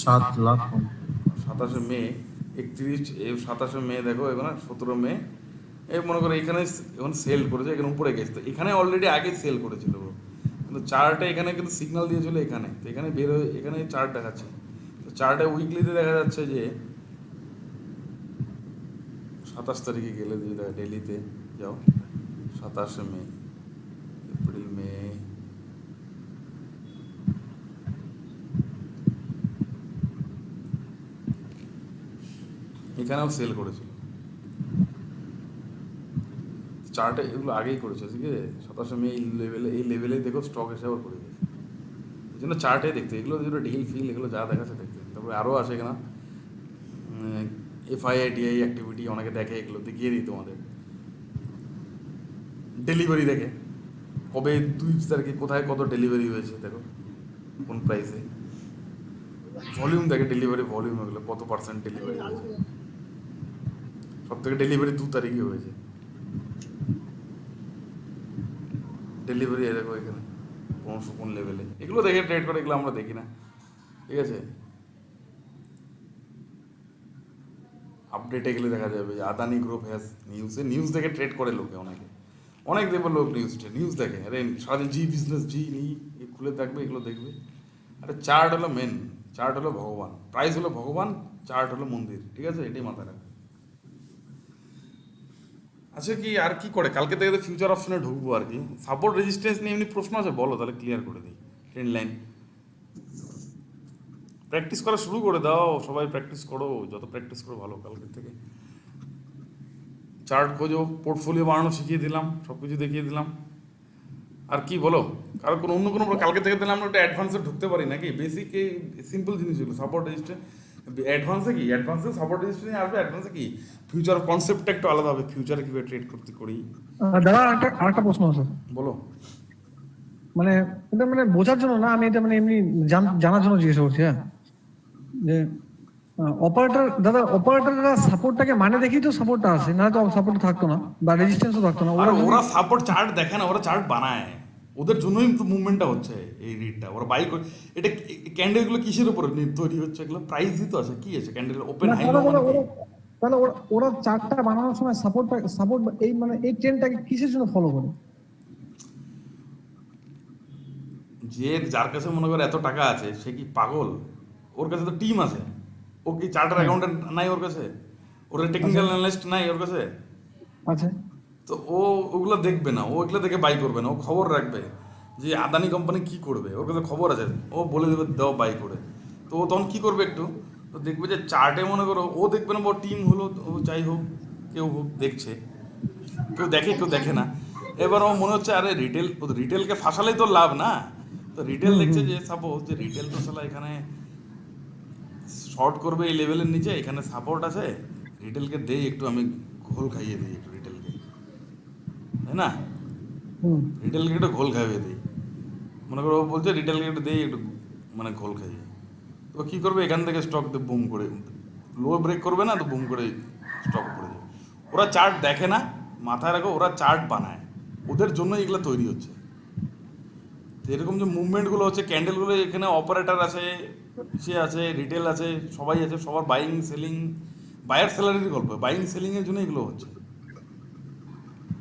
7 লাখ 27শে মে, 31, 27শে মে দেখো এখানে 17 মে, এই মনে করো এখানে এখন সেল করেছে, এখানে উপরে গেছে। তো এখানে অলরেডি আগে সেল করেছিল, কিন্তু চার্টে এখানে কিন্তু সিগন্যাল দিয়েছিল এখানে, তো এখানে বের হয়ে এখানে চার্ট দেখাচ্ছে। তো চার্টে উইকলিতে দেখা যাচ্ছে যে 27 তারিখে গেলে ডেলিতে যাও, 27শে মে, এপ্রিল, মে, এখানেও সেল করেছিল চার্টে, এগুলো আগেই করেছে, ঠিক আছে। 27শে মে এই লেভেলেই দেখো স্টক এসে আবার করে গেছে। এই জন্য চার্টে দেখতে, এগুলো যেগুলো ডিল ফিল এগুলো যা দেখাচ্ছে দেখতে। তারপরে আরও আছে এখানে FIIDI অ্যাক্টিভিটি, অনেকে দেখে, এগুলো দেখিয়ে দিই তোমাদের। ডেলিভারি দেখে কবে 2 তারিখে কোথায় কত ডেলিভারি হয়েছে দেখো, কোন প্রাইসে। ভলিউম দেখে, ডেলিভারি ভলিউম, এগুলো কত % ডেলিভারি হয়েছে। সব থেকে ডেলিভারি 2 তারিখে হয়েছে ডেলিভারি, দেখো এখানে কোন লেভেলে, এগুলো দেখে ট্রেড করে, এগুলো আমরা দেখি না, ঠিক আছে। আপডেটে গেলে দেখা যাবে আদানি গ্রুপ হ্যাজ নিউজ দেখে ট্রেড করে লোকে, অনেক দেখবে লোক নিউজ দেখে। আরে সারাদিন জি বিজনেস, জি নিই খুলে থাকবে, এগুলো দেখবে। আরে চার্ট হলো মেন, চার্ট হলো ভগবান, প্রাইস হলো ভগবান, চার্ট হলো মন্দির, ঠিক আছে, এটাই মাথায় রাখবে। আচ্ছা কি আর কি করে, কালকে থেকে তো ফিউচার অপশনে ঢুকবো আর কি। সাপোর্ট রেজিস্ট্যান্স নিয়ে এমনি প্রশ্ন আছে, বলো তাহলে ক্লিয়ার করে দিই। ট্রেন্ড লাইন প্র্যাকটিস করা শুরু করে দাও, সবাই প্র্যাকটিস করো, যত প্র্যাকটিস করো ভালো। কালকে থেকে চার্ট খোঁজো, পোর্টফোলিও বানানো শিখিয়ে দিলাম, সব কিছু দেখিয়ে দিলাম। আর কি বলো, কারো কোনো অন্য কোনো, কালকে থেকে তাহলে আমরা একটা অ্যাডভান্সে ঢুকতে পারি নাকি? বেসিক এই সিম্পল জিনিসগুলো, সাপোর্ট রেজিস্ট্যান্স, অ্যাডভান্সে কি, অ্যাডভান্সে সাপোর্ট রেজিস্ট্যান্স আসবে, অ্যাডভান্সে কি ফিউচার কনসেপ্টটা একটু আলাদা হবে, ফিউচারে কীভাবে ট্রেড করতে করি। দাদা আরেকটা প্রশ্ন আছে, বলো। মানে এটা মানে বোঝার জন্য না, আমি এটা মানে এমনি জানার জন্য জিজ্ঞেস করছি। হ্যাঁ, যে অপারেটর দাদা, অপারেটররা সাপোর্টটাকে মানে দেখি তো সাপোর্টটা আছে, না তো সাপোর্ট থাকতো না, বা রেজিস্ট্যান্সও থাকতো না। আর ওরা সাপোর্ট চার্ট দেখে না, ওরা চার্ট বানায়, ওদের জন্যই তো মুভমেন্টটা হচ্ছে এই রিটটা, ওরা বাই করে। এটা ক্যান্ডেলগুলো কিসের উপরে তৈরি হচ্ছে, এগুলো প্রাইসই তো আছে, কি আছে ক্যান্ডেল ওপেন হাই লো মানে কি? তাহলে ওরা চার্টটা বানানোর সময় সাপোর্ট এই মানে এই ট্রেন্ডটাকে কিসের জন্য ফলো করে? যার কাছে মনে করে এত টাকা আছে সে কি পাগল? ওর কাছে তো টিম আছে, ও কি চার্টার অ্যাকাউন্টেন্ট নাই ওর কাছে? ওর টেকনিক্যাল অ্যানালিস্ট নাই ওর কাছে? আচ্ছা, তো ও ওগুলো দেখবে না, ও এগুলো দেখে বাই করবে না, ও খবর রাখবে যে আদানি কোম্পানি কি করবে, ওর কাছে খবর আছে, ও বলে দেবে দাও বাই করে। তো ও তখন কি করবে, একটু তো দেখবে যে চার্টে মনে করো, ও দেখবে না, ও টিম হলো, ও যাই হোক কেউ হোক দেখছে, কেউ দেখে কেউ দেখে না। এবার ও মনে হচ্ছে আরে রিটেলকে ফাঁসালেই তো লাভ না। তো রিটেল দেখছে যে সাপোজ যে রিটেল তো শালা এখানে শর্ট করবে এই লেভেলের নিচে, এখানে সাপোর্ট আছে, রিটেলকে দেই একটু, আমি ঘোল খাইয়ে দিই একটু রিটেলকে, তাই না? রিটেলকে একটু ঘোল খাইয়ে দিই, মনে করো ও বলছে রিটেলকে একটু দেই একটু, মানে ঘোল খাইয়ে। তো কী করবে, এখান থেকে স্টক বুম করে লো ব্রেক করবে না, তো বুম করে স্টক পড়ে যাবে। ও ওরা চার্ট দেখে না, মাথায় রাখো, ওরা চার্ট বানায়, ওদের জন্য এগুলো তৈরি হচ্ছে। তো এরকম যে মুভমেন্টগুলো হচ্ছে, ক্যান্ডেলগুলো, এখানে অপারেটর আছে, সে আছে, রিটেল আছে, সবাই আছে, সবার বাইং সেলিং, বায়ার সেলারির গল্প, বাইং সেলিংয়ের জন্য এগুলো হচ্ছে।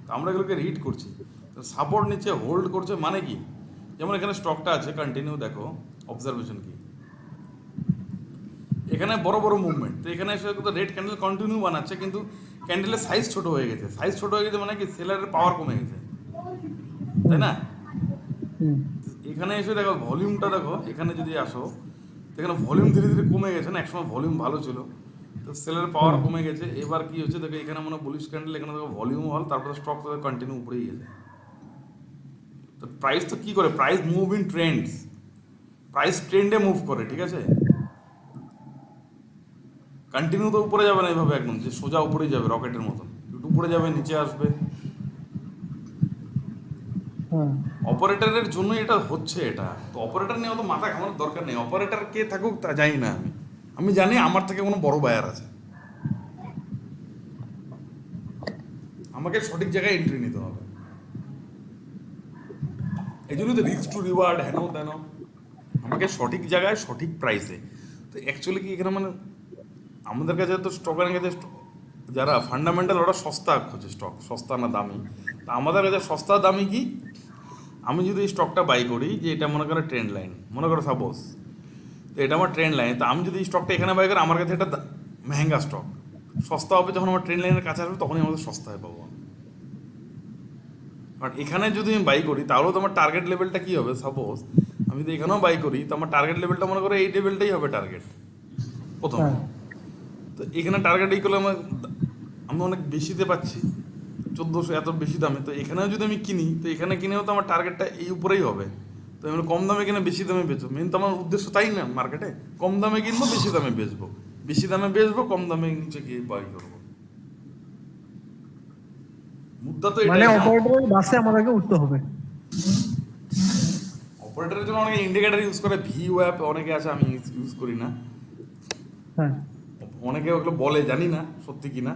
তো আমরা এগুলোকে রিড করছি। তো সাপোর্ট নিচে হোল্ড করছে মানে কি, যেমন এখানে স্টকটা আছে কন্টিনিউ, দেখো অবজারভেশন কি, এখানে বড় বড় মুভমেন্ট, তো এখানে এসে তো রেড ক্যান্ডেল কন্টিনিউ বানাচ্ছে, কিন্তু ক্যান্ডেলের সাইজ ছোট হয়ে গেছে। সাইজ ছোট হয়ে গেছে মানে কি, সেলারের পাওয়ার কমে গেছে, তাই না? হুম। এখানে এসে দেখো ভলিউমটা, দেখো এখানে যদি আসো, এখানে ভলিউম ধীরে ধীরে কমে গেছে না, একসময় ভলিউম ভালো ছিল, তো সেলের পাওয়ার কমে গেছে। এবার কি হচ্ছে দেখো, এখানে মনে বুলিশ ক্যান্ডেল, এখানে দেখো ভলিউম হল, তারপরে স্টক তো কন্টিনিউ উপরেই গেছে। তো প্রাইস তো কি করে, price move in trends, price ট্রেন্ডে মুভ করে, ঠিক আছে? কন্টিনিউ তো উপরে যাবে না এইভাবে একদম, যে সোজা উপরেই যাবে রকেটের মতন, একটু উপরে যাবে, নিচে আসবে। হ্যাঁ। অপারেটরের জন্য এটা হচ্ছে। এটা তো অপারেটর নিয়ে অত মাথা ঘামানোর দরকার নেই। অপারেটর কে থাকুক তা জানি না আমি, আমি জানি আমার থেকে কোনো বড় বায়ার আছে, আমাকে সঠিক জায়গায় এন্ট্রি নিতে হবে। এই জন্যই তো রিস্ক টু রিওয়ার্ড, হেন তেন, আমাকে সঠিক জায়গায় সঠিক প্রাইসে। তো অ্যাকচুয়ালি কি এখানে মানে আমাদের কাছে তো স্টকের কাছে যারা ফান্ডামেন্টাল, ওরা সস্তা খোঁজে, স্টক সস্তা না দামি। তা আমাদের কাছে সস্তা দামি কি, আমি যদি এই স্টকটা বাই করি, যে এটা মনে করো ট্রেন্ড লাইন, মনে করো সাপোজ, তো এটা আমার ট্রেন্ড লাইন, তো আমি যদি এই স্টকটা এখানে বাই করি, আমার কাছে এটা মেহেঙ্গা স্টক, সস্তা হবে যখন আমার ট্রেন্ড লাইনের কাছে আসবে, তখনই আমাদের সস্তায় পাবো। বাট এখানে যদি আমি বাই করি, তাহলেও তো আমার টার্গেট লেভেলটা কী হবে, সাপোজ আমি যদি এখানেও বাই করি, তো আমার টার্গেট লেভেলটা মনে করো এই লেভেলটাই হবে টার্গেট প্রথম। হ্যাঁ। তো এখানে টার্গেট এই করলে আমি অনেক বেশিতে পাচ্ছি, 1400 এত বেশি দামে। তো এখানেও যদি আমি কিনি, তো এখানে কিনেও তো আমার টার্গেটটা এই উপরেই হবে। তো আমি কম দামে কিনে বেশি দামে বেচবো, মেন তো আমার উদ্দেশ্য তাই না মার্কেটে, কম দামে কিনবো, বেশি দামে বেচবো, বেশি দামে বেচবো, কম দামে নিচে গিয়ে বাই করবো। মুদ্রা তো মানে এটাই না। অপারেটরের বাসে আমাদেরকে উঠতে হবে। অপারেটরের জন্য অনেকে ইন্ডিকেটর ইউজ করে, ভিউ অ্যাপ অনেকে আছে, আমি ইউজ করি না। হ্যাঁ। অনেকে ওগুলো বলে, জানি না সত্যি কিনা।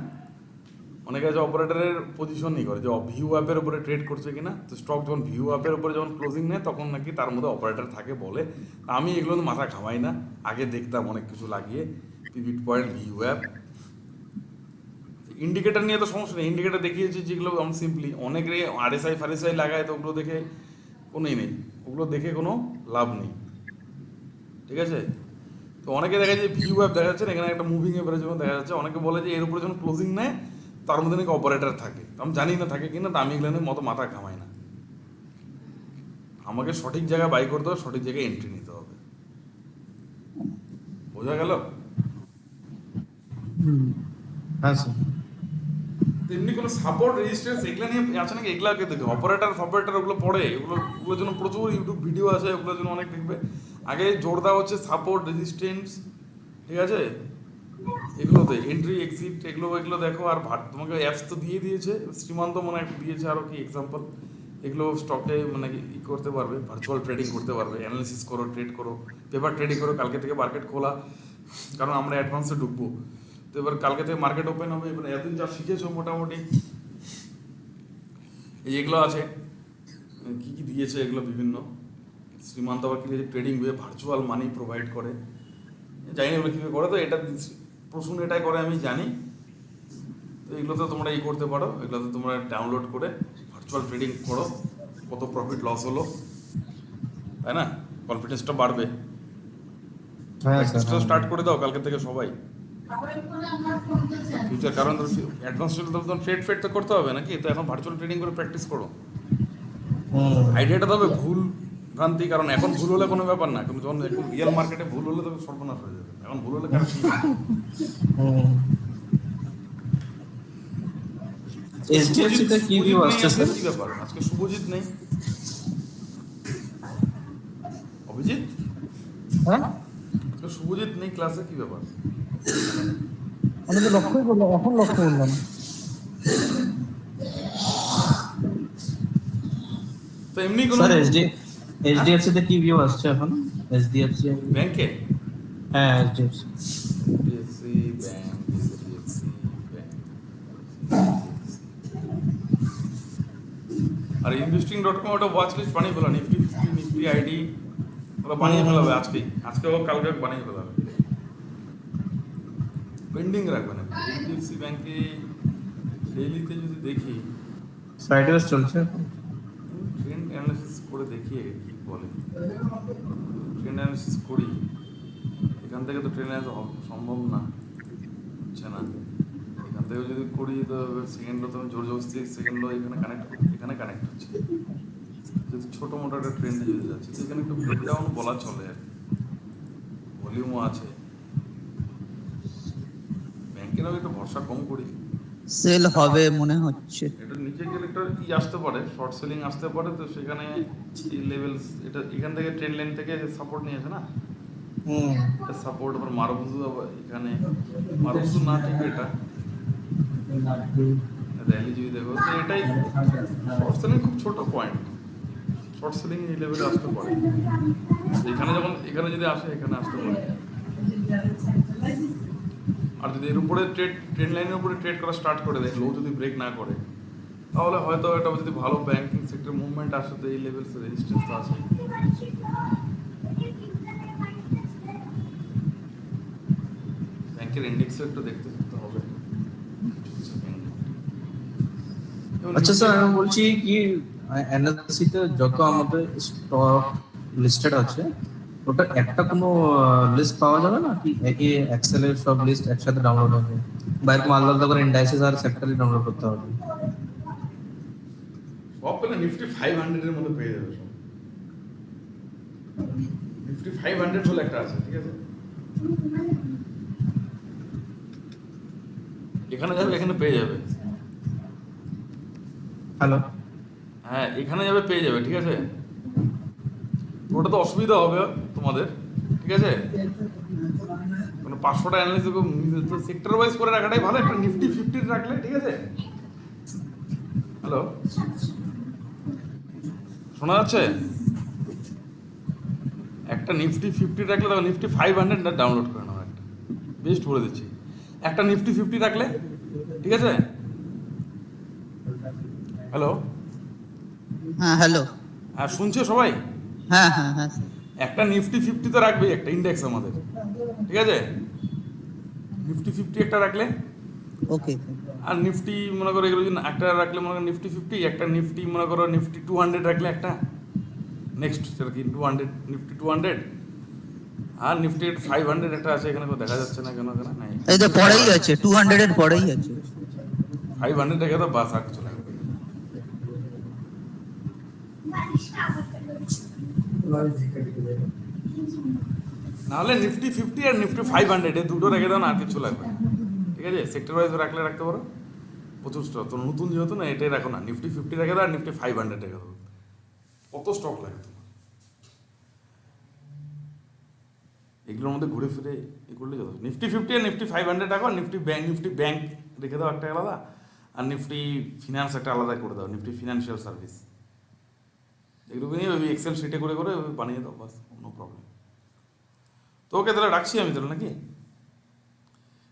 অনেকে আছে অপারেটরের পজিশনই করে, যে ভিউ অ্যাপের উপরে ট্রেড করছে কিনা। তো স্টক যখন ভিউ অ্যাপের উপরে যখন ক্লোজিং নেয়, তখন নাকি তার মধ্যে অপারেটর থাকে বলে। আমি এগুলো তো মাথা ঘামাই না, আগে দেখতাম অনেক কিছু লাগিয়ে, পিভিট পয়েন্ট, ভিউ অ্যাপ। ইন্ডিকেটার নিয়ে তো সমস্যা নেই, ইন্ডিকেটার দেখিয়েছি যেগুলো আমি সিম্পলি, অনেকে আরএসআই ফারএসআই লাগায়, তো ওগুলো দেখে কোনোই নেই, ওগুলো দেখে কোনো লাভ নেই, ঠিক আছে? তো অনেকে দেখা যায় ভিউ অ্যাপ দেখা যাচ্ছে না, এখানে একটা মুভিং অ্যাভারেজ যখন দেখা যাচ্ছে, অনেকে বলে যে এর উপরে যখন ক্লোজিং নেয়, তার মধ্যে নাকি অপারেটর থাকে। আমি জানি না থাকে কিনা, তো আমি এগুলো নিয়ে মতো মাথা ঘামাই না। আমাকে সঠিক জায়গায় বাই করতে হবে, সঠিক জায়গায় এন্ট্রি নিতে হবে। বোঝা গেল? হ্যাঁ স্যার। তেমনি কোনো সাপোর্ট রেজিস্ট্যান্স এগুলো নিয়ে আছে নাকি, এগুলোকে দেখে অপারেটর ফপারেটর ওগুলো পড়ে, ওগুলোর জন্য প্রচুর ইউটিউব ভিডিও আছে, ওগুলোর জন্য অনেক দেখবে। আগে জোর দেওয়া হচ্ছে সাপোর্ট রেজিস্ট্যান্স, ঠিক আছে? এগুলোতে এন্ট্রি এক্সিট, এগুলো দেখো। আর তোমাকে অ্যাপস তো দিয়ে দিয়েছে, শ্রীমান্ত মনে হয় দিয়েছে আরও কি এক্সাম্পল। এগুলো স্টকে মানে ই করতে পারবে, ভার্চুয়াল ট্রেডিং করতে পারবে, অ্যানালিসিস করো, ট্রেড করো, পেপার ট্রেডিং করো। কালকে থেকে মার্কেট খোলা, কারণ আমরা অ্যাডভান্সে ঢুকবো। তো এবার কালকে থেকে মার্কেট ওপেন হবে। এবার এতদিন যা শিখেছো মোটামুটি, এগুলো আছে, কী কী দিয়েছে এগুলো বিভিন্ন। শ্রীমান্ত আবার কি ট্রেডিং ওয়ে ভার্চুয়াল মানি প্রোভাইড করে, জানি না এগুলো কীভাবে করে। তো এটা প্রশ্ন এটাই করে আমি জানি। তো এগুলোতে তোমরা এই করতে পারো, এগুলোতে তোমরা ডাউনলোড করে ভার্চুয়াল ট্রেডিং করো, কত প্রফিট লস হলো, তাই না? কনফিডেন্সটা বাড়বে। হ্যাঁ প্র্যাকটিসটা স্টার্ট করে দাও কালকে থেকে সবাই ফিউচার, কারণ অ্যাডভান্স ট্রেড ফেড তো করতে হবে নাকি। তো এখন ভার্চুয়াল ট্রেডিং করে প্র্যাকটিস করো। আইডিয়াটা তবে ভুল ভ্রান্তি, কারণ এখন ভুল হলে কোনো ব্যাপার না, কিন্তু যখন একটু রিয়েল মার্কেটে ভুল হলে তবে সর্বনাশ হয়ে যাবে। এখন ভুল হলে কারণ এইচডিএফসি তে কি ভিউ আসছে স্যার? কি ব্যাপার, আজকে শুভজিৎ নেই, অভিজিৎ, হ্যাঁ, আজকে শুভজিৎ নেই ক্লাসে, কি ব্যাপার? আমি তো লক্ষ্যই করলাম, এখন লক্ষ্য করলাম। তো এমনি কোনো স্যার এইচডিএফসি তে কি ভিউ আসছে এখন? এইচডিএফসি ব্যাংকে, হ্যাঁ HDFC HDFC bank, HDFC bank আর investing.com ওটা ওয়াচ লিস্ট বানিয়ে ফেলা, নিফটি ফিফটি, নিফটি আইডি ওরা বানিয়ে ফেলাবে আজকে হোক কালকে হোক বানিয়ে ফেলাবে, পেন্ডিং রাখবে না। এইচডিএফসি ব্যাংকে ডেইলিতে যদি দেখি, সাইডওয়েজ চলছে। ট্রেন্ড অ্যানালিসিস করে দেখি কি বলে, ট্রেন্ড অ্যানালিসিস করি, এখান থেকে তো ট্রেন্ড অ্যানালিসিস সম্ভব না, হচ্ছে না। এখান থেকে যদি করি তো সেকেন্ডও তো জোর জবস্তি সেকেন্ডও এখানে কানেক্ট হচ্ছে, যদি ছোটো মোটো একটা ট্রেন্ডে যদি যাচ্ছে, তো এখানে একটু ব্রেকডাউন বলা চলে আর ভলিউমও আছে। ব্যাংকের আমি একটু ভরসা কম করি, সেল হবে মনে হচ্ছে। এটা নিচে গেলে একটা আসতে পারে, শর্ট সেলিং আসতে পারে, তো সেখানে এই লেভেল, এটা এখান থেকে ট্রেন লাইন থেকে সাপোর্ট নিয়েছে না, এটা সাপোর্ট আবার মারুবুজু, আবার এখানে মারুবুজু না, ঠিক এটা র্যালি যদি দেখো, তো এটাই শর্ট সেলিং খুব ছোট পয়েন্ট, শর্ট সেলিং এই লেভেলে আসতে পারে, এখানে যখন এখানে যদি আসে এখানে আসতে পারে। আর যদি এর উপরে ট্রেন লাইনের উপরে ট্রেড করা স্টার্ট করে দেয়, লো যদি ব্রেক না করে, তাহলে হয়তো এটা যদি ভালো ব্যাংকিং সেক্টর মুভমেন্ট আসে, তো এই লেভেল রেজিস্ট্যান্স তো আছে। ব্যাংকের ইন্ডেক্সও একটু দেখতে হবে। আচ্ছা স্যার, আমি বলছি কি এনএসসিতে যত আমাদের স্টক লিস্টেড আছে, ওটা একটা কোনো লিস্ট পাওয়া যাবে না কি, একই এক্সেল এর সব লিস্ট একসাথে ডাউনলোড হবে, বা এরকম আলাদা আলাদা করে ইন্ডাইসেস আর সেক্টরে ডাউনলোড করতে হবে? সব পেলে নিফটি 500 এর মধ্যে পেয়ে যাবে সব। নিফটি 500 বলে একটা আছে, ঠিক আছে, এখানে যাবে, এখানে পেয়ে যাবে। হ্যালো, হ্যাঁ এখানে যাবে পেয়ে যাবে, ঠিক আছে। ওটা তো অসুবিধা হবে তোমাদের, ঠিক আছে, মানে 500টা অ্যানালিসিস সেক্টর ওয়াইজ করে রাখাটাই ভালো, একটা নিফটি 50 রাখলে, ঠিক আছে। হ্যালো, শোনা যাচ্ছে? একটা নিফটি 50 রাখলে, তখন নিফটি 500 ডাউনলোড করে নেওয়া, একটা বেস্ট বলে দিচ্ছি, একটা নিফটি 50 রাখলে, ঠিক আছে। হ্যালো, হ্যাঁ হ্যালো, হ্যাঁ শুনছে সবাই? হ্যাঁ হ্যাঁ হ্যাঁ একটা নিফটি 50 তো রাখবেই, একটা ইন্ডেক্স আমাদের, ঠিক আছে, নিফটি 50 একটা রাখলে, ওকে। আর নিফটি মনে করো এগুলো যদি একটা রাখলে, মনে করো নিফটি 50, একটা নিফটি মনে করো নিফটি 200 রাখলে একটা, নেক্সট সেটা কি 200, নিফটি 200, আর নিফটি 500 একটা আছে, এখানে দেখা যাচ্ছে না কেন, এখানে নাই, এই তো পরেই আছে, 200 এর পরেই আছে। 500 রেখে তো বাস আর কিছু লাগবে। নাহলে নিফটি 50 আর নিফটি 500 এই দুটো রেখে দাও না, আর কিছু লাগবে না, ঠিক আছে। সেক্টর ওয়াইজ রাখলে রাখতে পারো, প্রচুর স্টক তো নতুন যেহেতু না, এটাই রাখো না, নিফটি 50 রেখে দাও আর নিফটি 500 রেখে দাও, কত স্টক লাগে তোমার, এগুলোর মধ্যে ঘুরে ফিরে এ করলে যত। নিফটি 50 আর নিফটি 500 রাখো, নিফটি ব্যাংক রেখে দাও একটা আলাদা, আর নিফটি ফিনান্স একটা আলাদা করে দাও, নিফটি ফিনান্সিয়াল সার্ভিস, এগুলো নিয়ে ওই এক্সেল শিটে করে করে বানিয়ে দাও, বাস, নো প্রবলেম। তো ওকে তাহলে রাখছি আমি তাহলে, নাকি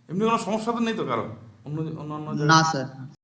এমনি কোনো সমস্যা তো নেই তো কারো, অন্য না স্যার।